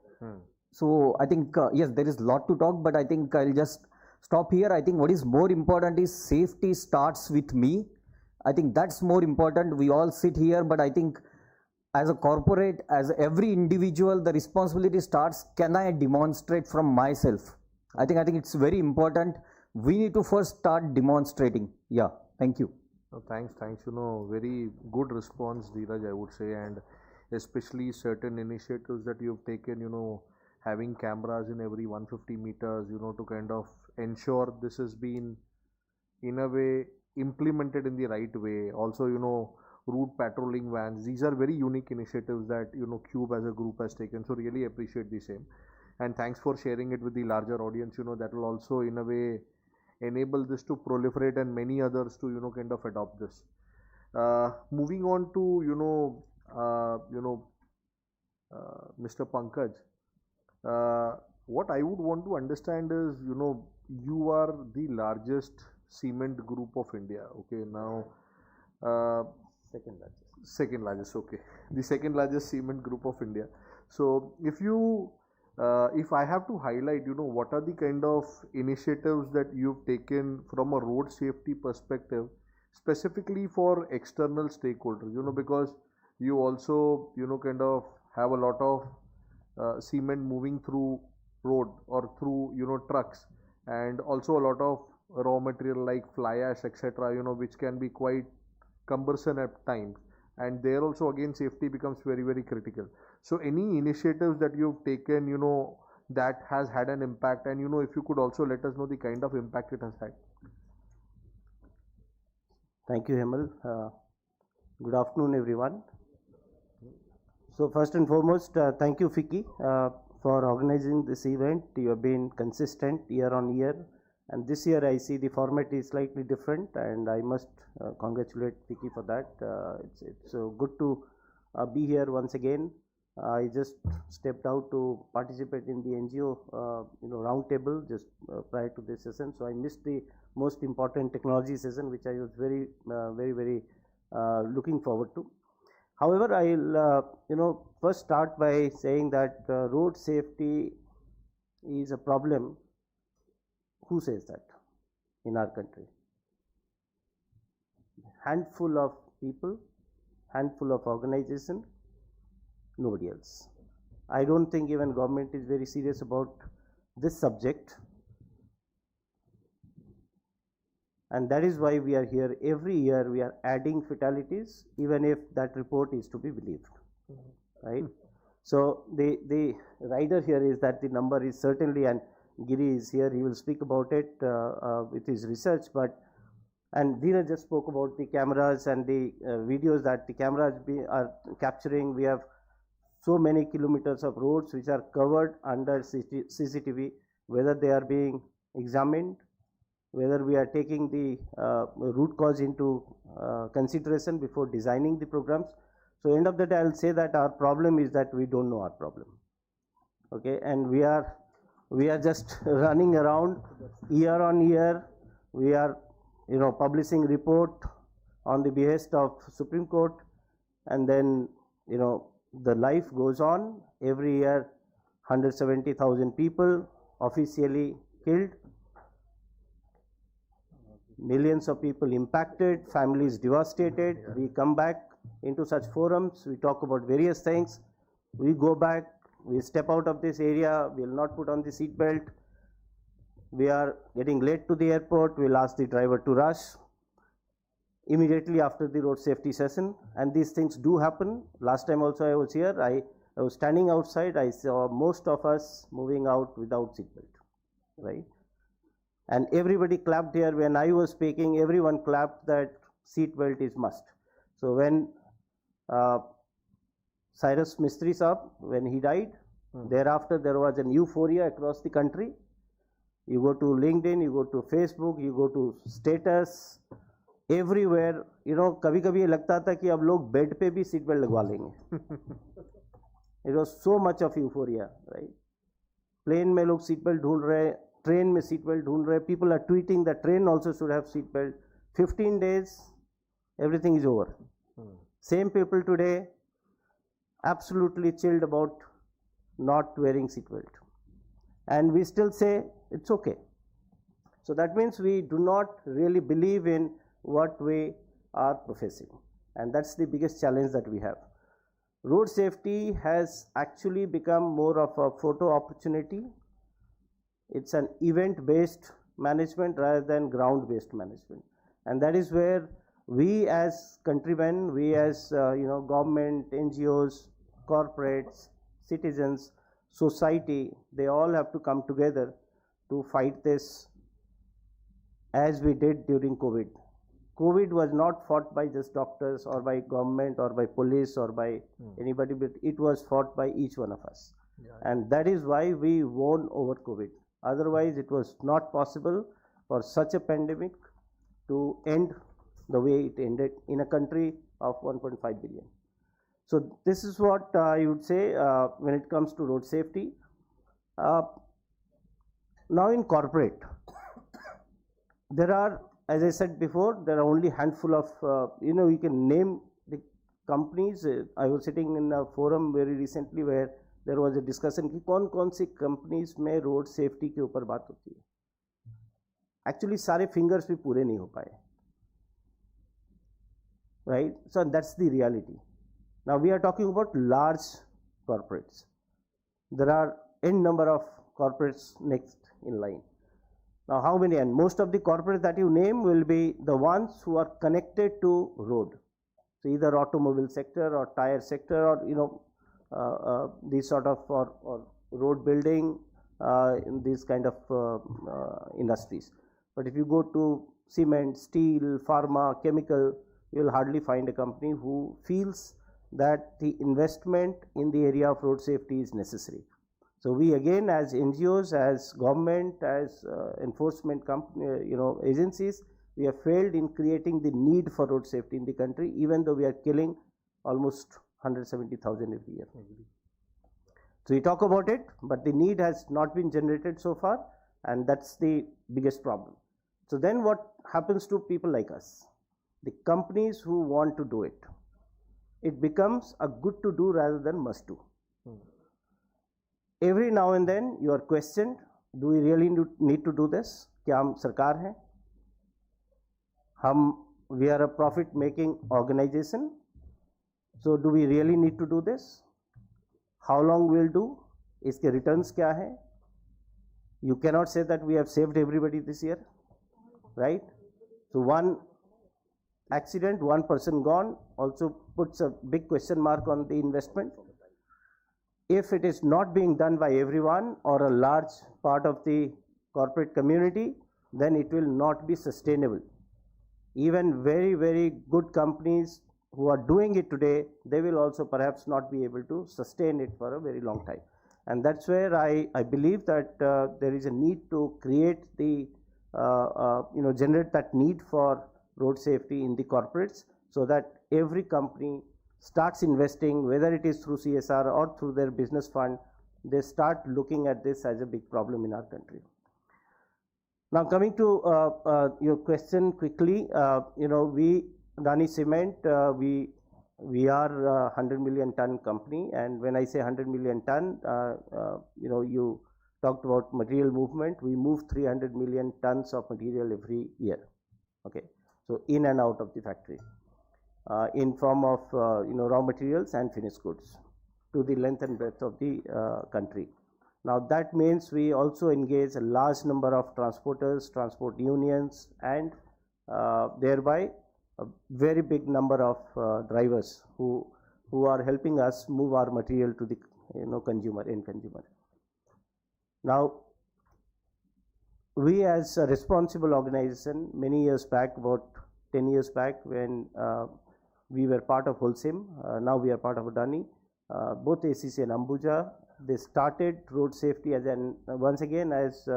So I think yes, there is a lot to talk, but I think I'll just stop here. I think what is more important is safety starts with me. I think that's more important. We all sit here, but I think as a corporate, as every individual, the responsibility starts, can I demonstrate from myself? I think it's very important. We need to first start demonstrating. Yeah, thank you. Thanks. Very good response, Dheeraj, I would say, and especially certain initiatives that you've taken, having cameras in every 150 meters, to kind of ensure this has been, in a way, implemented in the right way. Also, route patrolling vans. These are very unique initiatives that, Cube as a group has taken. So really appreciate the same. And thanks for sharing it with the larger audience. That will also, in a way, enable this to proliferate and many others to, kind of adopt this. Moving on to, Mr. Pankaj. What I would want to understand is, you are the largest cement group of India. Okay, now second largest. Okay, the second largest cement group of India. So if I have to highlight, what are the kind of initiatives that you've taken from a road safety perspective, specifically for external stakeholders, because you also, kind of have a lot of cement moving through road or through, trucks, and also a lot of raw material like fly ash, etc., which can be quite cumbersome at times, and there also again safety becomes very, very critical. So any initiatives that you've taken, that has had an impact, and if you could also let us know the kind of impact it has had. Thank you, Hemal. Good afternoon, everyone. So first and foremost, thank you, FICCI, for organizing this event. You have been consistent year on year, and this year I see the format is slightly different, and I must congratulate FICCI for that. It's good to be here once again. I just stepped out to participate in the NGO round table just prior to this session, so I missed the most important technology session, which I was very looking forward to. However, I'll first start by saying that road safety is a problem. Who says that in our country? Handful of people, handful of organization, nobody else. I don't think even government is very serious about this subject. And that is why we are here. Every year we are adding fatalities, even if that report is to be believed, right? So the rider here is that the number is certainly, and Giri is here, he will speak about it with his research, and Dina just spoke about the cameras and the videos that the cameras are capturing. We have so many kilometers of roads which are covered under CCTV, whether they are being examined, whether we are taking the root cause into consideration before designing the programs. So end of the day, I will say that our problem is that we don't know our problem. Okay, and we are just running around year on year. We are, publishing report on the behest of Supreme Court, and then, the life goes on. Every year, 170,000 people officially killed, millions of people impacted, families devastated. We come back into such forums, we talk about various things, we go back, we step out of this area, we will not put on the seat belt, we are getting late to the airport, we will ask the driver to rush immediately after the road safety session, and these things do happen. Last time also I was here, I was standing outside, I saw most of us moving out without seat belt, right? And everybody clapped here. When I was speaking, everyone clapped that seat belt is must. So when Cyrus Mistry Saab, when he died, thereafter there was an euphoria across the country. You go to LinkedIn, you go to Facebook, you go to status, everywhere, कभी-कभी ये लगता था कि अब लोग bed पे भी seat belt लगवा लेंगे. It was so much of euphoria, right? Plane में लोग सीट बेल्ट ढूंढ रहे, train में सीट बेल्ट ढूंढ रहे. People are tweeting that train also should have seat belt. 15 days, everything is over. Same people today absolutely chilled about not wearing seat belt, and we still say it's okay. So that means we do not really believe in what we are professing, and that's the biggest challenge that we have. Road safety has actually become more of a photo opportunity. It's an event based management rather than ground based management, and that is where we as countrymen, we as government, NGOs, corporates, citizens, society, they all have to come together to fight this, as we did during COVID. COVID was not fought by just doctors or by government or by police or by anybody, but it was fought by each one of us. And that is why we won over COVID. Otherwise, it was not possible for such a pandemic to end the way it ended in a country of 1.5 billion. So this is what I would say when it comes to road safety. Now in corporate, there are, as I said before, there are only handful of, you can name the companies. I was sitting in a forum very recently where there was a discussion कि कौन सी companies में road safety के ऊपर बात होती है. Actually सारे fingers भी पूरे नहीं हो पाए, right? So that's the reality. Now we are talking about large corporates. There are n number of corporates next in line. Now how many? And most of the corporates that you name will be the ones who are connected to road. So either automobile sector or tire sector or these sort of or road building in these kind of industries. But if you go to cement, steel, pharma, chemical, you will hardly find a company who feels that the investment in the area of road safety is necessary. So we again, as NGOs, as government, as enforcement company, agencies, we have failed in creating the need for road safety in the country, even though we are killing almost 170,000 every year. So we talk about it, but the need has not been generated so far, and that's the biggest problem. So then what happens to people like us? The companies who want to do it, it becomes a good to do rather than must do. Every now and then you are questioned, do we really need to do this? क्या हम सरकार हैं? We are a profit making organization. So do we really need to do this? How long will do? इसके returns क्या है? You cannot say that we have saved everybody this year, right? So one accident, one person gone, also puts a big question mark on the investment. If it is not being done by everyone or a large part of the corporate community, then it will not be sustainable. Even very, very good companies who are doing it today, they will also perhaps not be able to sustain it for a very long time. And that's where I believe that there is a need to create the, generate that need for road safety in the corporates, so that every company starts investing, whether it is through CSR or through their business fund, they start looking at this as a big problem in our country. Now coming to your question quickly, we, Adani Cement, we are a 100 million ton company, and when I say 100 million ton, you talked about material movement. We move 300 million tons of material every year. Okay, so in and out of the factory, in form of raw materials and finished goods to the length and breadth of the country. Now that means we also engage a large number of transporters, transport unions, and thereby a very big number of drivers who are helping us move our material to the end consumer. Now we as a responsible organization, many years back, about 10 years back, when we were part of Holcim, now we are part of Adani, both ACC and Ambuja, they started road safety as an, once again, as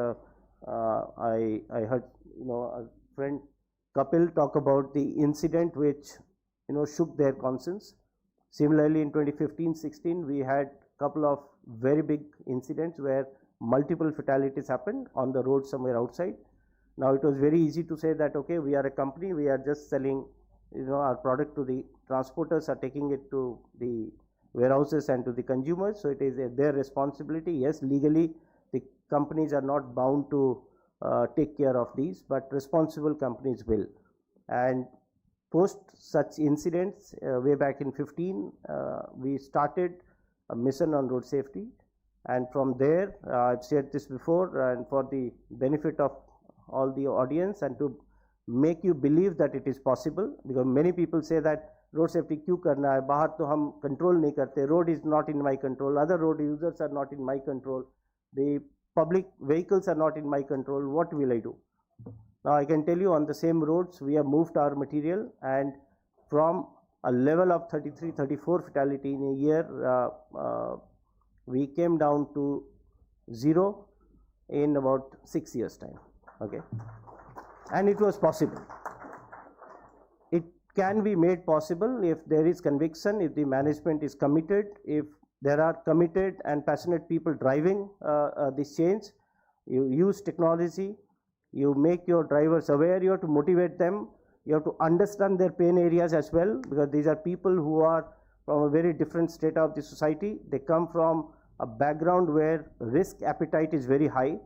I heard a friend Kapil talk about the incident which shook their conscience. Similarly, in 2015-16, we had a couple of very big incidents where multiple fatalities happened on the road somewhere outside. Now it was very easy to say that, okay, we are a company, we are just selling our product to the transporters, are taking it to the warehouses and to the consumers, so it is their responsibility. Yes, legally the companies are not bound to take care of these, but responsible companies will. And post such incidents, way back in 15, we started a mission on road safety, and from there, I've said this before, and for the benefit of all the audience and to make you believe that it is possible, because many people say that road safety क्यों करना है, बाहर तो हम control नहीं करते, road is not in my control, other road users are not in my control, the public vehicles are not in my control, what will I do? Now I can tell you, on the same roads we have moved our material, and from a level of 33-34 fatality in a year, we came down to 0 in about 6 years time. Okay, and it was possible. It can be made possible if there is conviction, if the management is committed, if there are committed and passionate people driving this change. You use technology, you make your drivers aware, you have to motivate them, you have to understand their pain areas as well, because these are people who are from a very different state of the society. They come from a background where risk appetite is very high.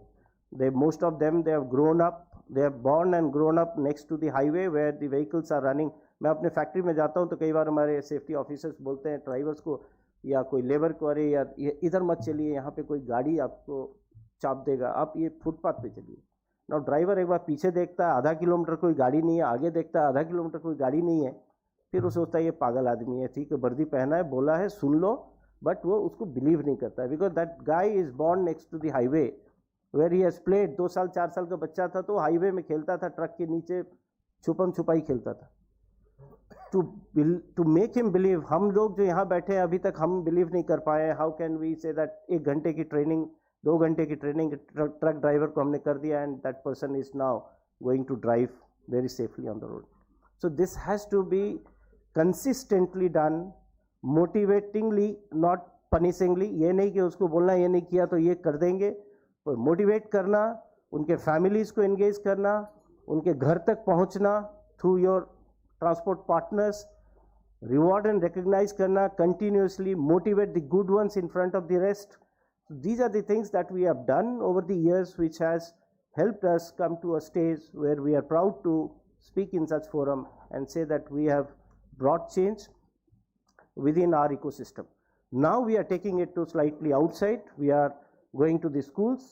Most of them, they have grown up, they are born and grown up next to the highway where the vehicles are running. मैं अपने factory में जाता हूँ तो कई बार हमारे safety officers बोलते हैं ड्राइवर्स को या कोई लेबर को, अरे यार इधर मत चलिए, यहाँ पे कोई गाड़ी आपको चाप देगा, आप ये फुटपाथ पे चलिए. ना ड्राइवर एक बार पीछे देखता है, आधा किलोमीटर कोई गाड़ी नहीं है, आगे देखता है आधा किलोमीटर कोई गाड़ी नहीं है, फिर वो सोचता है ये पागल आदमी है, ठीक है वर्दी पहना है, बोला है, सुन लो, बट वो उसको बिलीव नहीं करता है, because that guy is born next to the highway where he has played. 2 साल 4 साल का बच्चा था तो हाईवे में खेलता था, ट्रक के नीचे छुपम छुपाई खेलता था. टू मेक हिम बिलीव, हम लोग जो यहाँ बैठे हैं अभी तक हम बिलीव नहीं कर पाए. How can we say that 1 घंटे की ट्रेनिंग, 2 घंटे की ट्रेनिंग ट्रक ड्राइवर को हमने कर दिया, and that person is now going to drive very safely on the road. So this has to be consistently done, motivatingly, not punishingly. ये नहीं कि उसको बोलना ये नहीं किया तो ये कर देंगे. मोटिवेट करना, उनके फैमिलीज़ को एंगेज करना, उनके घर तक पहुंचना through your transport partners, reward and recognise करना, continuously motivate the good ones in front of the rest. These are the things that we have done over the years, which has helped us come to a stage where we are proud to speak in such forum and say that we have brought change within our ecosystem. Now we are taking it to slightly outside. We are going to the schools,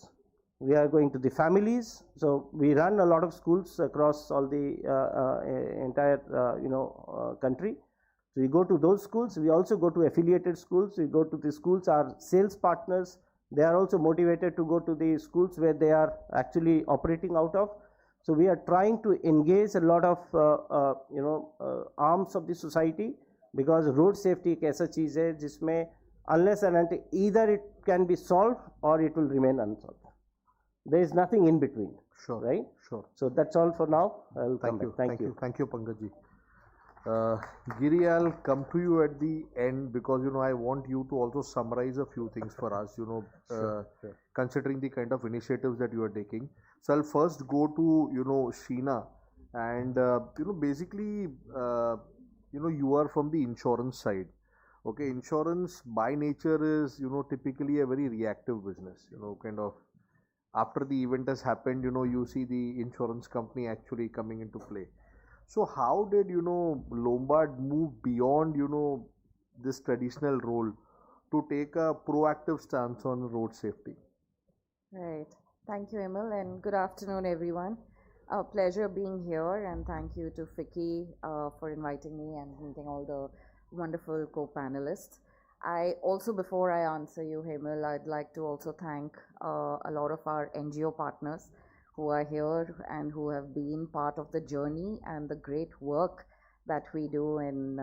we are going to the families. So we run a lot of schools across all the entire country. So we go to those schools. We also go to affiliated schools. We go to the schools. Our sales partners, they are also motivated to go to the schools where they are actually operating out of. So we are trying to engage a lot of arms of the society, because road safety एक ऐसा चीज़ है जिसमें unless and until either it can be solved or it will remain unsolved. There is nothing in between. Sure. Right? Sure. So that's all for now. I'll come Thank you. back. Thank you. Thank you, Pankaj ji. Giri, I'll come to you at the end, because I want you to also summarize a few things for us, Sure. considering the kind of initiatives that you are taking. So I'll first go to Sheena, and basically you are from the insurance side. Okay, insurance by nature is typically a very reactive business. Kind of after the event has happened, you see the insurance company actually coming into play. So how did Lombard move beyond this traditional role to take a proactive stance on road safety? Right. Thank you, Emil, and good afternoon, everyone. A pleasure being here, and thank you to FICCI for inviting me and meeting all the wonderful co-panelists. I also, before I answer you, Hemil, I'd like to also thank a lot of our NGO partners who are here and who have been part of the journey and the great work that we do in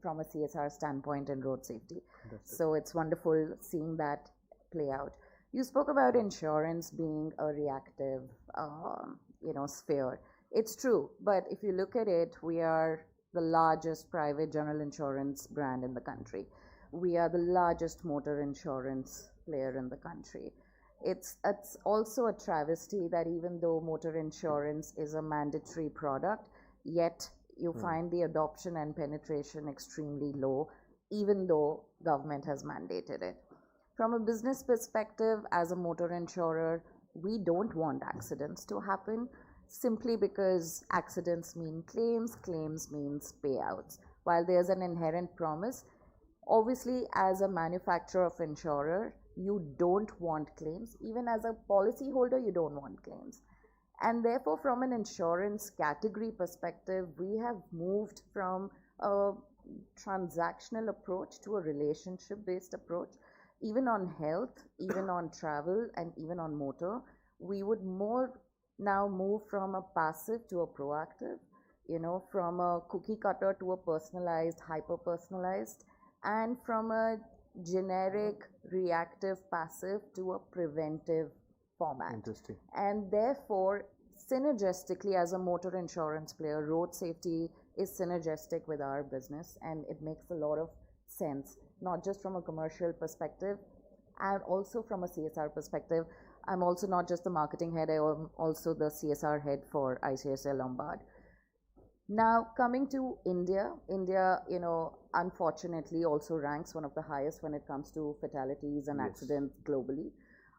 from a CSR standpoint in road safety. So it's wonderful seeing that play out. You spoke about insurance being a reactive, sphere. It's true, but if you look at it, we are the largest private general insurance brand in the country. We are the largest motor insurance player in the country. It's also a travesty that even though motor insurance is a mandatory product, yet you find the adoption and penetration extremely low, even though government has mandated it. From a business perspective, as a motor insurer, we don't want accidents to happen, simply because accidents mean claims, claims means payouts. While there's an inherent promise, obviously as a manufacturer of insurer, you don't want claims. Even as a policy holder, you don't want claims. And therefore, from an insurance category perspective, we have moved from a transactional approach to a relationship-based approach. Even on health, even on travel, and even on motor, we would more now move from a passive to a proactive, from a cookie cutter to a personalized, hyper-personalized, and from a generic reactive passive to a preventive format. Interesting. And therefore, synergistically, as a motor insurance player, road safety is synergistic with our business, and it makes a lot of sense, not just from a commercial perspective and also from a CSR perspective. I'm also not just the marketing head, I am also the CSR head for ICICI Lombard. Now, coming to India, unfortunately also ranks one of the highest when it comes to fatalities and accidents globally.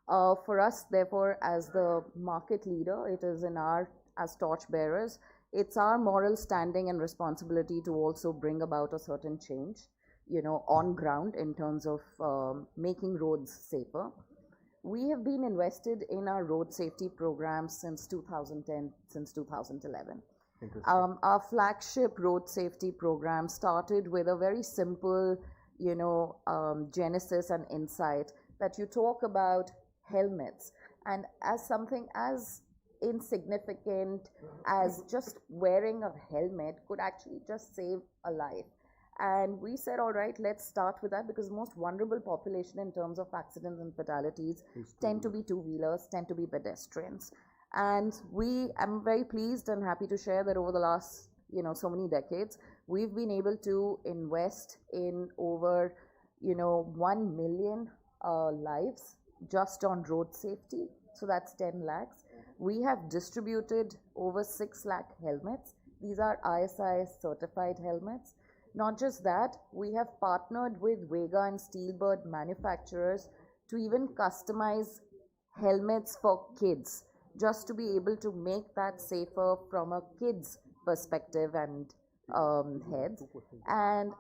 For us, therefore, as the market leader, it is as torchbearers, it's our moral standing and responsibility to also bring about a certain change, on ground in terms of making roads safer. We have been invested in our road safety programs since 2010, since 2011. Our flagship road safety program started with a very simple, genesis and insight that you talk about helmets, and as something as insignificant as just wearing a helmet could actually just save a life. And we said, all right, let's start with that, because the most vulnerable population in terms of accidents and fatalities tend to be two-wheelers, tend to be pedestrians. And I'm very pleased and happy to share that over the last, so many decades, we've been able to invest in over, 1 million lives just on road safety. So that's 10 lakhs. We have distributed over 6 lakh helmets. These are ISI certified helmets. Not just that, we have partnered with Vega and Steelbird manufacturers to even customize helmets for kids, just to be able to make that safer from a kid's perspective and heads. And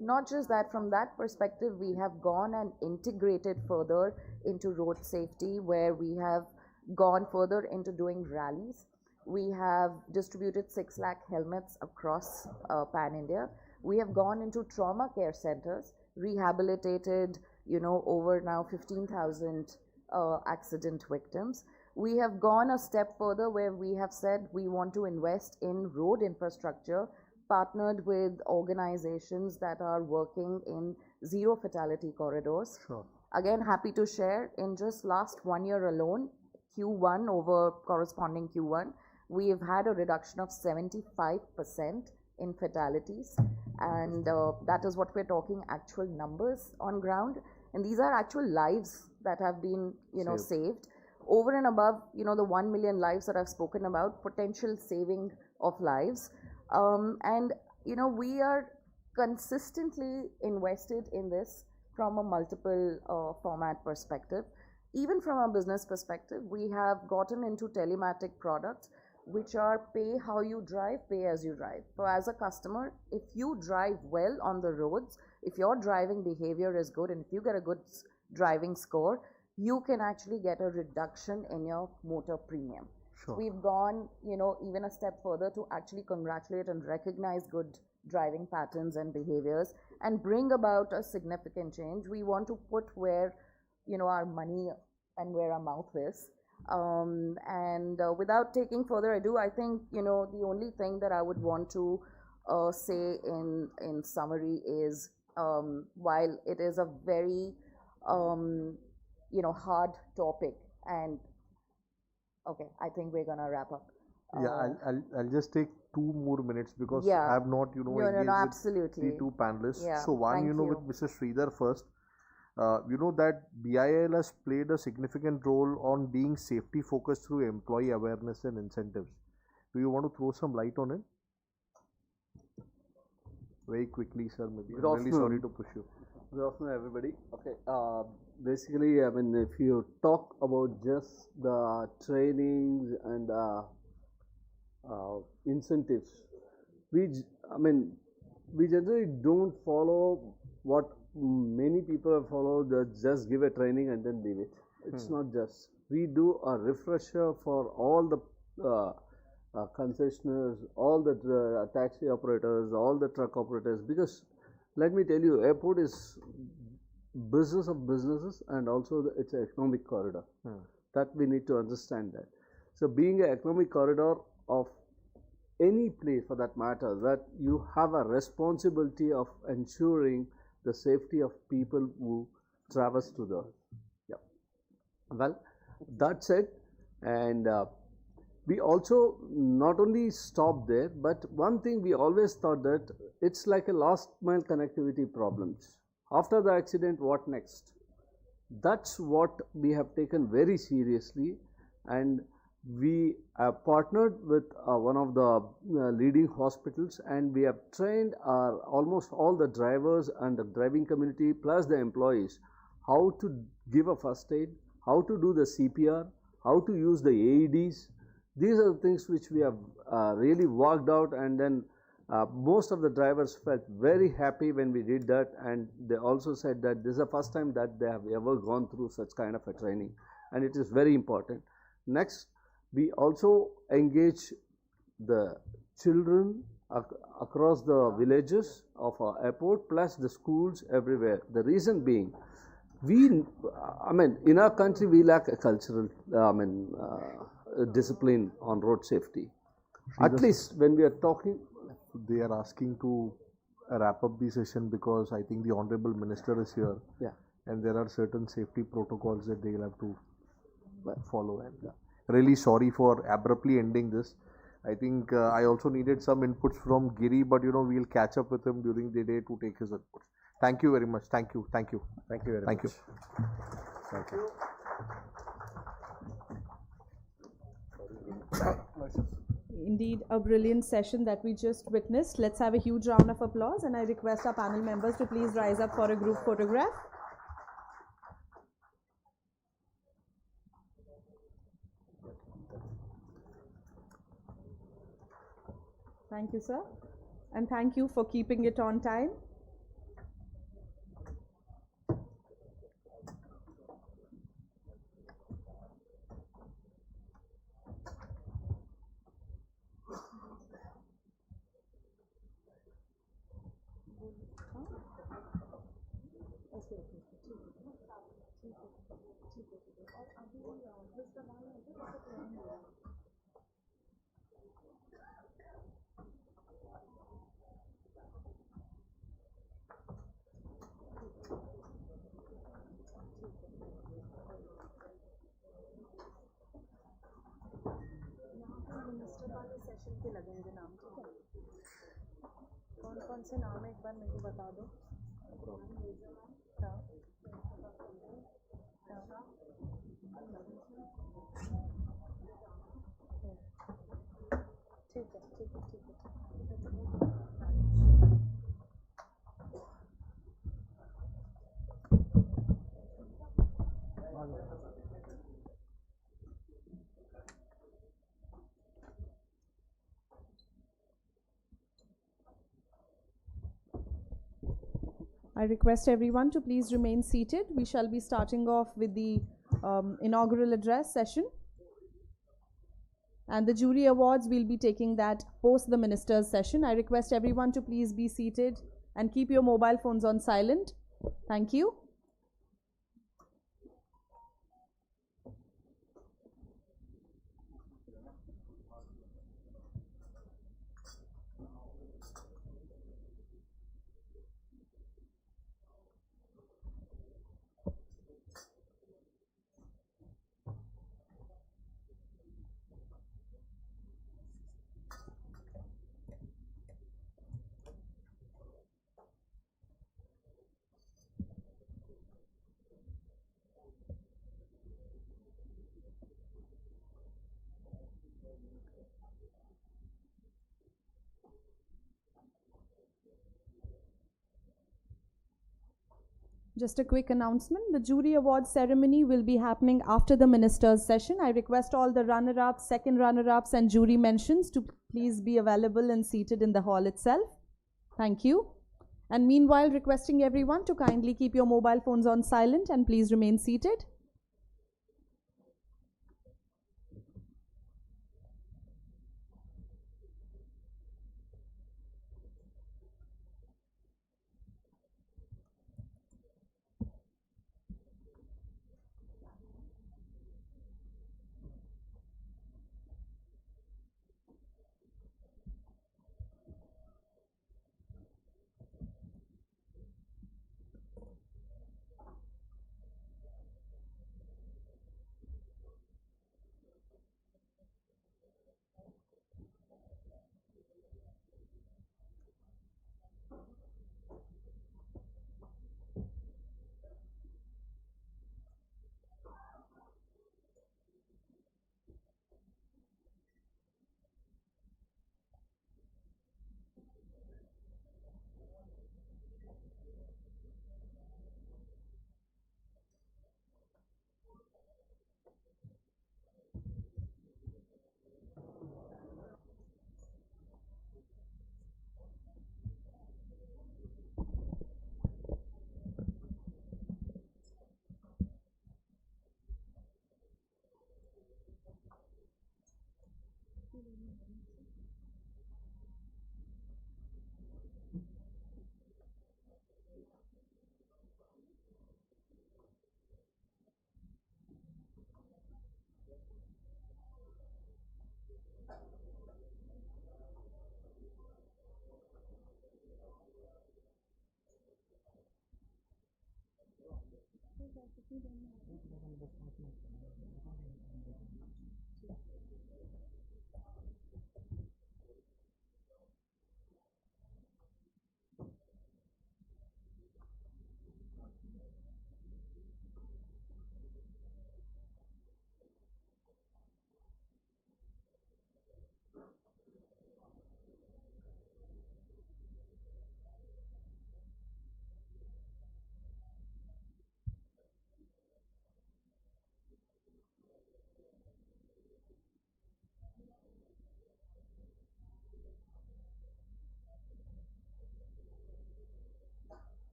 not just that, from that perspective, we have gone and integrated further into road safety, where we have gone further into doing rallies. We have distributed 6 lakh helmets across Pan India. We have gone into trauma care centers, rehabilitated, over now 15,000 accident victims. We have gone a step further, where we have said we want to invest in road infrastructure, partnered with organizations that are working in zero fatality corridors. Sure. Again, happy to share, in just last 1 year alone, Q1 over corresponding Q1, we have had a reduction of 75% in fatalities, and that is what we're talking, actual numbers on ground, and these are actual lives that have been saved over and above the 1 million lives that I've spoken about, potential saving of lives. And we are consistently invested in this from a multiple format perspective. Even from a business perspective, we have gotten into telematic products, which are pay how you drive, pay as you drive. So as a customer, if you drive well on the roads, if your driving behavior is good, and if you get a good driving score, you can actually get a reduction in your motor premium. Sure. We've gone, even a step further to actually congratulate and recognize good driving patterns and behaviors and bring about a significant change. We want to put where, our money and where our mouth is. Without taking further ado, I think, the only thing that I would want to say in summary is, while it is a very, hard topic, and okay, I think we're gonna wrap up. Yeah, I'll just take 2 more minutes, because Yeah. I have not, engaged with absolutely. the 2 panelists. Yeah, So one, thank with Mr. Sridhar first. That BIL has played a significant role on being safety focused through employee awareness and incentives. Do you want to throw some light on it? Very quickly, sir, maybe. Good I'm really sorry afternoon. to push you. Good afternoon, everybody. Okay, basically, if you talk about just the trainings and incentives, we generally don't follow what many people follow, that just give a training and then leave it. It's not just. We do a refresher for all the concessionaires, all the taxi operators, all the truck operators, because let me tell you, airport is business of businesses, and also it's an economic corridor. That we need to understand that. So being an economic corridor of any place for that matter, that you have a responsibility of ensuring the safety of people who traverse to the, well, that's it. And we also not only stop there, but one thing we always thought, that it's like a last mile connectivity problems. After the accident, what next? That's what we have taken very seriously, and we have partnered with one of the leading hospitals, and we have trained almost all the drivers and the driving community plus the employees how to give a first aid, how to do the CPR, how to use the AEDs. These are the things which we have really worked out, and then most of the drivers felt very happy when we did that, and they also said that this is the first time that they have ever gone through such kind of a training, and it is very important. Next, we also engage the children across the villages of our airport, plus the schools everywhere. The reason being, in our country we lack a cultural discipline on road safety. At least when we are talking. They are asking to wrap up the session, because I think the Honorable Minister is here. Yeah. And there are certain safety protocols that they will have to follow. And really sorry for abruptly ending this. I think I also needed some inputs from Giri, but we'll catch up with him during the day to take his inputs. Thank you very much. Thank you. Thank you. Thank you very much. Thank you. Indeed, a brilliant session that we just witnessed. Let's have a huge round of applause, and I request our panel members to please rise up for a group photograph. Thank you, sir. and thank you for keeping it on time. Minister वाले session के लगेंगे नाम, ठीक है? कौन कौन से नाम है एक बार मेरे को बता दो। हाँ ठीक है, ठीक है, ठीक है। I request everyone to please remain seated. We shall be starting off with the inaugural address session. And the jury awards, we'll be taking that post the minister's session. I request everyone to please be seated and keep your mobile phones on silent. Thank you. Just a quick announcement. The jury awards ceremony will be happening after the minister's session. I request all the runner-ups, second runner-ups and jury mentions to please be available and seated in the hall itself. Thank you. And meanwhile, requesting everyone to kindly keep your mobile phones on silent and please remain seated.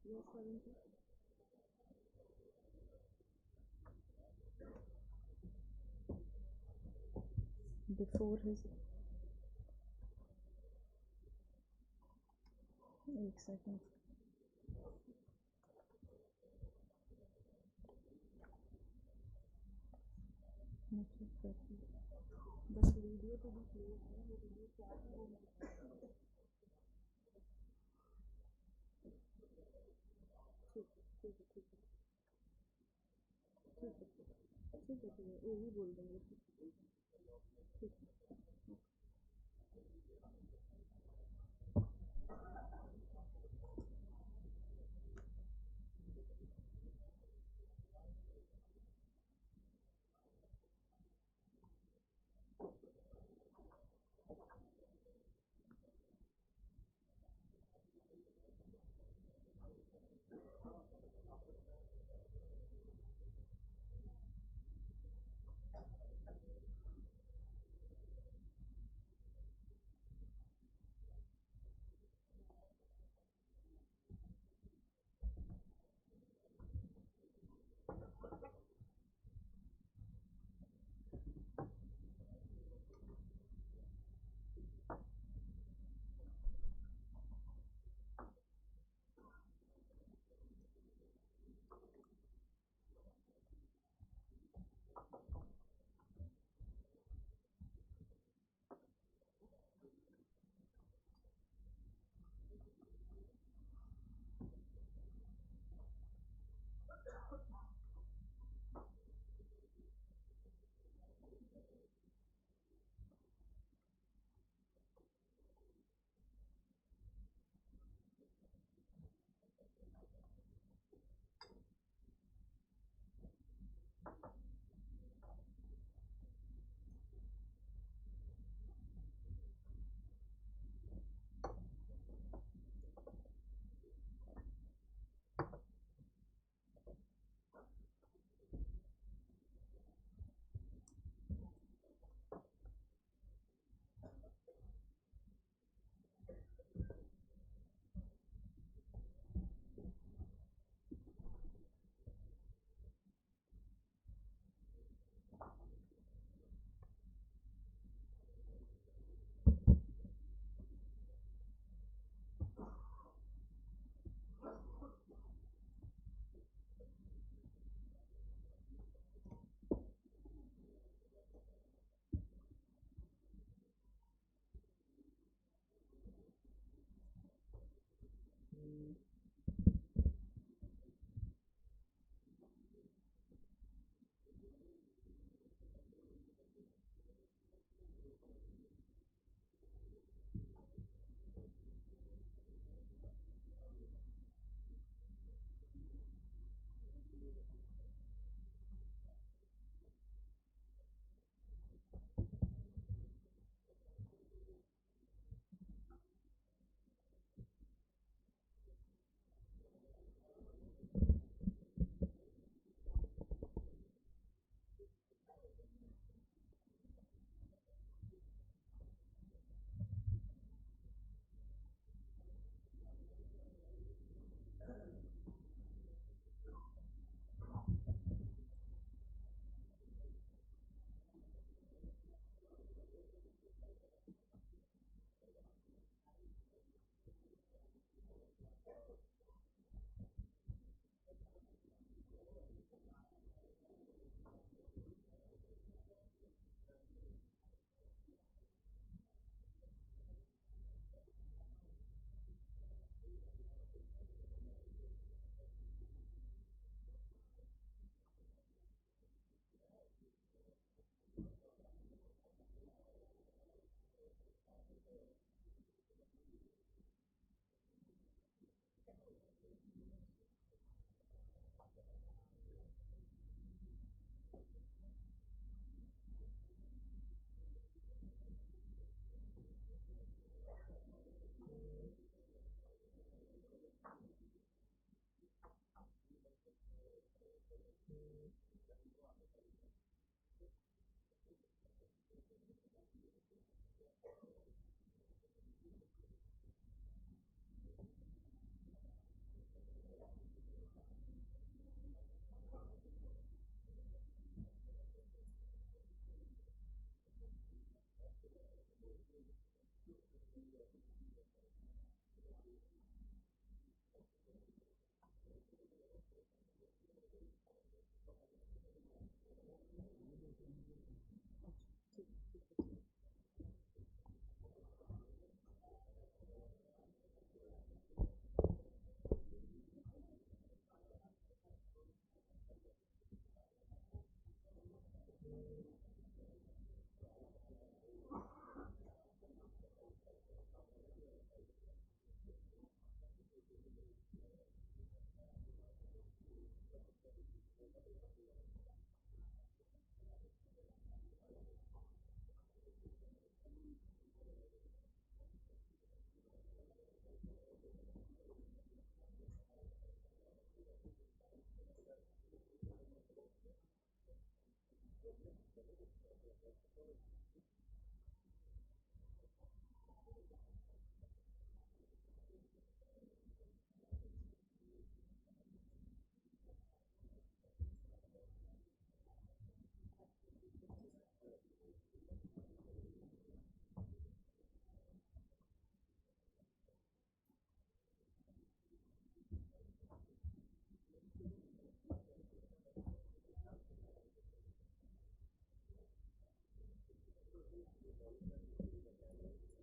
Yes, Varun ji. Before his एक second. मैं check करती हूँ. बस video तो भी play है, वो video क्या है वो मैं बताऊँगी. ठीक है ठीक है ठीक है ठीक है ठीक है ठीक है यही बोल देंगे. ठीक है.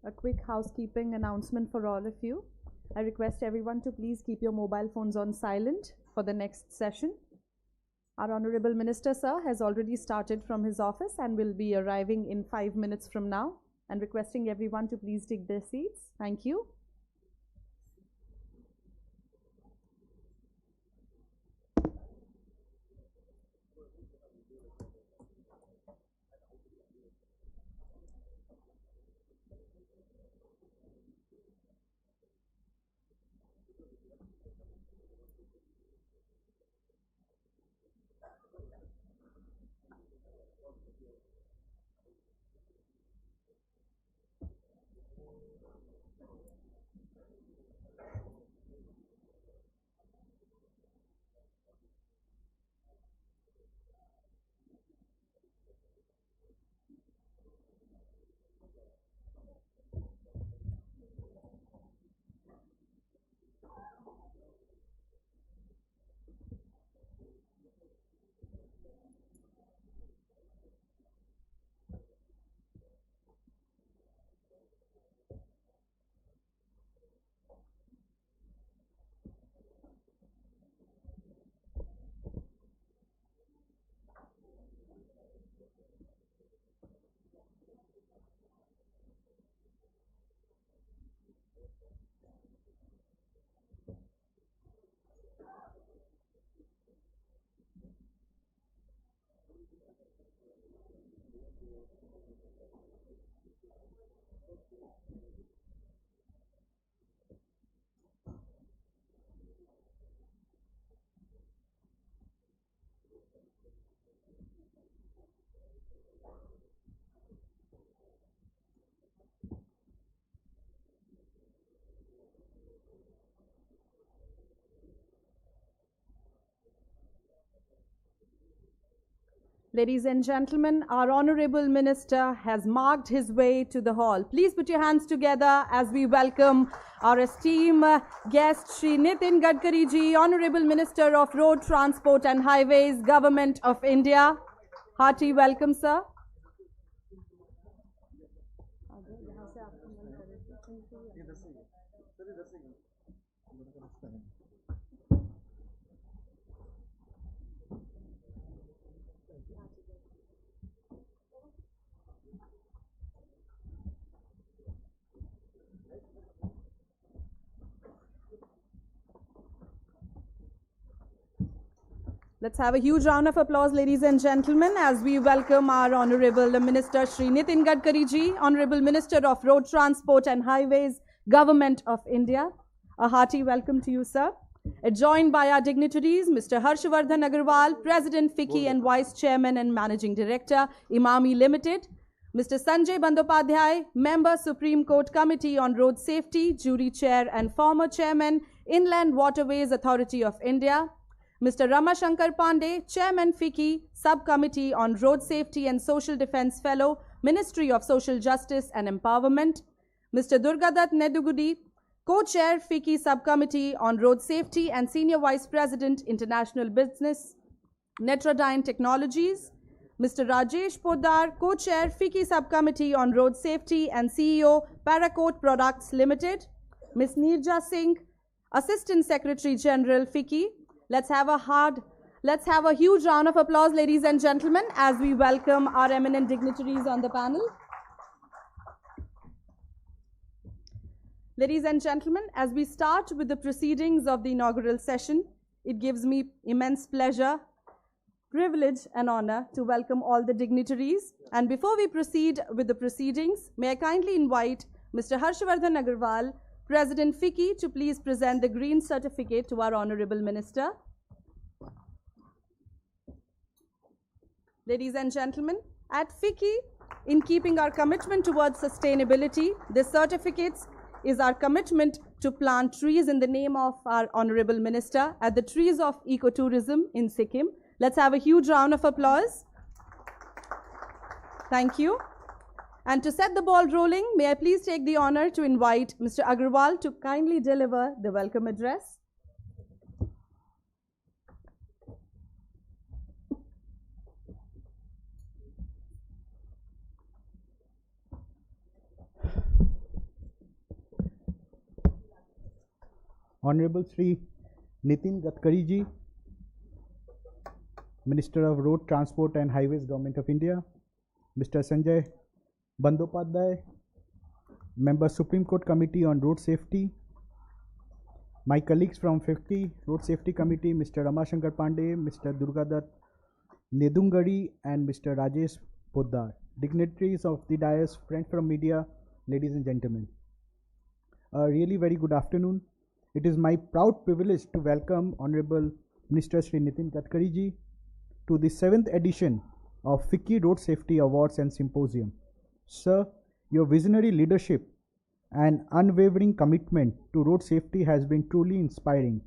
A quick housekeeping announcement for all of you. I request everyone to please keep your mobile phones on silent for the next session. Our Honorable Minister, sir, has already started from his office and will be arriving in 5 minutes from now, and requesting everyone to please take their seats. Thank you. Ladies and gentlemen, our Honorable Minister has marked his way to the hall. Please put your hands together as we welcome our esteemed guest, Shri Nitin Gadkari ji, Honorable Minister of Road Transport and Highways, Government of India. Hearty welcome, sir. Let's have a huge round of applause, ladies and gentlemen, as we welcome our Honorable Minister Shri Nitin Gadkari ji, Honorable Minister of Road Transport and Highways, Government of India. A hearty welcome to you, sir. Joined by our dignitaries, Mr. Harshvardhan Agarwal, President FICCI and Vice Chairman and Managing Director, Imami Limited. Mr. Sanjay Bandopadhyay, Member Supreme Court Committee on Road Safety, Jury Chair and former Chairman, Inland Waterways Authority of India. Mr. Ramashankar Pandey, Chairman FICCI, Subcommittee on Road Safety and Social Defence Fellow, Ministry of Social Justice and Empowerment. Mr. Durgadat Nedugudi, Co-Chair FICCI Subcommittee on Road Safety and Senior Vice President, International Business, Netrodyne Technologies. Mr. Rajesh Poddar, Co-Chair FICCI Subcommittee on Road Safety and CEO, Paracoat Products Limited. Ms. Neerja Singh, Assistant Secretary General FICCI. Let's have a huge round of applause, ladies and gentlemen, as we welcome our eminent dignitaries on the panel. Ladies and gentlemen, as we start with the proceedings of the inaugural session, it gives me immense pleasure, privilege and honor to welcome all the dignitaries. And before we proceed with the proceedings, may I kindly invite Mr. Harshvardhan Agarwal, President FICCI, to please present the green certificate to our Honorable Minister. Ladies and gentlemen, at FICCI, In keeping our commitment towards sustainability, this certificates is our commitment to plant trees in the name of our Honorable Minister at the Trees of Ecotourism in Sikkim. Let's have a huge round of applause. Thank you. And to set the ball rolling, may I please take the honor to invite Mr. Agarwal to kindly deliver the welcome address. Honorable Sri Nitin Gadkari ji, Minister of Road Transport and Highways, Government of India, Mr. Sanjay Bandopadhyay, Member Supreme Court Committee on Road Safety, my colleagues from FICCI Road Safety Committee, Mr. Ramashankar Pandey, Mr. Durgadat Nedungadi, and Mr. Rajesh Poddar, dignitaries of the dais, friends from media, ladies and gentlemen. A really very good afternoon. It is my proud privilege to welcome Honorable Minister Sri Nitin Gadkari ji to the 7th edition of FICCI Road Safety Awards and Symposium. Sir, your visionary leadership and unwavering commitment to road safety has been truly inspiring.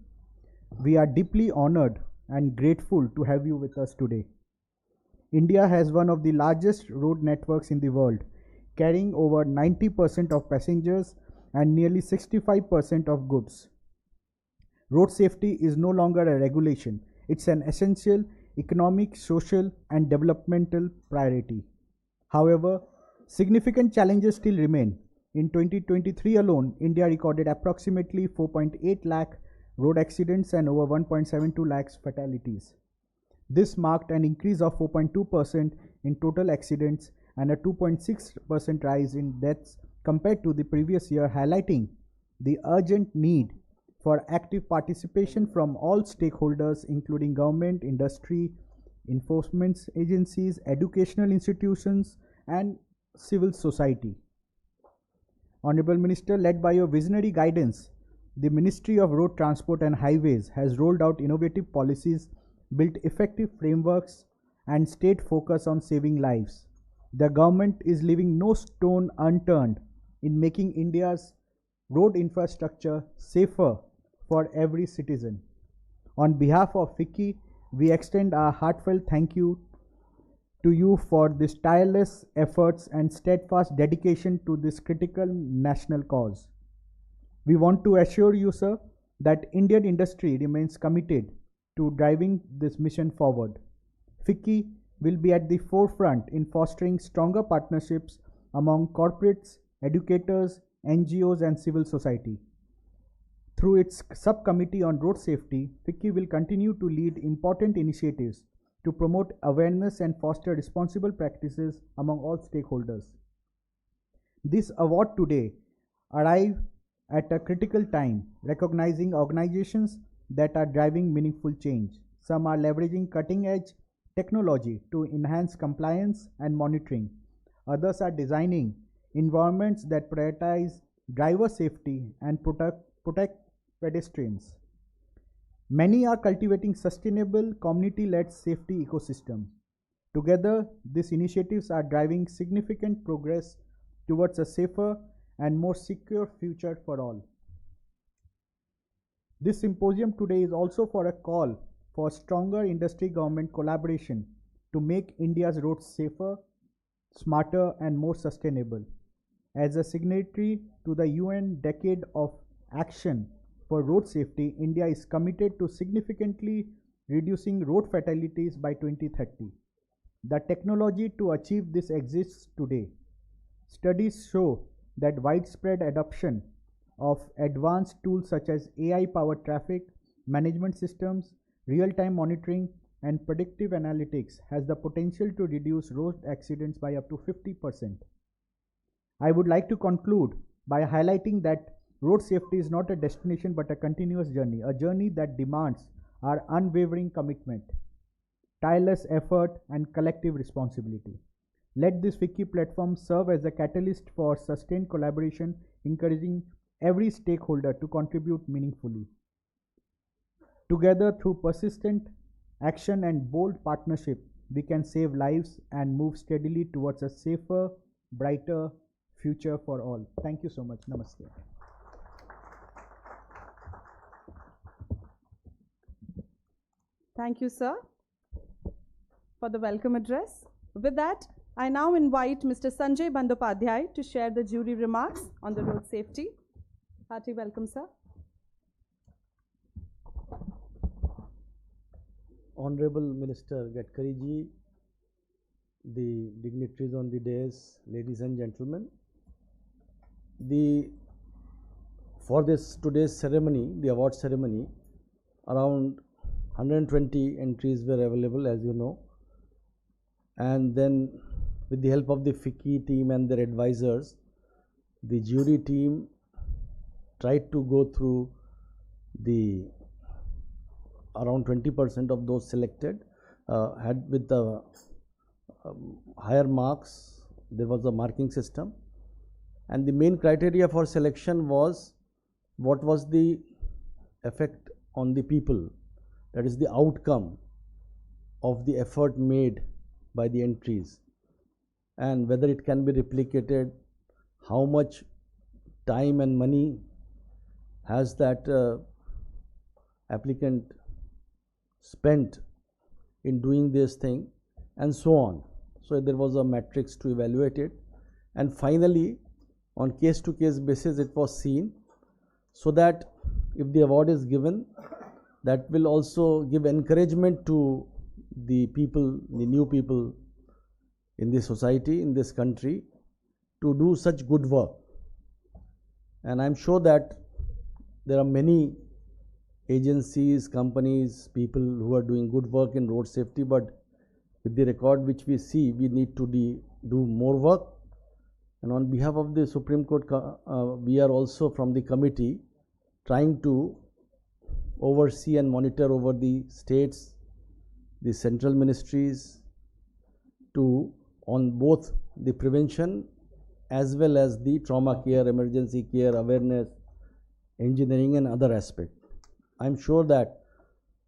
We are deeply honored and grateful to have you with us today. India has one of the largest road networks in the world, carrying over 90% of passengers and nearly 65% of goods. Road safety is no longer a regulation. It's an essential economic, social, and developmental priority. However, significant challenges still remain. In 2023 alone, India recorded approximately 4.8 lakh road accidents and over 1.72 lakhs fatalities. This marked an increase of 4.2% in total accidents and a 2.6% rise in deaths compared to the previous year, highlighting the urgent need for active participation from all stakeholders, including government, industry, enforcement agencies, educational institutions, and civil society. Honorable Minister, led by your visionary guidance, the Ministry of Road Transport and Highways has rolled out innovative policies, built effective frameworks, and stayed focused on saving lives. The government is leaving no stone unturned in making India's road infrastructure safer for every citizen. On behalf of FICCI, we extend our heartfelt thank you to you for this tireless efforts and steadfast dedication to this critical national cause. We want to assure you, sir, that Indian industry remains committed to driving this mission forward. FICCI will be at the forefront in fostering stronger partnerships among corporates, educators, NGOs, and civil society. Through its subcommittee on road safety, FICCI will continue to lead important initiatives to promote awareness and foster responsible practices among all stakeholders. This award today arrives at a critical time, recognizing organizations that are driving meaningful change. Some are leveraging cutting-edge technology to enhance compliance and monitoring. Others are designing environments that prioritize driver safety and protect pedestrians. Many are cultivating sustainable community-led safety ecosystem. Together, these initiatives are driving significant progress towards a safer and more secure future for all. This symposium today is also for a call for stronger industry-government collaboration to make India's roads safer, smarter, and more sustainable. As a signatory to the UN Decade of Action for Road Safety, India is committed to significantly reducing road fatalities by 2030. The technology to achieve this exists today. Studies show that widespread adoption of advanced tools such as AI-powered traffic management systems, real-time monitoring, and predictive analytics has the potential to reduce road accidents by up to 50%. I would like to conclude by highlighting that road safety is not a destination but a continuous journey, a journey that demands our unwavering commitment, tireless effort, and collective responsibility. Let this FICCI platform serve as a catalyst for sustained collaboration, encouraging every stakeholder to contribute meaningfully. Together, through persistent action and bold partnership, we can save lives and move steadily towards a safer, brighter future for all. Thank you so much. Namaste. Thank you, sir, for the welcome address. With that, I now invite Mr. Sanjay Bandopadhyay to share the jury remarks on the road safety. Hearty welcome, sir. Honorable Minister Gadkari ji, the dignitaries on the dais, ladies and gentlemen, for this today's ceremony, the award ceremony, around 120 entries were available, as you know, and then with the help of the FICCI team and their advisors, the jury team tried to go through the around 20% of those selected had with the higher marks. There was a marking system, and the main criteria for selection was what was the effect on the people, that is the outcome of the effort made by the entries, and whether it can be replicated, how much time and money has that applicant spent in doing this thing, and so on. So there was a matrix to evaluate it, and finally on case to case basis it was seen, so that if the award is given, that will also give encouragement to the people, the new people in the society, in this country, to do such good work. And I'm sure that there are many agencies, companies, people who are doing good work in road safety, but with the record which we see, we need to do more work. And on behalf of the Supreme Court, we are also from the committee trying to oversee and monitor over the states, the central ministries, on both the prevention as well as the trauma care, emergency care, awareness, engineering and other aspects. I'm sure that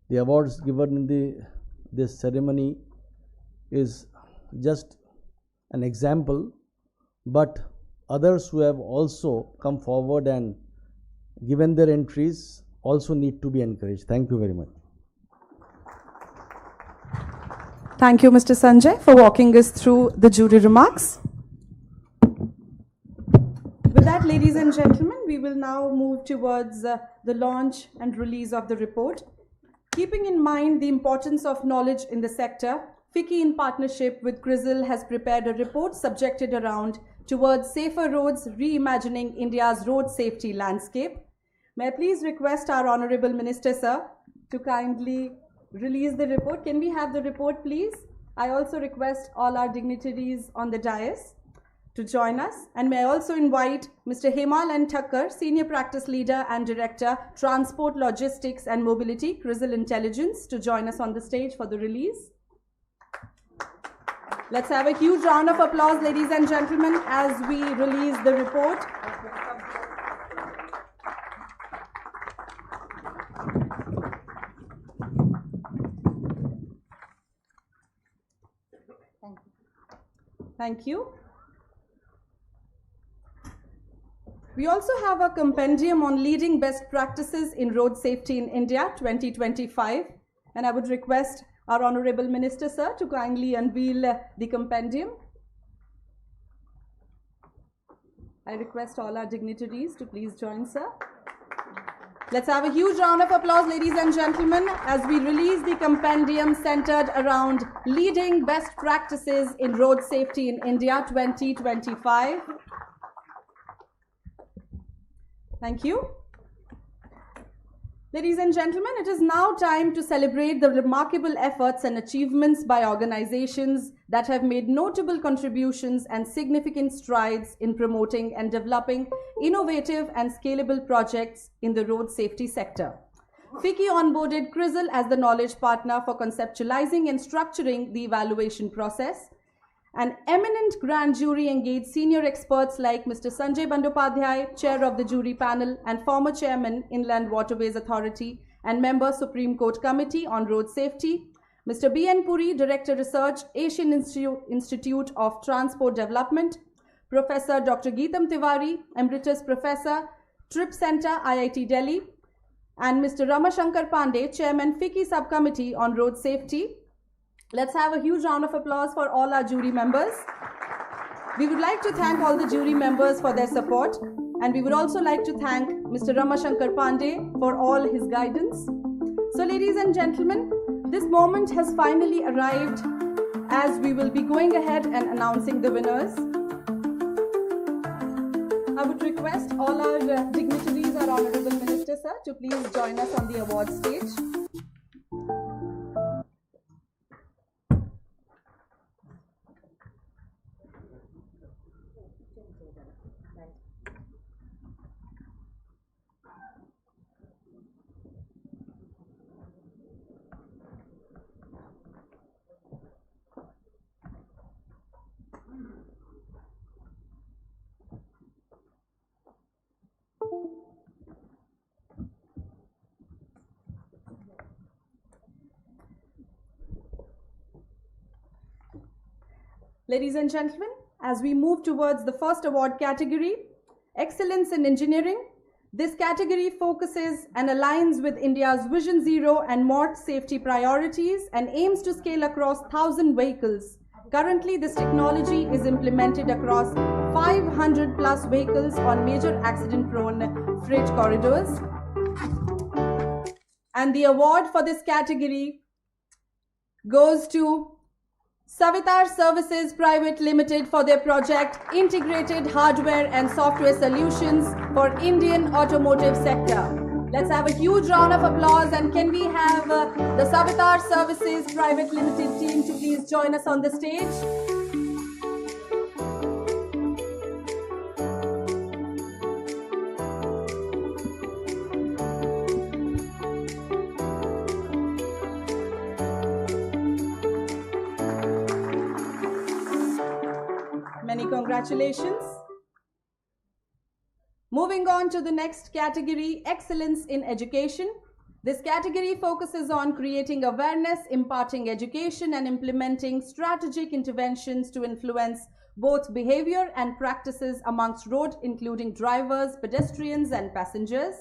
the awards given in this ceremony is just an example, but others who have also come forward and given their entries also need to be encouraged. Thank you very much. Thank you, Mr. Sanjay, for walking us through the jury remarks. With that, ladies and gentlemen, we will now move towards the launch and release of the report. Keeping in mind the importance of knowledge in the sector, FICCI in partnership with CRISIL has prepared a report subjected around towards safer roads, reimagining India's road safety landscape. May I please request our Honorable Minister, sir, to kindly release the report. Can we have the report, please? I also request all our dignitaries on the dais to join us. And may I also invite Mr. Hemal N. Thakkar, Senior Practice Leader and Director, Transport, Logistics and Mobility, CRISIL Intelligence, to join us on the stage for the release. Let's have a huge round of applause, ladies and gentlemen, as we release the report. Thank you. We also have a compendium on leading best practices in road safety in India 2025, and I would request our Honorable Minister, sir, to kindly unveil the compendium. I request all our dignitaries to please join, sir. Let's have a huge round of applause, ladies and gentlemen, as we release the compendium centered around leading best practices in road safety in India 2025. Thank you. Ladies and gentlemen, it is now time to celebrate the remarkable efforts and achievements by organizations that have made notable contributions and significant strides in promoting and developing innovative and scalable projects in the road safety sector. FICCI onboarded CRISIL as the knowledge partner for conceptualizing and structuring the evaluation process. An eminent grand jury engaged senior experts like Mr. Sanjay Bandopadhyay, chair of the jury panel and former chairman, Inland Waterways Authority and member Supreme Court Committee on Road Safety, Mr. B.N. Puri, Director Research, Asian Institute of Transport Development, Professor Dr. Geetam Tiwari, Emeritus Professor, Trip Center, IIT Delhi, and Mr. Ramashankar Pandey, Chairman, FICCI Subcommittee on Road Safety. Let's have a huge round of applause for all our jury members. We would like to thank all the jury members for their support, and we would also like to thank Mr. Ramashankar Pandey for all his guidance. So, ladies and gentlemen, this moment has finally arrived as we will be going ahead and announcing the winners. I would request all our dignitaries, our Honorable Minister, sir, to please join us on the award stage. Ladies and gentlemen, as we move towards the first award category, Excellence in Engineering, this category focuses and aligns with India's Vision Zero and more safety priorities and aims to scale across 1,000 vehicles. Currently, this technology is implemented across 500 plus vehicles on major accident-prone freight corridors. And the award for this category goes to Savitar Services Private Limited for their project Integrated Hardware and Software Solutions for Indian Automotive Sector. Let's have a huge round of applause, and can we have the Savitar Services Private Limited team to please join us on the stage? Many congratulations. Moving on to the next category, Excellence in Education. This category focuses on creating awareness, imparting education, and implementing strategic interventions to influence both behavior and practices amongst road, including drivers, pedestrians, and passengers.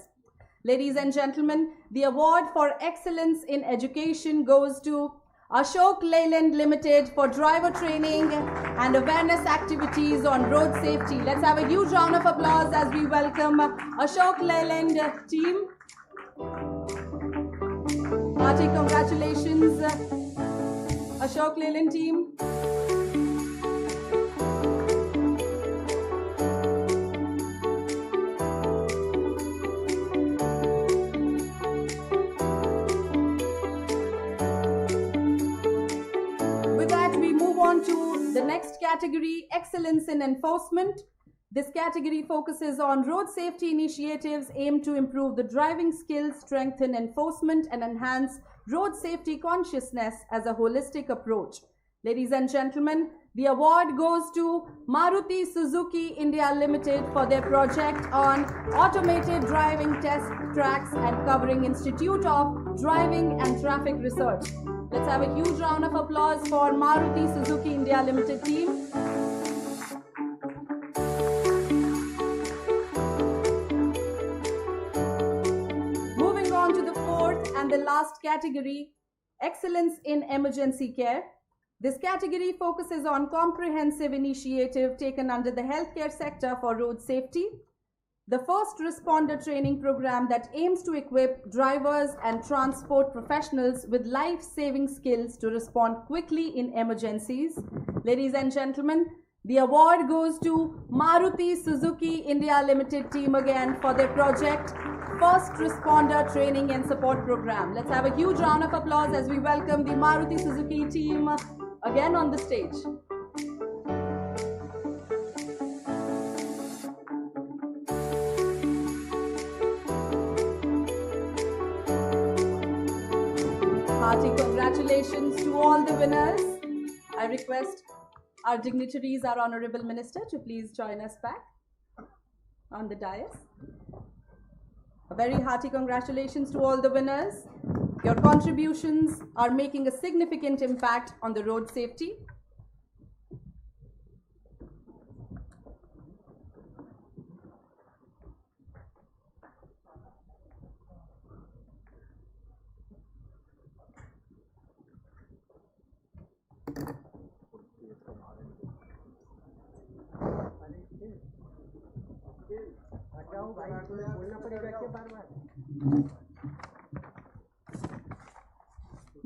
Ladies and gentlemen, the award for Excellence in Education goes to Ashok Leyland Limited for driver training and awareness activities on road safety. Let's have a huge round of applause as we welcome Ashok Leyland team. Hearty congratulations, Ashok Leyland team. To the next category, Excellence in Enforcement. This category focuses on road safety initiatives aimed to improve the driving skills, strengthen enforcement, and enhance road safety consciousness as a holistic approach. Ladies and gentlemen, the award goes to Maruti Suzuki India Limited for their project on automated driving test tracks and covering Institute of Driving and Traffic Research. Let's have a huge round of applause for Maruti Suzuki India Limited team. Moving on to the fourth and the last category, Excellence in Emergency Care. This category focuses on comprehensive initiative taken under the healthcare sector for road safety. The first responder training program that aims to equip drivers and transport professionals with life-saving skills to respond quickly in emergencies. Ladies and gentlemen, the award goes to Maruti Suzuki India Limited team again for their project First Responder Training and Support Program. Let's have a huge round of applause as we welcome the Maruti Suzuki team again on the stage. Hearty congratulations to all the winners. I request our dignitaries, our Honorable Minister, to please join us back on the dais. A very hearty congratulations to all the winners. Your contributions are making a significant impact on the road safety.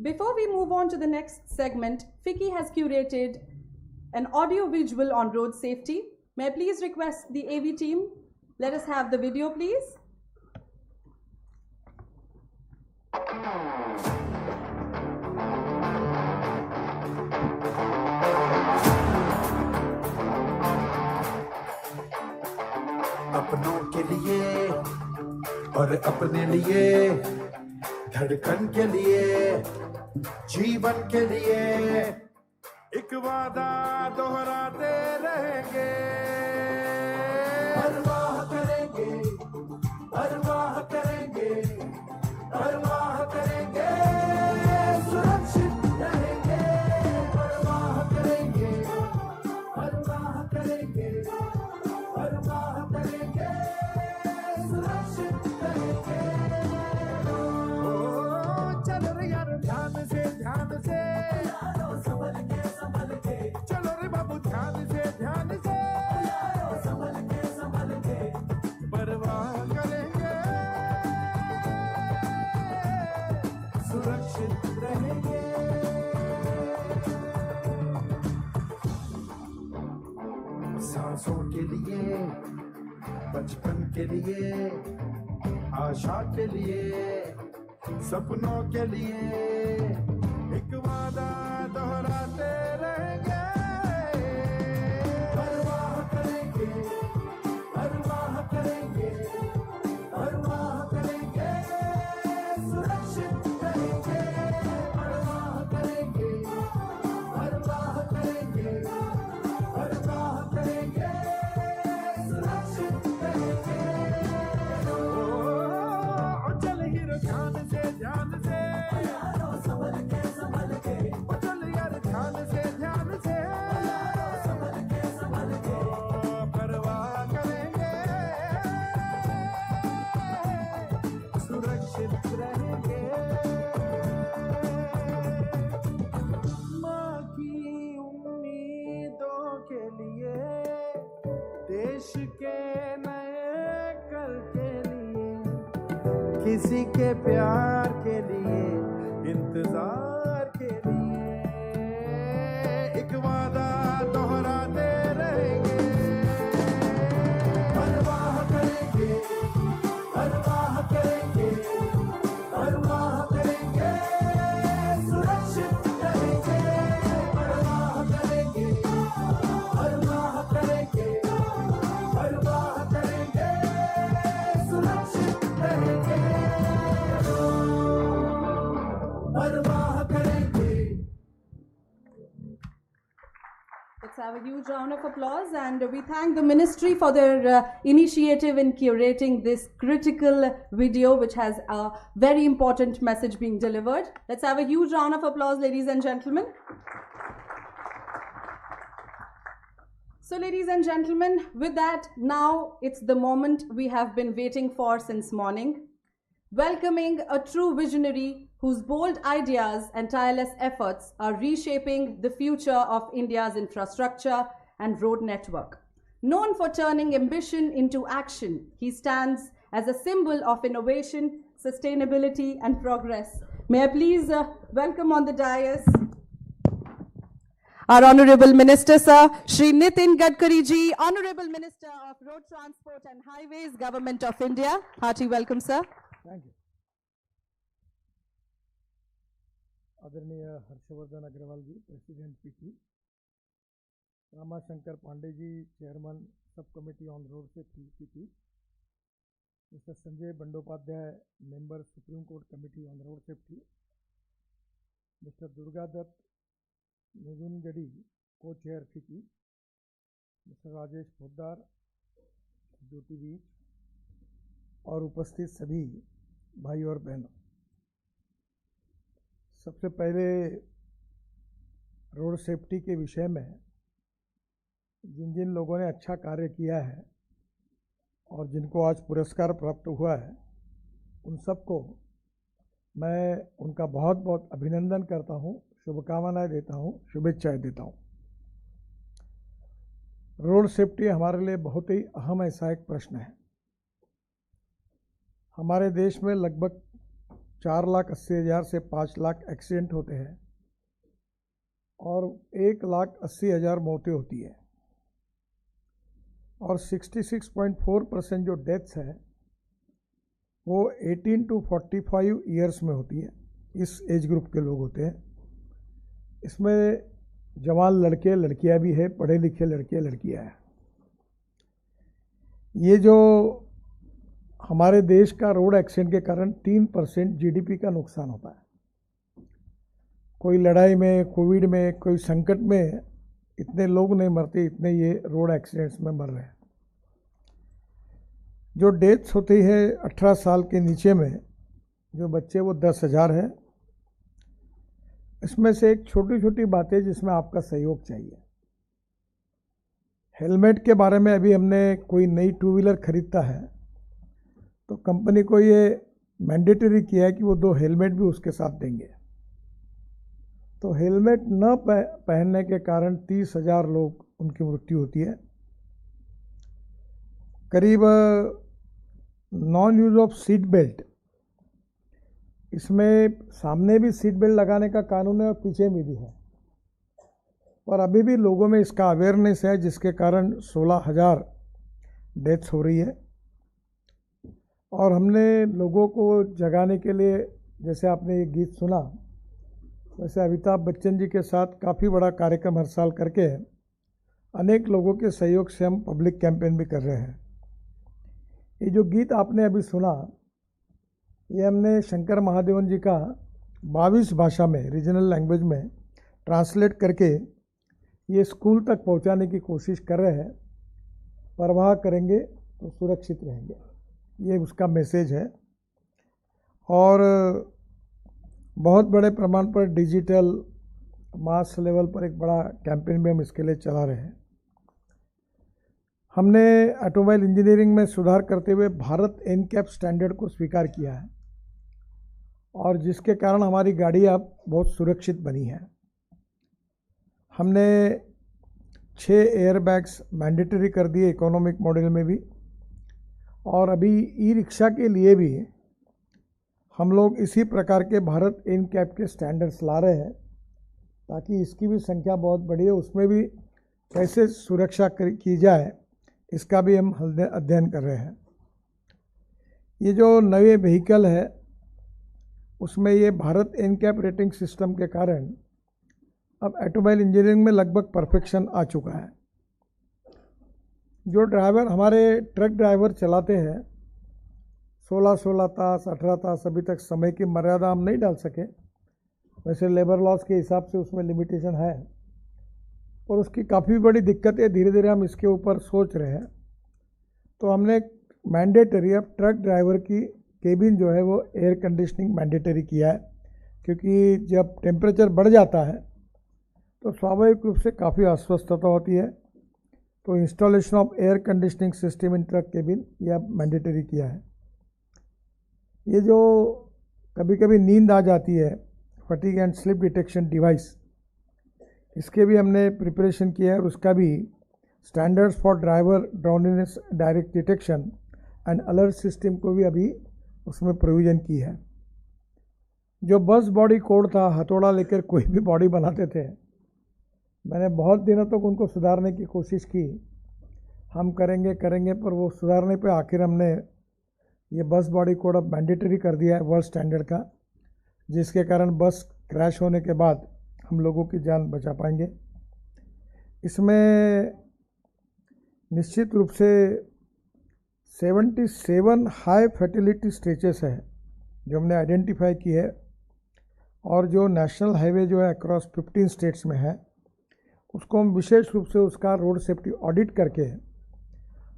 Before we move on to the next segment, FICCI has curated an audio visual on road safety. May I please request the AV team? Let us have the video, please. अपनों के लिए और अपने लिए, धड़कन के लिए, जीवन के लिए एक वादा दोहराते रहेंगे। परवाह करेंगे, परवाह करेंगे, परवाह करेंगे, सुरक्षित रहेंगे। परवाह करेंगे, परवाह करेंगे, परवाह करेंगे, सुरक्षित रहेंगे। चलो रे यार ध्यान से, ध्यान से, संभल के, चलो रे बाबू ध्यान से, ध्यान से, संभल के, परवाह करेंगे, सुरक्षित रहेंगे। सांसों के लिए, बचपन के लिए, आशा के लिए, सपनों के लिए एक वादा दोहराते रहेंगे। परवाह करेंगे, परवाह करेंगे, परवाह करेंगे, सुरक्षित रहेंगे। परवाह करेंगे, परवाह करेंगे, परवाह करेंगे, सुरक्षित रहेंगे। चल हीरो ध्यान से, ध्यान से, संभल के, चल यार ध्यान से, ध्यान से, संभल के, परवाह करेंगे, सुरक्षित रहेंगे। माँ की उम्मीदों के लिए, देश के नए कल के लिए, किसी के प्यार के लिए, इंतजार के लिए एक वादा दोहराते रहेंगे। परवाह करेंगे, परवाह करेंगे, परवाह करेंगे, सुरक्षित रहेंगे। परवाह करेंगे, परवाह करेंगे, परवाह करेंगे, सुरक्षित रहेंगे। परवाह करेंगे। Let's have a huge round of applause, and we thank the Ministry for their initiative in curating this critical video, which has a very important message being delivered. Let's have a huge round of applause, ladies and gentlemen. So, ladies and gentlemen, with that, now it's the moment we have been waiting for since morning. Welcoming a true visionary whose bold ideas and tireless efforts are reshaping the future of India's infrastructure and road network. Known for turning ambition into action, he stands as a symbol of innovation, sustainability, and progress. May I please welcome on the dais our Honorable Minister, Sir, Shri Nitin Gadkari ji, Honorable Minister of Road Transport and Highways, Government of India. Hearty welcome, sir. Thank you. आदरणीय Harshvardhan Agrawal ji, president FICCI, Ramashankar Pandey ji, chairman sub committee on road safety FICCI, mister Sanjay Bandopadhyay, member Supreme Court committee on road safety, mister Durga Dutt निजुनगढ़ी, co chair FICCI, mister Rajesh Poddar, Jyoti बीच, और उपस्थित सभी भाई और बहनों, सबसे पहले रोड सेफ्टी के विषय में जिन जिन लोगों ने अच्छा कार्य किया है और जिनको आज पुरस्कार प्राप्त हुआ है, उन सबको मैं उनका बहुत बहुत अभिनंदन करता हूँ, शुभकामनाएं देता हूँ, शुभेच्छाएं देता हूँ। रोड सेफ्टी हमारे लिए बहुत ही अहम ऐसा एक प्रश्न है। हमारे देश में लगभग 4,80,000 से 5 लाख एक्सीडेंट होते हैं और 1,80,000 मौतें होती है और 66.4% जो डेथ्स है वो 18 to 45 ईयर्स में होती है। इस एज ग्रुप के लोग होते हैं। इसमें जवान लड़के लड़कियां भी है, पढ़े लिखे लड़के लड़कियां हैं। ये जो हमारे देश का रोड एक्सीडेंट के कारण 3% जीडीपी का नुकसान होता है। कोई लड़ाई में, कोविड में, कोई संकट में इतने लोग नहीं मरते, इतने ये रोड एक्सीडेंट्स में मर रहे हैं। जो डेथ्स होती है 18 साल के नीचे में जो बच्चे, वो 10,000 है। इसमें से एक छोटी छोटी बातें जिसमें आपका सहयोग चाहिए। हेलमेट के बारे में अभी हमने कोई नई 2 व्हीलर खरीदता है तो कंपनी को ये मैंडेटरी किया है कि वो 2 हेलमेट भी उसके साथ देंगे। तो हेलमेट न पहनने के कारण 30,000 लोग उनकी मृत्यु होती है। करीब non use of seat belt, इसमें सामने भी सीट बेल्ट लगाने का कानून है और पीछे में भी है, पर अभी भी लोगों में इसका अवेयरनेस है, जिसके कारण 16,000 डेथ्स हो रही है। और हमने लोगों को जगाने के लिए, जैसे आपने ये गीत सुना, वैसे अमिताभ बच्चन जी के साथ काफ़ी बड़ा कार्यक्रम हर साल करके अनेक लोगों के सहयोग से हम पब्लिक कैंपेन भी कर रहे हैं। ये जो गीत आपने अभी सुना, ये हमने शंकर महादेवन जी का 22 भाषा में, रीजनल लैंग्वेज में ट्रांसलेट करके ये स्कूल तक पहुंचाने की कोशिश कर रहे हैं। परवाह करेंगे तो सुरक्षित रहेंगे, ये उसका मैसेज है। और बहुत बड़े प्रमाण पर डिजिटल मास लेवल पर एक बड़ा कैंपेन भी हम इसके लिए चला रहे हैं। हमने ऑटोमोबाइल इंजीनियरिंग में सुधार करते हुए भारत एनकैप स्टैंडर्ड को स्वीकार किया है और जिसके कारण हमारी गाड़ी अब बहुत सुरक्षित बनी है। हमने 6 एयरबैग्स मैंडेटरी कर दिए इकोनॉमिक मॉडल में भी, और अभी ई रिक्शा के लिए भी हम लोग इसी प्रकार के भारत एनकैप के स्टैंडर्ड्स ला रहे हैं ताकि इसकी भी संख्या बहुत बड़ी है। उसमें भी कैसे सुरक्षा की जाए, इसका भी हम अध्ययन कर रहे हैं। ये जो नए व्हीकल है उसमें ये भारत एनकैप रेटिंग सिस्टम के कारण अब ऑटोमोबाइल इंजीनियरिंग में लगभग परफेक्शन आ चुका है। जो ड्राइवर, हमारे ट्रक ड्राइवर चलाते हैं 16 तास, 18 तास, अभी तक समय की मर्यादा हम नहीं डाल सके। वैसे लेबर लॉस के हिसाब से उसमें लिमिटेशन है और उसकी काफ़ी बड़ी दिक्कत है। धीरे धीरे हम इसके ऊपर सोच रहे हैं। तो हमने मैंडेटरी अब ट्रक ड्राइवर की केबिन जो है वो एयर कंडीशनिंग मैंडेटरी किया है, क्योंकि जब टेम्परेचर बढ़ जाता है तो स्वाभाविक रूप से काफ़ी अस्वस्थता होती है। तो installation of air conditioning system in truck cabin यह मैंडेटरी किया है। ये जो कभी कभी नींद आ जाती है, fatigue and sleep detection device, इसके भी हमने प्रिपरेशन किया है और उसका भी standards for driver drowsiness direct detection and alert system को भी अभी उसमें प्रोविज़न की है। जो बस बॉडी कोड था, हथौड़ा लेकर कोई भी बॉडी बनाते थे, मैंने बहुत दिनों तक उनको सुधारने की कोशिश की। हम करेंगे पर वो सुधारने पे आखिर हमने ये बस बॉडी कोड अब मैंडेटरी कर दिया है वर्ल्ड स्टैंडर्ड का, जिसके कारण बस क्रैश होने के बाद हम लोगों की जान बचा पाएंगे। इसमें निश्चित रूप से 77 हाई फर्टिलिटी स्टेजेस है जो हमने आइडेंटिफाई की है, और जो नेशनल हाईवे जो है अक्रॉस 15 स्टेट्स में है, उसको हम विशेष रूप से उसका रोड सेफ्टी ऑडिट करके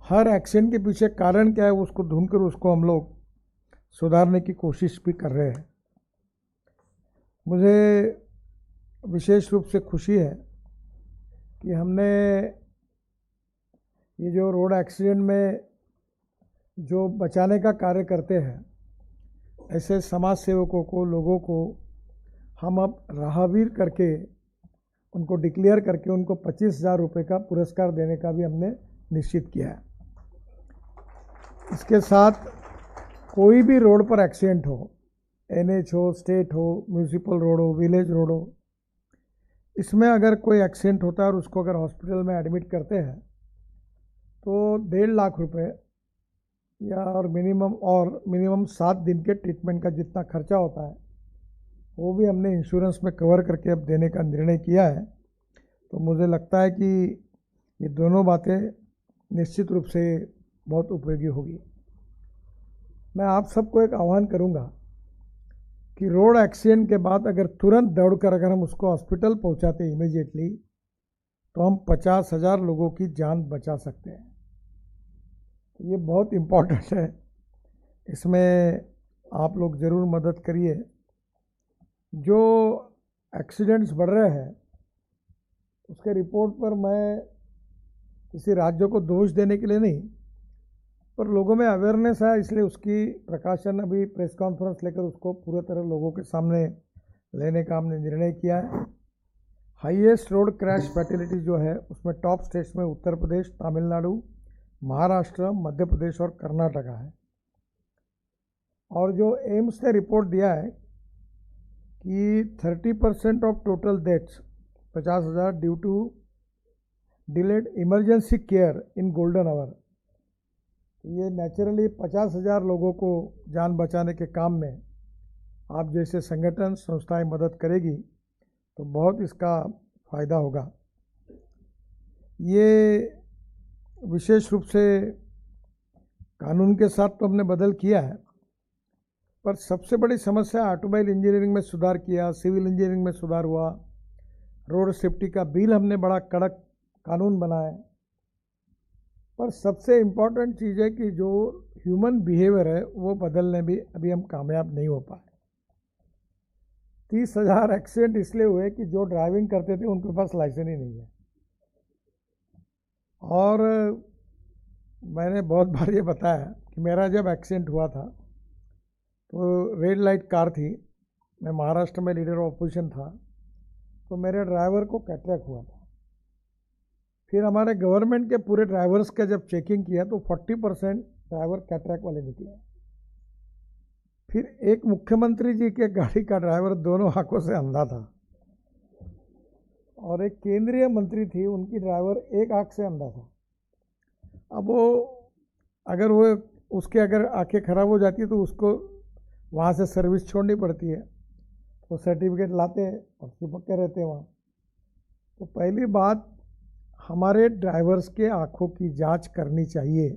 हर एक्सीडेंट के पीछे कारण क्या है उसको ढूंढकर उसको हम लोग सुधारने की कोशिश भी कर रहे हैं। मुझे विशेष रूप से खुशी है कि हमने ये जो रोड एक्सीडेंट में जो बचाने का कार्य करते हैं, ऐसे समाज सेवकों को, लोगों को हम अब राहवीर करके उनको डिक्लेयर करके उनको 25,000 रुपये का पुरस्कार देने का भी हमने निश्चित किया है। इसके साथ कोई भी रोड पर एक्सीडेंट हो, NH हो, स्टेट हो, म्यूनिसिपल रोड हो, विलेज रोड हो, इसमें अगर कोई एक्सीडेंट होता है और उसको अगर हॉस्पिटल में एडमिट करते हैं तो 1.5 लाख रुपए या और मिनिमम 7 दिन के ट्रीटमेंट का जितना खर्चा होता है वो भी हमने इंश्योरेंस में कवर करके अब देने का निर्णय किया है। तो मुझे लगता है कि ये दोनों बातें निश्चित रूप से बहुत उपयोगी होगी। मैं आप सबको एक आह्वान करूंगा कि रोड एक्सीडेंट के बाद अगर तुरंत दौड़कर अगर हम उसको हॉस्पिटल पहुंचाते इमीडिएटली तो हम 50,000 लोगों की जान बचा सकते हैं। तो ये बहुत इम्पोर्टेंट है, इसमें आप लोग ज़रूर मदद करिए। जो एक्सीडेंट्स बढ़ रहे हैं उसके रिपोर्ट पर मैं किसी राज्य को दोष देने के लिए नहीं, पर लोगों में अवेयरनेस है, इसलिए उसकी प्रकाशन अभी प्रेस कॉन्फ्रेंस लेकर उसको पूरे तरह लोगों के सामने लेने का हमने निर्णय किया है। हाईएस्ट रोड क्रैश फैटिलिटी जो है उसमें टॉप स्टेट्स में उत्तर प्रदेश, तमिलनाडु, महाराष्ट्र, मध्य प्रदेश और कर्नाटका है। और जो एम्स ने रिपोर्ट दिया है कि 30% of total deaths 50,000 due to delayed emergency care in golden hour. ये नेचुरली 50,000 लोगों को जान बचाने के काम में आप जैसे संगठन संस्थाएं मदद करेगी तो बहुत इसका फ़ायदा होगा। ये विशेष रूप से कानून के साथ तो हमने बदल किया है, पर सबसे बड़ी समस्या ऑटोमोबाइल इंजीनियरिंग में सुधार किया, सिविल इंजीनियरिंग में सुधार हुआ, रोड सेफ्टी का बिल हमने बड़ा कड़क कानून बनाया, पर सबसे इम्पॉर्टेंट चीज़ है कि जो ह्यूमन बिहेवियर है वो बदलने भी अभी हम कामयाब नहीं हो पाए। 30,000 एक्सीडेंट इसलिए हुए कि जो ड्राइविंग करते थे उनके पास लाइसेंस ही नहीं है। और मैंने बहुत बार ये बताया कि मेरा जब एक्सीडेंट हुआ था तो रेड लाइट कार थी, मैं महाराष्ट्र में लीडर ऑफ अपोजिशन था, तो मेरे ड्राइवर को कैटरेक्ट हुआ था। फिर हमारे गवर्नमेंट के पूरे ड्राइवर्स का जब चेकिंग किया तो 40% ड्राइवर कैटरेक्ट वाले निकले। फिर एक मुख्यमंत्री जी के गाड़ी का ड्राइवर दोनों आंखों से अंधा था और एक केंद्रीय मंत्री थी, उनकी ड्राइवर एक आंख से अंधा था। अब वो उसके अगर आंखें खराब हो जाती तो उसको वहाँ से सर्विस छोड़नी पड़ती है, तो सर्टिफिकेट लाते और चिपके रहते हैं वहाँ। तो पहली बात, हमारे ड्राइवर्स के आँखों की जांच करनी चाहिए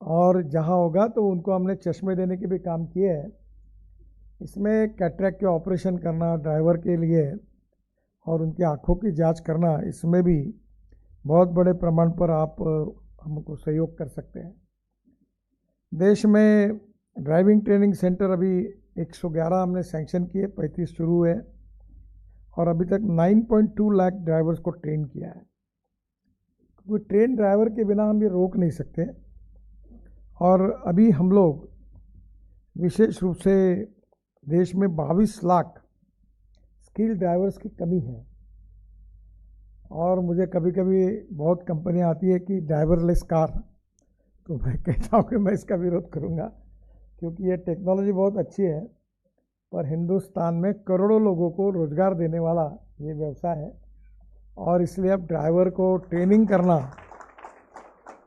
और जहाँ होगा तो उनको हमने चश्मे देने के भी काम किए हैं। इसमें कैटरेक्ट के ऑपरेशन करना ड्राइवर के लिए और उनकी आँखों की जांच करना, इसमें भी बहुत बड़े प्रमाण पर आप हमको सहयोग कर सकते हैं। देश में ड्राइविंग ट्रेनिंग सेंटर अभी 111 हमने सैंक्शन किए, 35 शुरू हुए और अभी तक 9.2 लाख ड्राइवर्स को ट्रेन किया है। क्योंकि ट्रेन ड्राइवर के बिना हम ये रोक नहीं सकते। और अभी हम लोग विशेष रूप से देश में 22 लाख स्किल ड्राइवर्स की कमी है। और मुझे कभी कभी बहुत कंपनियां आती है कि ड्राइवरलेस कार, तो मैं कहता हूँ कि मैं इसका विरोध करूँगा, क्योंकि ये टेक्नोलॉजी बहुत अच्छी है, पर हिंदुस्तान में करोड़ों लोगों को रोज़गार देने वाला ये व्यवसाय है और इसलिए अब ड्राइवर को ट्रेनिंग करना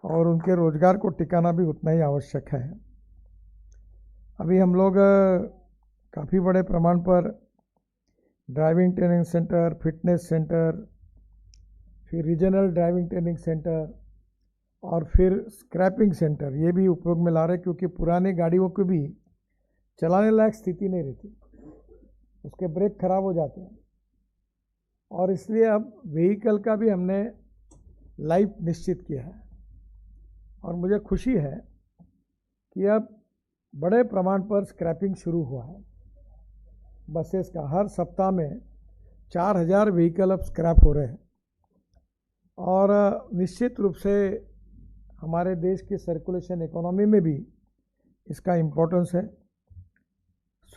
और उनके रोज़गार को टिकाना भी उतना ही आवश्यक है। अभी हम लोग काफ़ी बड़े प्रमाण पर driving training centre, fitness centre, फिर रीजनल ड्राइविंग ट्रेनिंग सेंटर और फिर स्क्रैपिंग सेंटर ये भी उपयोग में ला रहे, क्योंकि पुरानी गाड़ियों को भी चलाने लायक स्थिति नहीं रहती, उसके ब्रेक खराब हो जाते हैं और इसलिए अब व्हीकल का भी हमने लाइफ निश्चित किया है। और मुझे खुशी है कि अब बड़े प्रमाण पर स्क्रैपिंग शुरू हुआ है। बसेस का हर सप्ताह में 4000 व्हीकल अब स्क्रैप हो रहे हैं और निश्चित रूप से हमारे देश की सर्कुलेशन इकोनॉमी में भी इसका इम्पोर्टेंस है।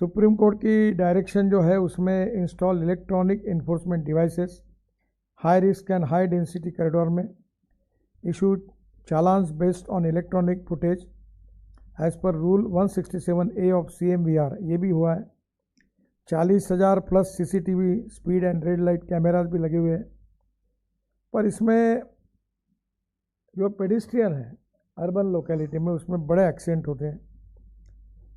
सुप्रीम कोर्ट की डायरेक्शन जो है उसमें install electronic enforcement devices high risk and high density corridor में issue challans based on electronic footage as per rule 167A of CMVR, ये भी हुआ है। 40,000 plus CCTV speed and red light cameras भी लगे हुए हैं। पर इसमें जो पेडिस्ट्रियन है अर्बन लोकेलिटी में उसमें बड़े एक्सीडेंट होते हैं।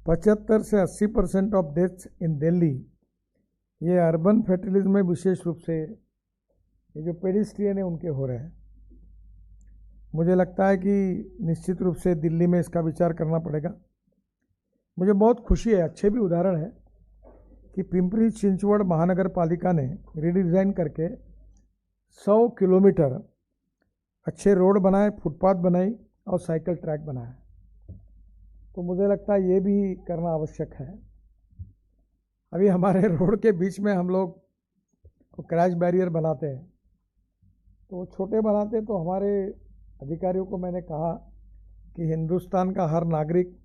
75 से 80% ऑफ डेथ्स इन दिल्ली ये अर्बन फैटलिटीज में विशेष रूप से ये जो पेडिस्ट्रियन है उनके हो रहे हैं। मुझे लगता है कि निश्चित रूप से दिल्ली में इसका विचार करना पड़ेगा। मुझे बहुत खुशी है, अच्छे भी उदाहरण है कि पिंपरी चिंचवड़ महानगर पालिका ने रीडिज़ाइन करके 100 किलोमीटर अच्छे रोड बनाए, फुटपाथ बनाई और साइकिल ट्रैक बनाया। तो मुझे लगता है ये भी करना आवश्यक है। अभी हमारे रोड के बीच में हम लोग क्रैश बैरियर बनाते हैं, तो वो छोटे बनाते तो हमारे अधिकारियों को मैंने कहा कि हिंदुस्तान का हर नागरिक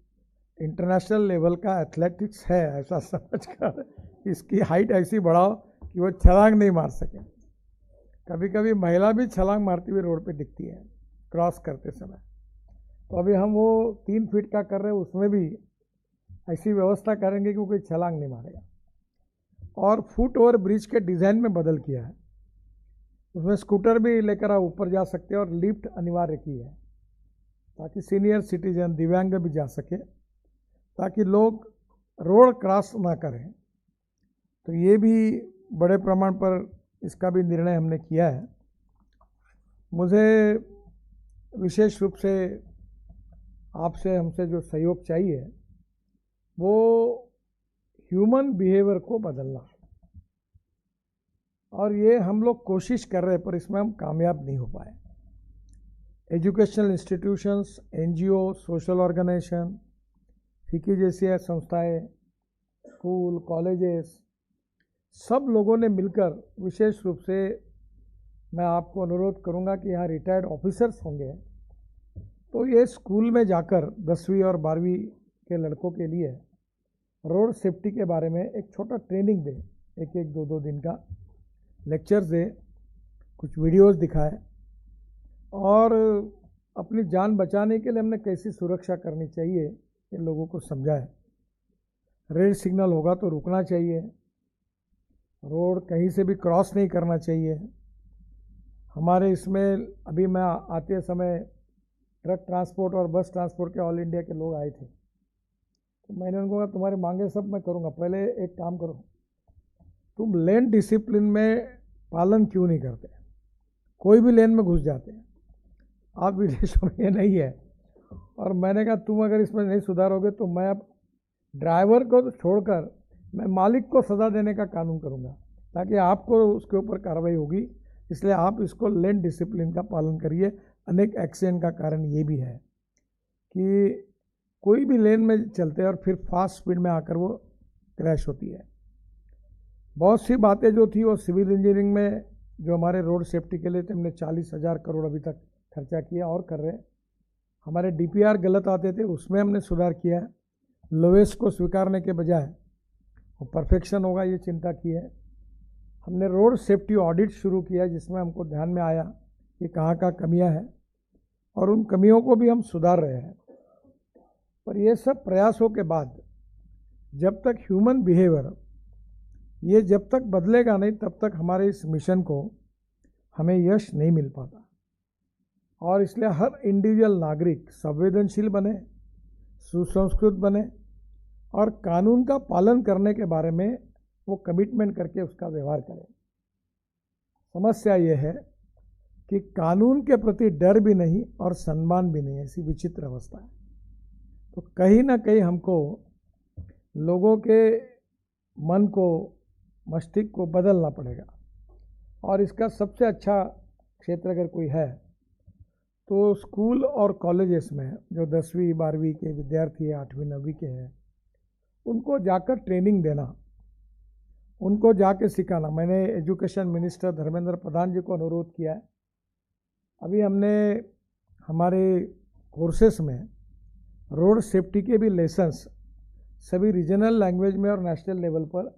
इंटरनेशनल लेवल का एथलेटिक्स है, ऐसा समझकर इसकी हाइट ऐसी बढ़ाओ कि वो छलांग नहीं मार सके। कभी कभी महिला भी छलांग मारती हुई रोड पे दिखती है क्रॉस करते समय। तो अभी हम वो 3 फीट का कर रहे हैं, उसमें भी ऐसी व्यवस्था करेंगे कि कोई छलांग नहीं मारेगा। और फुट ओवर ब्रिज के डिज़ाइन में बदल किया है, उसमें स्कूटर भी लेकर आप ऊपर जा सकते हैं और लिफ्ट अनिवार्य की है ताकि सीनियर सिटीजन दिव्यांग भी जा सके, ताकि लोग रोड क्रॉस ना करें। तो ये भी बड़े प्रमाण पर इसका भी निर्णय हमने किया है। मुझे विशेष रूप से आपसे हमसे जो सहयोग चाहिए वो ह्यूमन बिहेवियर को बदलना, और ये हम लोग कोशिश कर रहे हैं पर इसमें हम कामयाब नहीं हो पाए। Educational institutions, NGO, social organization, FICCI जैसी संस्थाएं, स्कूल, कॉलेजेस, सब लोगों ने मिलकर, विशेष रूप से मैं आपको अनुरोध करूंगा कि यहाँ रिटायर्ड ऑफिसर्स होंगे तो ये स्कूल में जाकर 10वीं और 12वीं के लड़कों के लिए रोड सेफ्टी के बारे में एक छोटा ट्रेनिंग दे, 1-2 दिन का लेक्चर्स दे, कुछ वीडियोस दिखाए और अपनी जान बचाने के लिए हमने कैसी सुरक्षा करनी चाहिए ये लोगों को समझाए। रेड सिग्नल होगा तो रुकना चाहिए, रोड कहीं से भी क्रॉस नहीं करना चाहिए। हमारे इसमें अभी मैं आते समय ट्रक ट्रांसपोर्ट और बस ट्रांसपोर्ट के ऑल इंडिया के लोग आए थे, तो मैंने उनको कहा तुम्हारे मांगे सब मैं करूँगा, पहले एक काम करो, तुम लेन डिसिप्लिन में पालन क्यों नहीं करते? कोई भी लेन में घुस जाते हैं, आप विदेशों में ये नहीं है। और मैंने कहा तुम अगर इसमें नहीं सुधारोगे तो मैं अब ड्राइवर को छोड़कर मैं मालिक को सज़ा देने का कानून करूँगा, ताकि आपको उसके ऊपर कार्रवाई होगी। इसलिए आप इसको लेन डिसिप्लिन का पालन करिए। अनेक एक्सीडेंट का कारण ये भी है कि कोई भी लेन में चलते हैं और फिर फास्ट स्पीड में आकर वो क्रैश होती है। बहुत सी बातें जो थी वो सिविल इंजीनियरिंग में जो हमारे रोड सेफ्टी के लिए थे, हमने 40,000 करोड़ अभी तक खर्चा किया और कर रहे हैं। हमारे DPR गलत आते थे, उसमें हमने सुधार किया है। लोवेस्ट को स्वीकारने के बजाय वो परफेक्शन होगा ये चिंता की है। हमने रोड सेफ्टी ऑडिट शुरू किया जिसमें हमको ध्यान में आया कि कहाँ कमियां हैं और उन कमियों को भी हम सुधार रहे हैं। पर ये सब प्रयासों के बाद जब तक ह्यूमन बिहेवियर ये जब तक बदलेगा नहीं तब तक हमारे इस मिशन को हमें यश नहीं मिल पाता। और इसलिए हर इंडिविजुअल नागरिक संवेदनशील बने, सुसंस्कृत बने और कानून का पालन करने के बारे में वो कमिटमेंट करके उसका व्यवहार करें। समस्या ये है कि कानून के प्रति डर भी नहीं और सम्मान भी नहीं, ऐसी विचित्र अवस्था है। तो कहीं ना कहीं हमको लोगों के मन को, मस्तिष्क को बदलना पड़ेगा। और इसका सबसे अच्छा क्षेत्र अगर कोई है तो स्कूल और कॉलेजेस में जो 10वीं 12वीं के विद्यार्थी हैं, 8वीं 9वीं के हैं, उनको जाकर ट्रेनिंग देना उनको जाके सिखाना। मैंने एजुकेशन मिनिस्टर धर्मेंद्र प्रधान जी को अनुरोध किया है। अभी हमने हमारे कोर्सेस में रोड सेफ्टी के भी लेसन्स सभी रीजनल लैंग्वेज में और नेशनल लेवल पर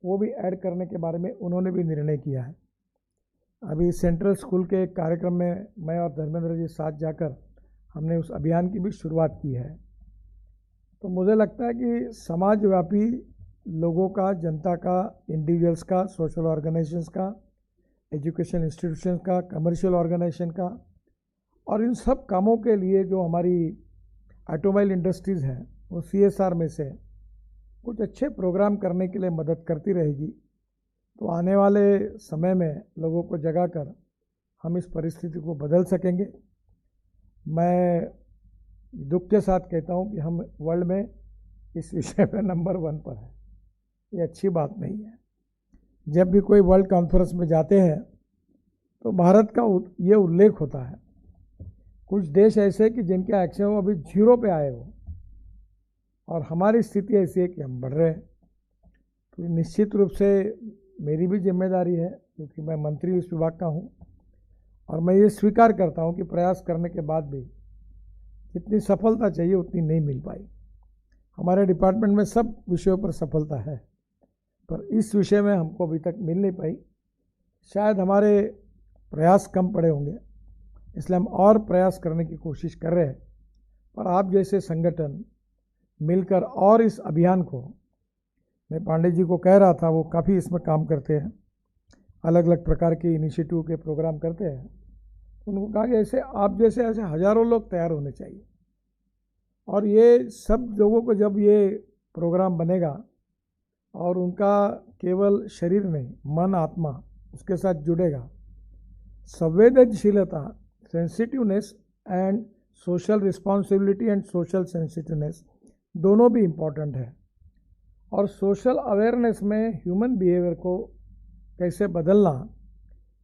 वो भी ऐड करने के बारे में उन्होंने भी निर्णय किया है। अभी सेंट्रल स्कूल के एक कार्यक्रम में मैं और धर्मेंद्र जी साथ जाकर हमने उस अभियान की भी शुरुआत की है। तो मुझे लगता है कि समाजव्यापी लोगों का, जनता का, इंडिविजुअल्स का, सोशल ऑर्गेनाइजेशंस का, एजुकेशन इंस्टीट्यूशंस का, कमर्शियल ऑर्गेनाइजेशन का, और इन सब कामों के लिए जो हमारी ऑटोमोबाइल इंडस्ट्रीज़ हैं वो CSR में से कुछ अच्छे प्रोग्राम करने के लिए मदद करती रहेगी। तो आने वाले समय में लोगों को जगाकर हम इस परिस्थिति को बदल सकेंगे। मैं दुख के साथ कहता हूँ कि हम वर्ल्ड में इस विषय पर नंबर 1 पर है। ये अच्छी बात नहीं है। जब भी कोई वर्ल्ड कॉन्फ्रेंस में जाते हैं तो भारत का ये उल्लेख होता है। कुछ देश ऐसे कि जिनके एक्शन वो अभी 0 पे आए हो, और हमारी स्थिति ऐसी है कि हम बढ़ रहे हैं। तो निश्चित रूप से मेरी भी जिम्मेदारी है, क्योंकि मैं मंत्री इस विभाग का हूँ, और मैं ये स्वीकार करता हूँ कि प्रयास करने के बाद भी जितनी सफलता चाहिए उतनी नहीं मिल पाई। हमारे डिपार्टमेंट में सब विषयों पर सफलता है, पर इस विषय में हमको अभी तक मिल नहीं पाई। शायद हमारे प्रयास कम पड़े होंगे, इसलिए हम और प्रयास करने की कोशिश कर रहे हैं। पर आप जैसे संगठन मिलकर और इस अभियान को, मैं पांडे जी को कह रहा था, वो काफ़ी इसमें काम करते हैं, अलग अलग प्रकार के इनिशिएटिव के प्रोग्राम करते हैं। उनको कहा कि ऐसे आप जैसे ऐसे हज़ारों लोग तैयार होने चाहिए, और ये सब लोगों को जब ये प्रोग्राम बनेगा और उनका केवल शरीर नहीं, मन आत्मा उसके साथ जुड़ेगा, संवेदनशीलता, sensitiveness and social responsibility and social sensitiveness दोनों भी इम्पॉर्टेंट है। और सोशल अवेयरनेस में ह्यूमन बिहेवियर को कैसे बदलना,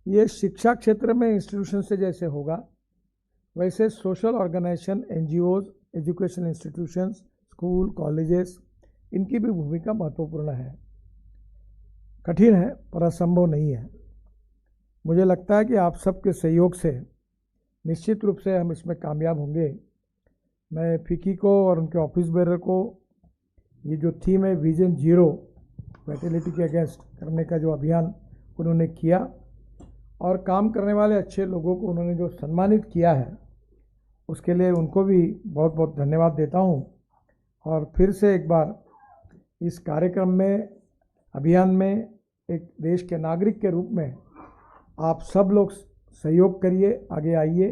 ये शिक्षा क्षेत्र में इंस्टीट्यूशन से जैसे होगा, वैसे social organization, NGOs, education institutions, school, colleges, इनकी भी भूमिका महत्वपूर्ण है। कठिन है पर असंभव नहीं है। मुझे लगता है कि आप सबके सहयोग से निश्चित रूप से हम इसमें कामयाब होंगे। मैं फिक्की को और उनके ऑफिस बेरर को, ये जो थीम है विजन 0 फैटिलिटी के अगेंस्ट करने का जो अभियान उन्होंने किया, और काम करने वाले अच्छे लोगों को उन्होंने जो सम्मानित किया है, उसके लिए उनको भी बहुत बहुत धन्यवाद देता हूँ। और फिर से एक बार इस कार्यक्रम में, अभियान में एक देश के नागरिक के रूप में आप सब लोग सहयोग करिए, आगे आइए,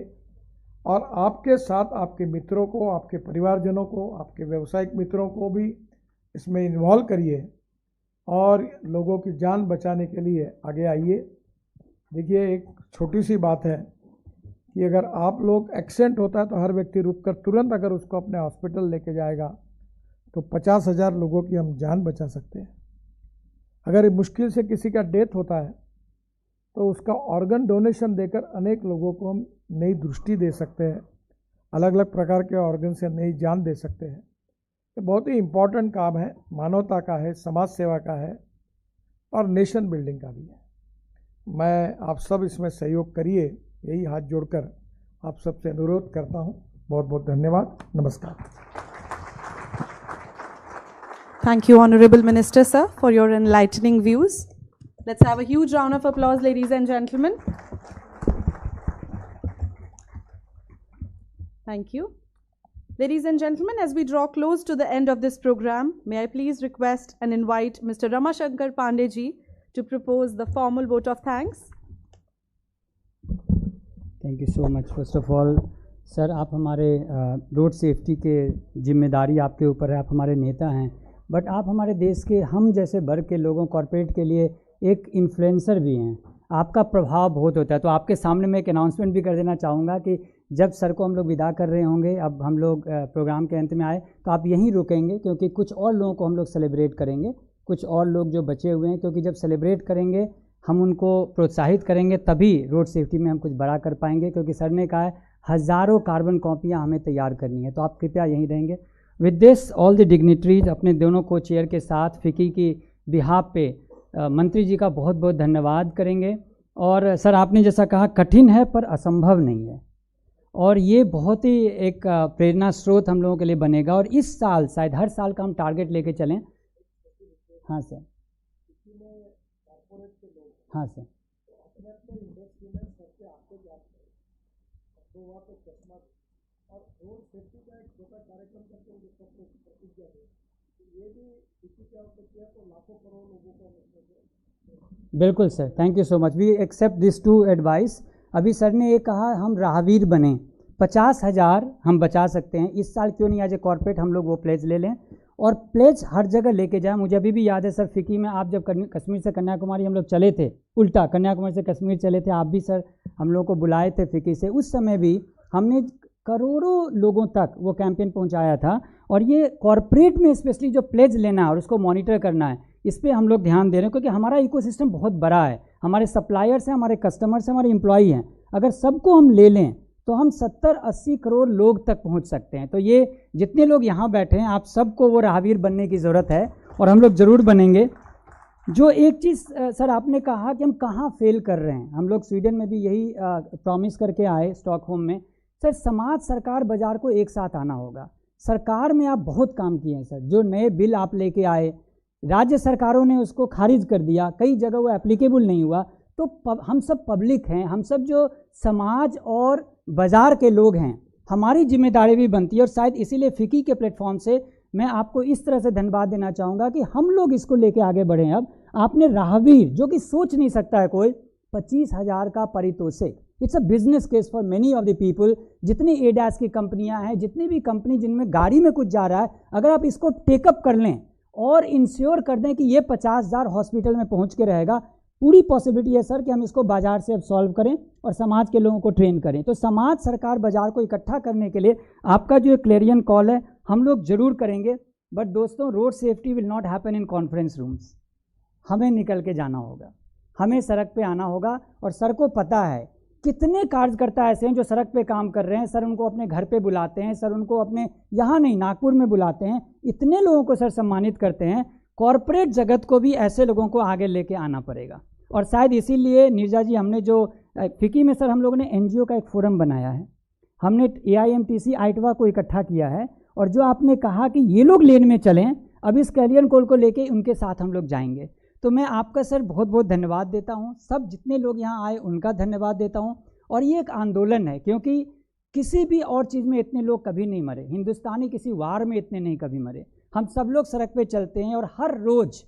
और आपके साथ आपके मित्रों को, आपके परिवारजनों को, आपके व्यावसायिक मित्रों को भी इसमें इन्वॉल्व करिए, और लोगों की जान बचाने के लिए आगे आइए। देखिए, एक छोटी सी बात है कि अगर आप लोग एक्सीडेंट होता है तो हर व्यक्ति रुककर तुरंत अगर उसको अपने हॉस्पिटल लेके जाएगा तो 50,000 लोगों की हम जान बचा सकते हैं। अगर मुश्किल से किसी का डेथ होता है तो उसका ऑर्गन डोनेशन देकर अनेक लोगों को हम नई दृष्टि दे सकते हैं, अलग अलग प्रकार के ऑर्गन से नई जान दे सकते हैं। ये बहुत ही इम्पॉर्टेंट काम है, मानवता का है, समाज सेवा का है, और नेशन बिल्डिंग का भी है। मैं आप सब इसमें सहयोग करिए, यही हाथ जोड़कर आप सबसे अनुरोध करता हूँ। बहुत बहुत धन्यवाद। नमस्कार। Thank you, Honorable Minister, sir, for your enlightening views. Let's have a huge round of applause, ladies and gentlemen. Thank you. Ladies and gentlemen, as we draw close to the end of this program, may I please request and invite Mr. Ramashankar Pandey ji to propose the formal vote of thanks. Thank you so much. First of all, sir आप हमारे road safety के जिम्मेदारी आपके ऊपर है, आप हमारे नेता हैं, बट आप हमारे देश के हम जैसे वर्ग के लोगों, कॉरपोरेट के लिए एक इन्फ्लुएंसर भी हैं। आपका प्रभाव बहुत होता है। तो आपके सामने मैं एक अनाउंसमेंट भी कर देना चाहूँगा कि जब सर को हम लोग विदा कर रहे होंगे, अब हम लोग प्रोग्राम के अंत में आए, तो आप यहीं रुकेंगे, क्योंकि कुछ और लोगों को हम लोग सेलिब्रेट करेंगे, कुछ और लोग जो बचे हुए हैं, क्योंकि जब सेलिब्रेट करेंगे हम उनको प्रोत्साहित करेंगे, तभी रोड सेफ्टी में हम कुछ बड़ा कर पाएंगे, क्योंकि सर ने कहा है हज़ारों कार्बन कॉपियाँ हमें तैयार करनी है। तो आप कृपया यहीं रहेंगे। With this all the dignitaries अपने दोनों को चेयर के साथ फिक्की की बिहाफ पे मंत्री जी का बहुत बहुत धन्यवाद करेंगे। और सर आपने जैसा कहा कठिन है पर असंभव नहीं है, और ये बहुत ही एक प्रेरणा स्रोत हम लोगों के लिए बनेगा। और इस साल शायद हर साल का हम टारगेट लेके चलें। हाँ सर, हाँ सर, बिल्कुल sir, thank you so much, we accept this to advice. अभी सर ने ये कहा हम राहगीर बने, 50,000 हम बचा सकते हैं इस साल, क्यों नहीं एज ए कॉर्पोरेट हम लोग वो प्लेज ले लें और प्लेज हर जगह लेके जाएं। मुझे अभी भी याद है सर, फिक्की में आप जब कश्मीर से कन्याकुमारी हम लोग चले थे, उल्टा कन्याकुमारी से कश्मीर चले थे, आप भी सर हम लोग को बुलाए थे फिक्की से, उस समय भी हमने करोड़ों लोगों तक वो कैंपेन पहुंचाया था। और ये कॉर्पोरेट में स्पेशली जो प्लेज लेना है और उसको मॉनिटर करना है, इस पर हम लोग ध्यान दे रहे हैं, क्योंकि हमारा इकोसिस्टम बहुत बड़ा है, हमारे सप्लायर्स हैं, हमारे कस्टमर्स हैं, हमारे एम्प्लॉई हैं। अगर सबको हम ले लें तो हम 70-80 करोड़ लोग तक पहुंच सकते हैं। तो ये जितने लोग यहाँ बैठे हैं, आप सबको वो राहगीर बनने की ज़रूरत है और हम लोग ज़रूर बनेंगे। जो एक चीज़ सर आपने कहा कि हम कहाँ फेल कर रहे हैं, हम लोग स्वीडन में भी यही प्रॉमिस करके आए स्टॉकहोम में। सर समाज सरकार बाजार को एक साथ आना होगा। सरकार में आप बहुत काम किए हैं सर, जो नए बिल आप लेके आए, राज्य सरकारों ने उसको खारिज कर दिया, कई जगह वो एप्लीकेबल नहीं हुआ। तो हम सब पब्लिक हैं, हम सब जो समाज और बाज़ार के लोग हैं, हमारी जिम्मेदारी भी बनती है। और शायद इसीलिए फिक्की के प्लेटफॉर्म से मैं आपको इस तरह से धन्यवाद देना चाहूँगा कि हम लोग इसको लेके आगे बढ़े। अब आपने राहगीर, जो कि सोच नहीं सकता है कोई, 25,000 का पारितोषिक, it's a business case for many of the people. जितनी एडास की कंपनियां हैं, जितनी भी कंपनी जिनमें गाड़ी में कुछ जा रहा है, अगर आप इसको टेकअप कर लें और इंश्योर कर दें कि ये 50,000 हॉस्पिटल में पहुंच के रहेगा, पूरी पॉसिबिलिटी है सर कि हम इसको बाजार से अब सॉल्व करें और समाज के लोगों को ट्रेन करें। तो समाज सरकार बाजार को इकट्ठा करने के लिए आपका जो क्लेरियन कॉल है हम लोग जरूर करेंगे। बट दोस्तों, road safety will not happen in conference rooms. हमें निकल के जाना होगा, हमें सड़क पे आना होगा। और सर को पता है कितने कार्यकर्ता ऐसे हैं जो सड़क पे काम कर रहे हैं, सर उनको अपने घर पे बुलाते हैं, सर उनको अपने यहाँ नहीं नागपुर में बुलाते हैं, इतने लोगों को सर सम्मानित करते हैं। कॉरपोरेट जगत को भी ऐसे लोगों को आगे लेके आना पड़ेगा। और शायद इसीलिए नीरजा जी, हमने जो फिक्की में सर हम लोगों ने एनजीओ का एक फोरम बनाया है, हमने AIMTC आइटवा को इकट्ठा किया है। और जो आपने कहा कि ये लोग लेन में चलें, अब इस क्लेरियन कॉल को लेके उनके साथ हम लोग जाएंगे। तो मैं आपका सर बहुत बहुत धन्यवाद देता हूँ, सब जितने लोग यहाँ आए उनका धन्यवाद देता हूँ। और ये एक आंदोलन है, क्योंकि किसी भी और चीज़ में इतने लोग कभी नहीं मरे, हिंदुस्तानी किसी वार में इतने नहीं कभी मरे। हम सब लोग सड़क पे चलते हैं और हर रोज़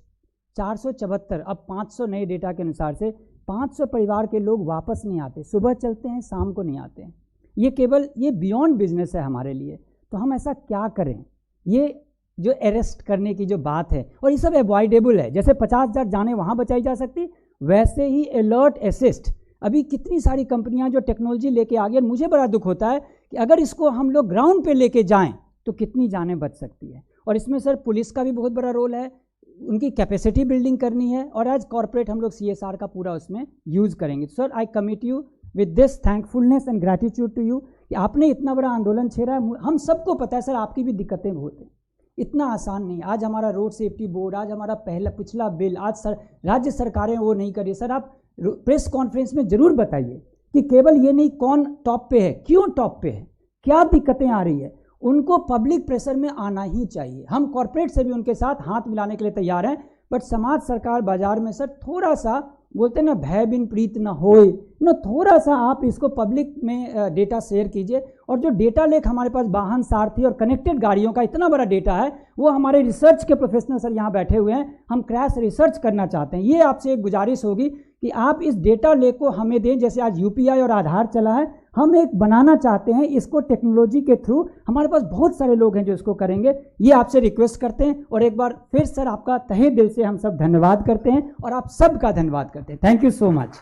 474, अब 500 नए डेटा के अनुसार से 500 परिवार के लोग वापस नहीं आते, सुबह चलते हैं शाम को नहीं आते हैं। ये केवल ये बियॉन्ड बिजनेस है हमारे लिए। तो हम ऐसा क्या करें, ये जो अरेस्ट करने की जो बात है, और ये सब अवॉइडेबल है। जैसे 50,000 जाने वहाँ बचाई जा सकती, वैसे ही अलर्ट असिस्ट, अभी कितनी सारी कंपनियां जो टेक्नोलॉजी लेके आ गई। और मुझे बड़ा दुख होता है कि अगर इसको हम लोग ग्राउंड पे लेके जाएं तो कितनी जानें बच सकती है। और इसमें सर पुलिस का भी बहुत बड़ा रोल है, उनकी कैपेसिटी बिल्डिंग करनी है। और एज कॉर्पोरेट हम लोग CSR का पूरा उसमें यूज़ करेंगे। Sir I commit you with this thankfulness and gratitude to you कि आपने इतना बड़ा आंदोलन छेड़ा है। हम सबको पता है सर, आपकी भी दिक्कतें बहुत हैं, इतना आसान नहीं। आज हमारा रोड सेफ्टी बोर्ड, आज हमारा पिछला बिल, आज सर राज्य सरकारें वो नहीं कर रही। सर आप प्रेस कॉन्फ्रेंस में ज़रूर बताइए कि केवल ये नहीं कौन टॉप पे है, क्यों टॉप पे है, क्या दिक्कतें आ रही है, उनको पब्लिक प्रेशर में आना ही चाहिए। हम कॉर्पोरेट से भी उनके साथ हाथ मिलाने के लिए तैयार हैं। बट समाज सरकार बाजार में सर थोड़ा सा बोलते हैं ना, भय बिन प्रीत न होए ना, थोड़ा सा आप इसको पब्लिक में डेटा शेयर कीजिए। और जो डेटा लेक हमारे पास वाहन सारथी और कनेक्टेड गाड़ियों का इतना बड़ा डेटा है, वो हमारे रिसर्च के प्रोफेशनल सर यहाँ बैठे हुए हैं, हम क्रैश रिसर्च करना चाहते हैं। ये आपसे एक गुजारिश होगी कि आप इस डेटा लेक को हमें दें। जैसे आज UPI और आधार चला है, हम एक बनाना चाहते हैं इसको टेक्नोलॉजी के थ्रू। हमारे पास बहुत सारे लोग हैं जो इसको करेंगे, ये आपसे रिक्वेस्ट करते हैं। और एक बार फिर सर आपका तहे दिल से हम सब धन्यवाद करते हैं और आप सबका धन्यवाद करते हैं। Thank you so much.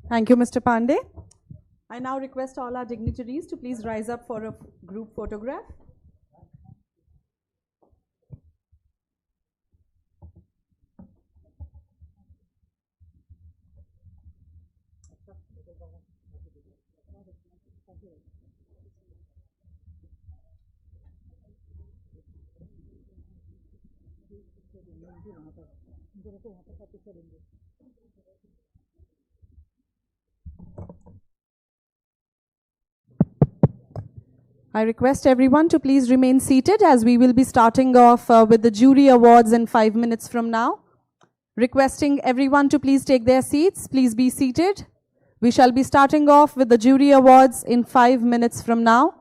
Thank you, Mr. Pandey. I now request all our dignitaries to please rise up for a group photograph. I request everyone to please remain seated as we will be starting off with the jury awards in 5 minutes from now. Requesting everyone to please take their seats. Please be seated. We shall be starting off with the jury awards in 5 minutes from now.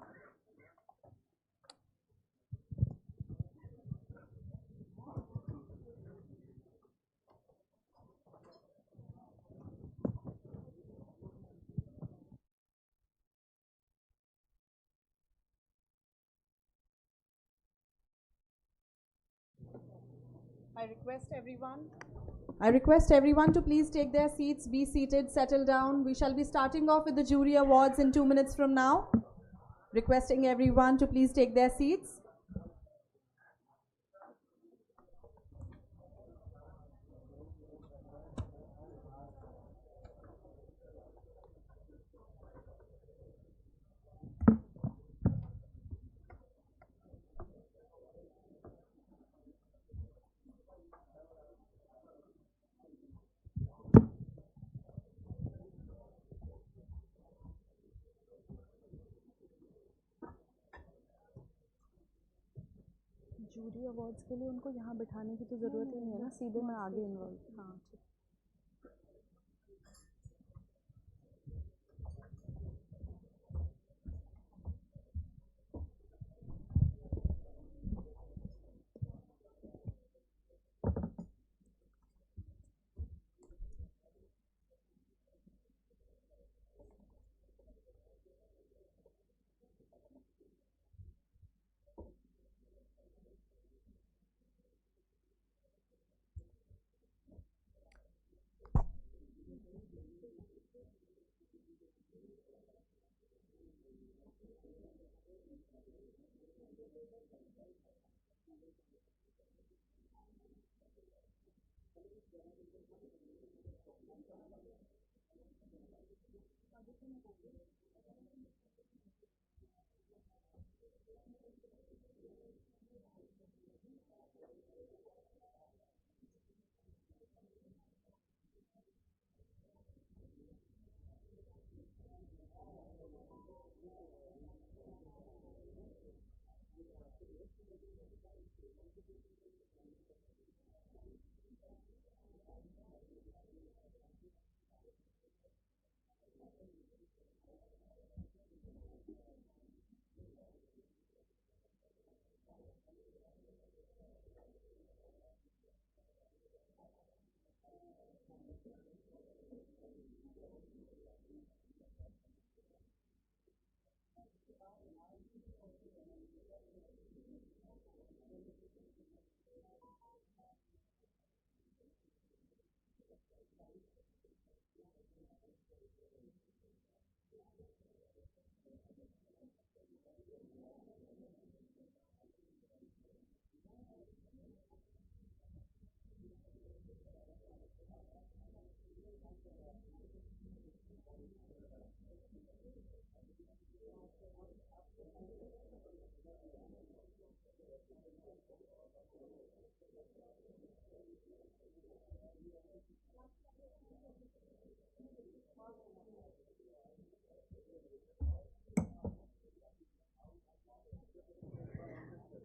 I request everyone to please take their seats, be seated, settle down. We shall be starting off with the jury awards in 2 minutes from now. Requesting everyone to please take their seats. Jury awards के लिए उनको यहाँ बिठाने की तो ज़रूरत ही नहीं है ना, सीधे मैं आगे इन्वॉल्व। हाँ ठीक।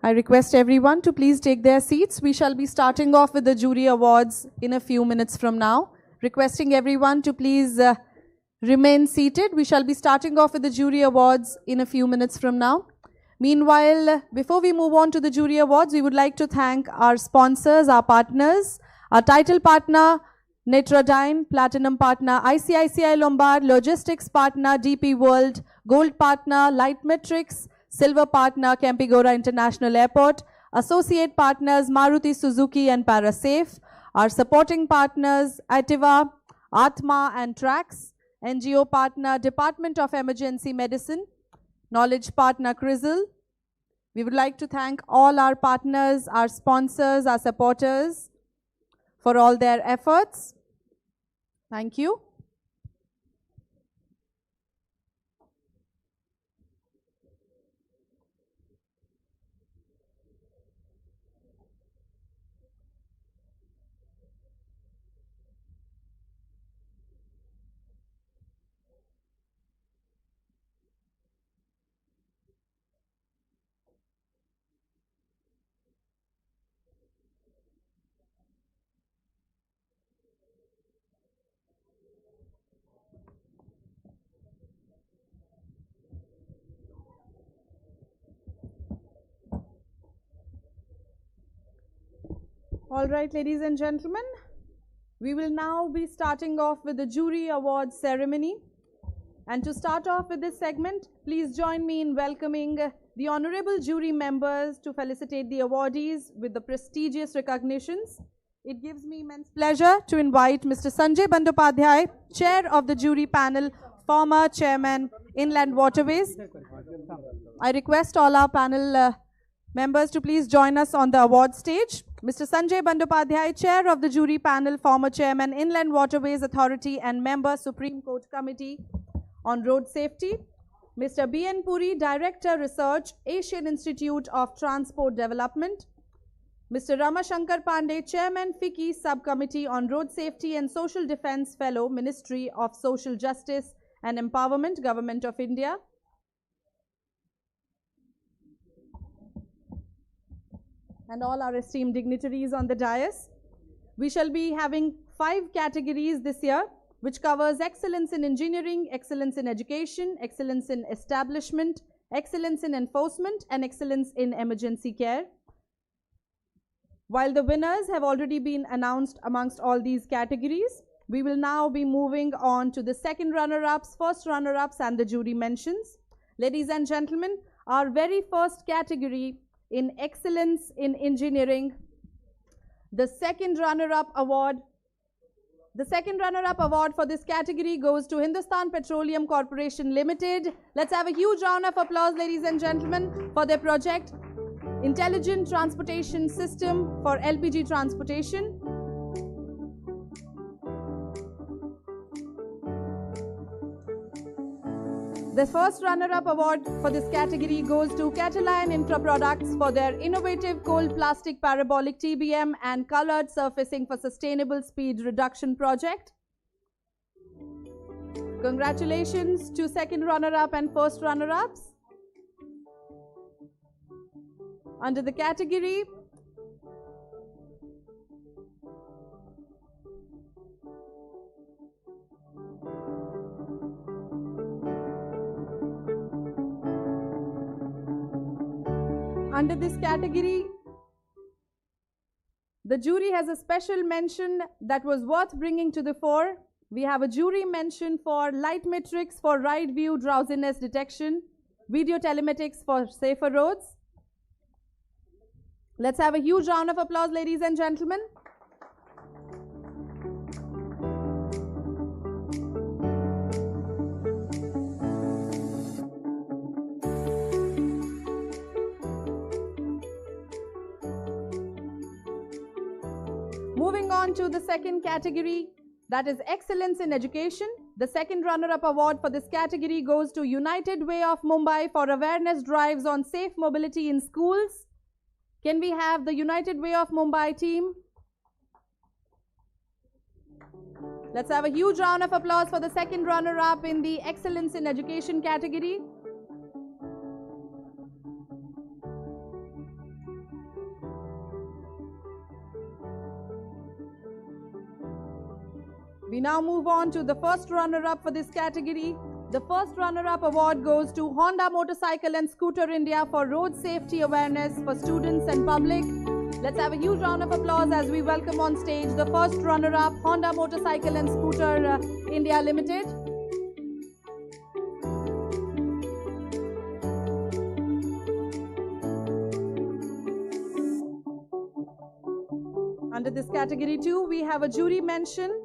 I request everyone to please take their seats. We shall be starting off with the jury awards in a few minutes from now. Requesting everyone to please remain seated. We shall be starting off with the jury awards in a few minutes from now. Meanwhile, before we move on to the jury awards, we would like to thank our sponsors, our partners, our title partner, Netradine, Platinum partner, ICICI Lombard, Logistics partner, DP World, Gold partner, Light Metrics, Silver partner, Kempegowda International Airport, associate partners, Maruti Suzuki and Parasafe, our supporting partners, Ativa, Atma and Trax, NGO partner, Department of Emergency Medicine, Knowledge partner, Crizzle. We would like to thank all our partners, our sponsors, our supporters for all their efforts. Thank you. All right, ladies and gentlemen, we will now be starting off with the jury awards ceremony. And to start off with this segment, please join me in welcoming the honorable jury members to felicitate the awardees with the prestigious recognitions. It gives me immense pleasure to invite Mr. Sanjay Bandopadhyay, Chair of the Jury Panel, former Chairman, Inland Waterways. I request all our panel members to please join us on the award stage. Mr. Sanjay Bandopadhyay, Chair of the Jury Panel, former Chairman, Inland Waterways Authority and member, Supreme Court Committee on Road Safety. Mr. B.N. Puri, Director Research, Asian Institute of Transport Development. Mr. Ramashankar Pandey, Chairman, FICCI Subcommittee on Road Safety and Social Defence Fellow, Ministry of Social Justice and Empowerment, Government of India. And all our esteemed dignitaries on the dais. We shall be having 5 categories this year, which covers excellence in engineering, excellence in education, excellence in establishment, excellence in enforcement, and excellence in emergency care. While the winners have already been announced amongst all these categories, we will now be moving on to the second runner-ups, first runner-ups, and the jury mentions. Ladies and gentlemen, our very first category in excellence in engineering, the second runner-up award for this category goes to Hindustan Petroleum Corporation Limited. Let's have a huge round of applause, ladies and gentlemen, for their project, Intelligent Transportation System for LPG Transportation. The first runner-up award for this category goes to Catalan Infra Products for their innovative cold plastic parabolic TBM and colored surfacing for sustainable speed reduction project. Congratulations to second runner-up and first runner-ups. Under the category Under this category, the jury has a special mention that was worth bringing to the fore. We have a jury mention for light metrics for ride view drowsiness detection, video telematics for safer roads. Let's have a huge round of applause, ladies and gentlemen. Moving on to the second category, that is excellence in education. The second runner-up award for this category goes to United Way of Mumbai for awareness drives on safe mobility in schools. Can we have the United Way of Mumbai team? Let's have a huge round of applause for the second runner-up in the excellence in education category. We now move on to the first runner-up for this category. The first runner-up award goes to Honda Motorcycle and Scooter India for road safety awareness for students and public. Let's have a huge round of applause as we welcome on stage the first runner-up, Honda Motorcycle and Scooter India Limited. Under this category too, we have a jury mention.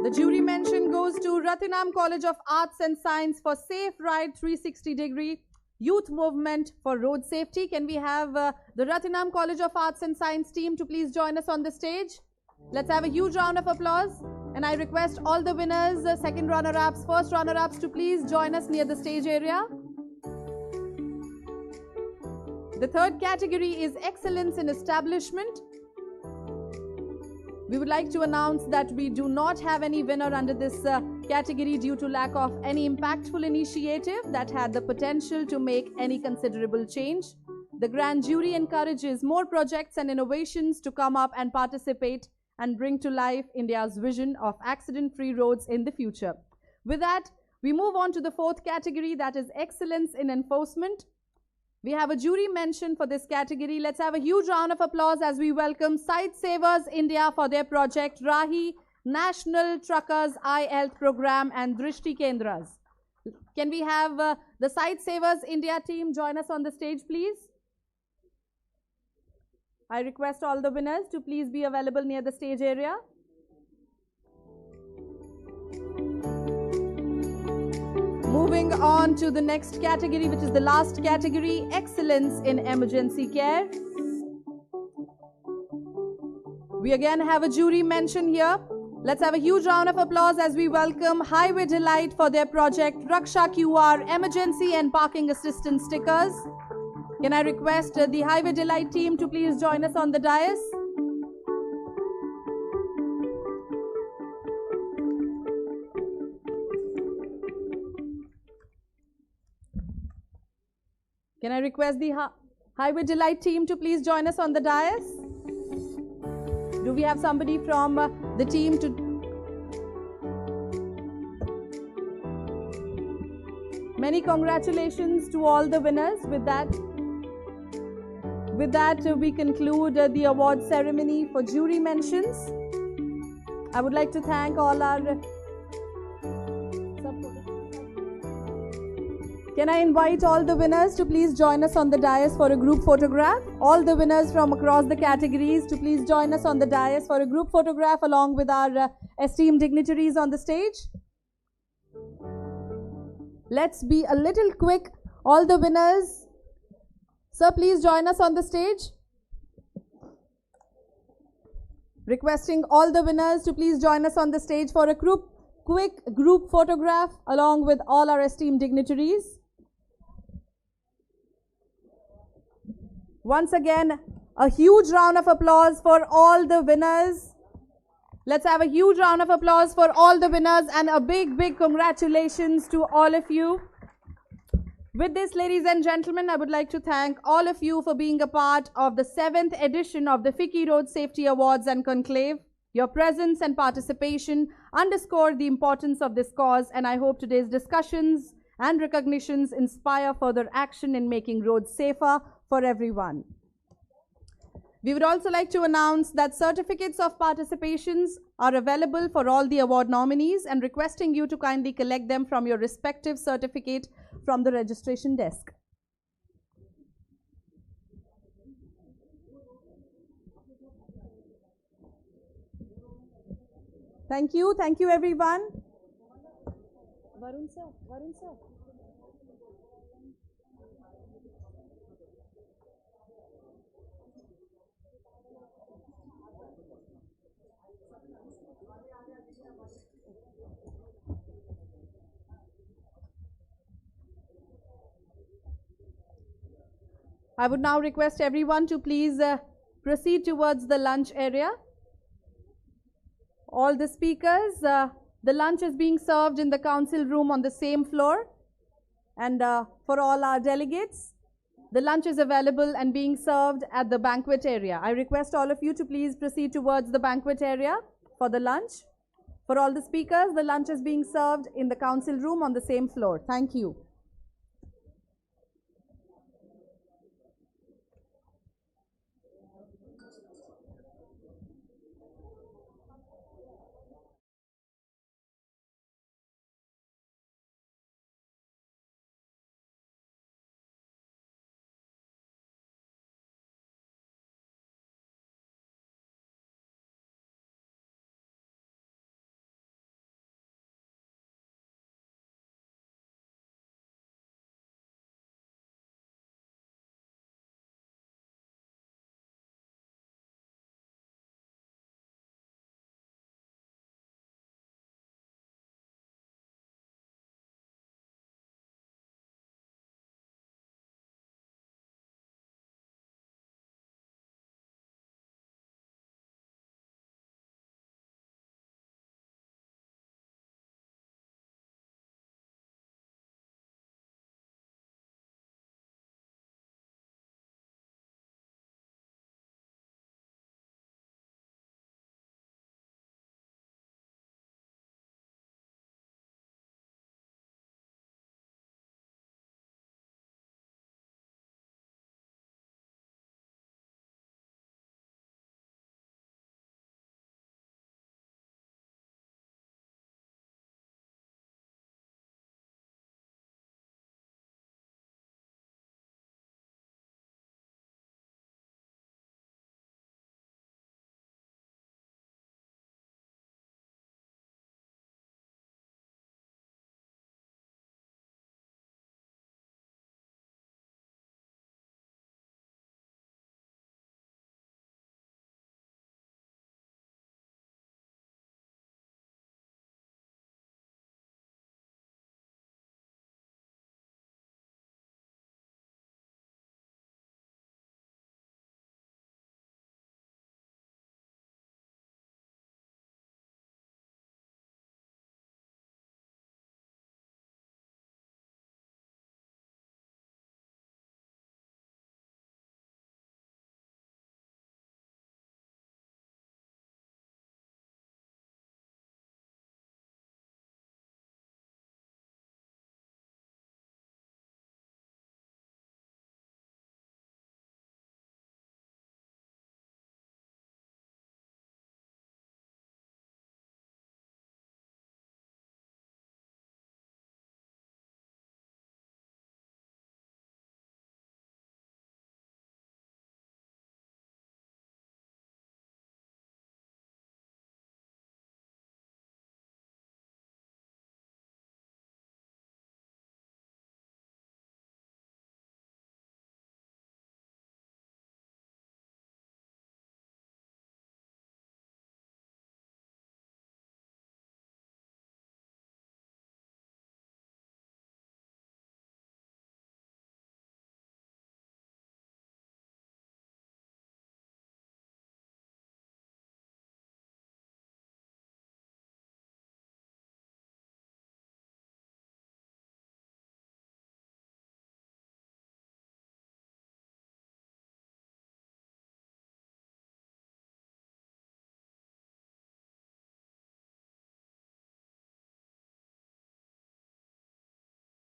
The jury mention goes to Ratinam College of Arts and Science for Safe Ride 360-degree Youth Movement for Road Safety. Can we have the Ratinam College of Arts and Science team to please join us on the stage? Let's have a huge round of applause. And I request all the winners, second runner-ups, first runner-ups to please join us near the stage area. The third category is Excellence in Establishment. We would like to announce that we do not have any winner under this category due to lack of any impactful initiative that had the potential to make any considerable change. the grand jury encourages more projects and innovations to come up and participate and bring to life India's vision of accident-free roads in the future. With that, we move on to the fourth category, that is excellence in enforcement. We have a jury mention for this category. Let's have a huge round of applause as we welcome Sight Savers India for their project Rahi, National Truckers Eye Health Program and Drishti Kendras. Can we have the Sight Savers India team join us on the stage, please? I request all the winners to please be available near the stage area. Moving on to the next category, which is the last category, excellence in emergency care. We again have a jury mention here. Let's have a huge round of applause as we welcome Highway Delight for their project Raksha QR Emergency and Parking Assistance Stickers. Can I request the Highway Delight team to please join us on the dais? Can I request the Highway Delight team to please join us on the dais? Do we have somebody from the team to... Many congratulations to all the winners. With that, we conclude the award ceremony for jury mentions. I would like to thank all our... Can I invite all the winners to please join us on the dais for a group photograph? All the winners from across the categories to please join us on the dais for a group photograph along with our esteemed dignitaries on the stage. Let's be a little quick. All the winners, sir, please join us on the stage. Requesting all the winners to please join us on the stage for a quick group photograph along with all our esteemed dignitaries. Once again, a huge round of applause for all the winners. Let's have a huge round of applause for all the winners and a big, big congratulations to all of you. With this, ladies and gentlemen, I would like to thank all of you for being a part of the 7th edition of the FICCI Road Safety Awards and Conclave. Your presence and participation underscore the importance of this cause, and I hope today's discussions and recognitions inspire further action in making roads safer for everyone. We would also like to announce that certificates of participations are available for all the award nominees and requesting you to kindly collect them from your respective certificate from the registration desk. Thank you everyone. Varun sir, Varun sir. I would now request everyone to please proceed towards the lunch area. All the speakers, the lunch is being served in the council room on the same floor. And for all our delegates, the lunch is available and being served at the banquet area. I request all of you to please proceed towards the banquet area for the lunch. For all the speakers, the lunch is being served in the council room on the same floor. Thank you.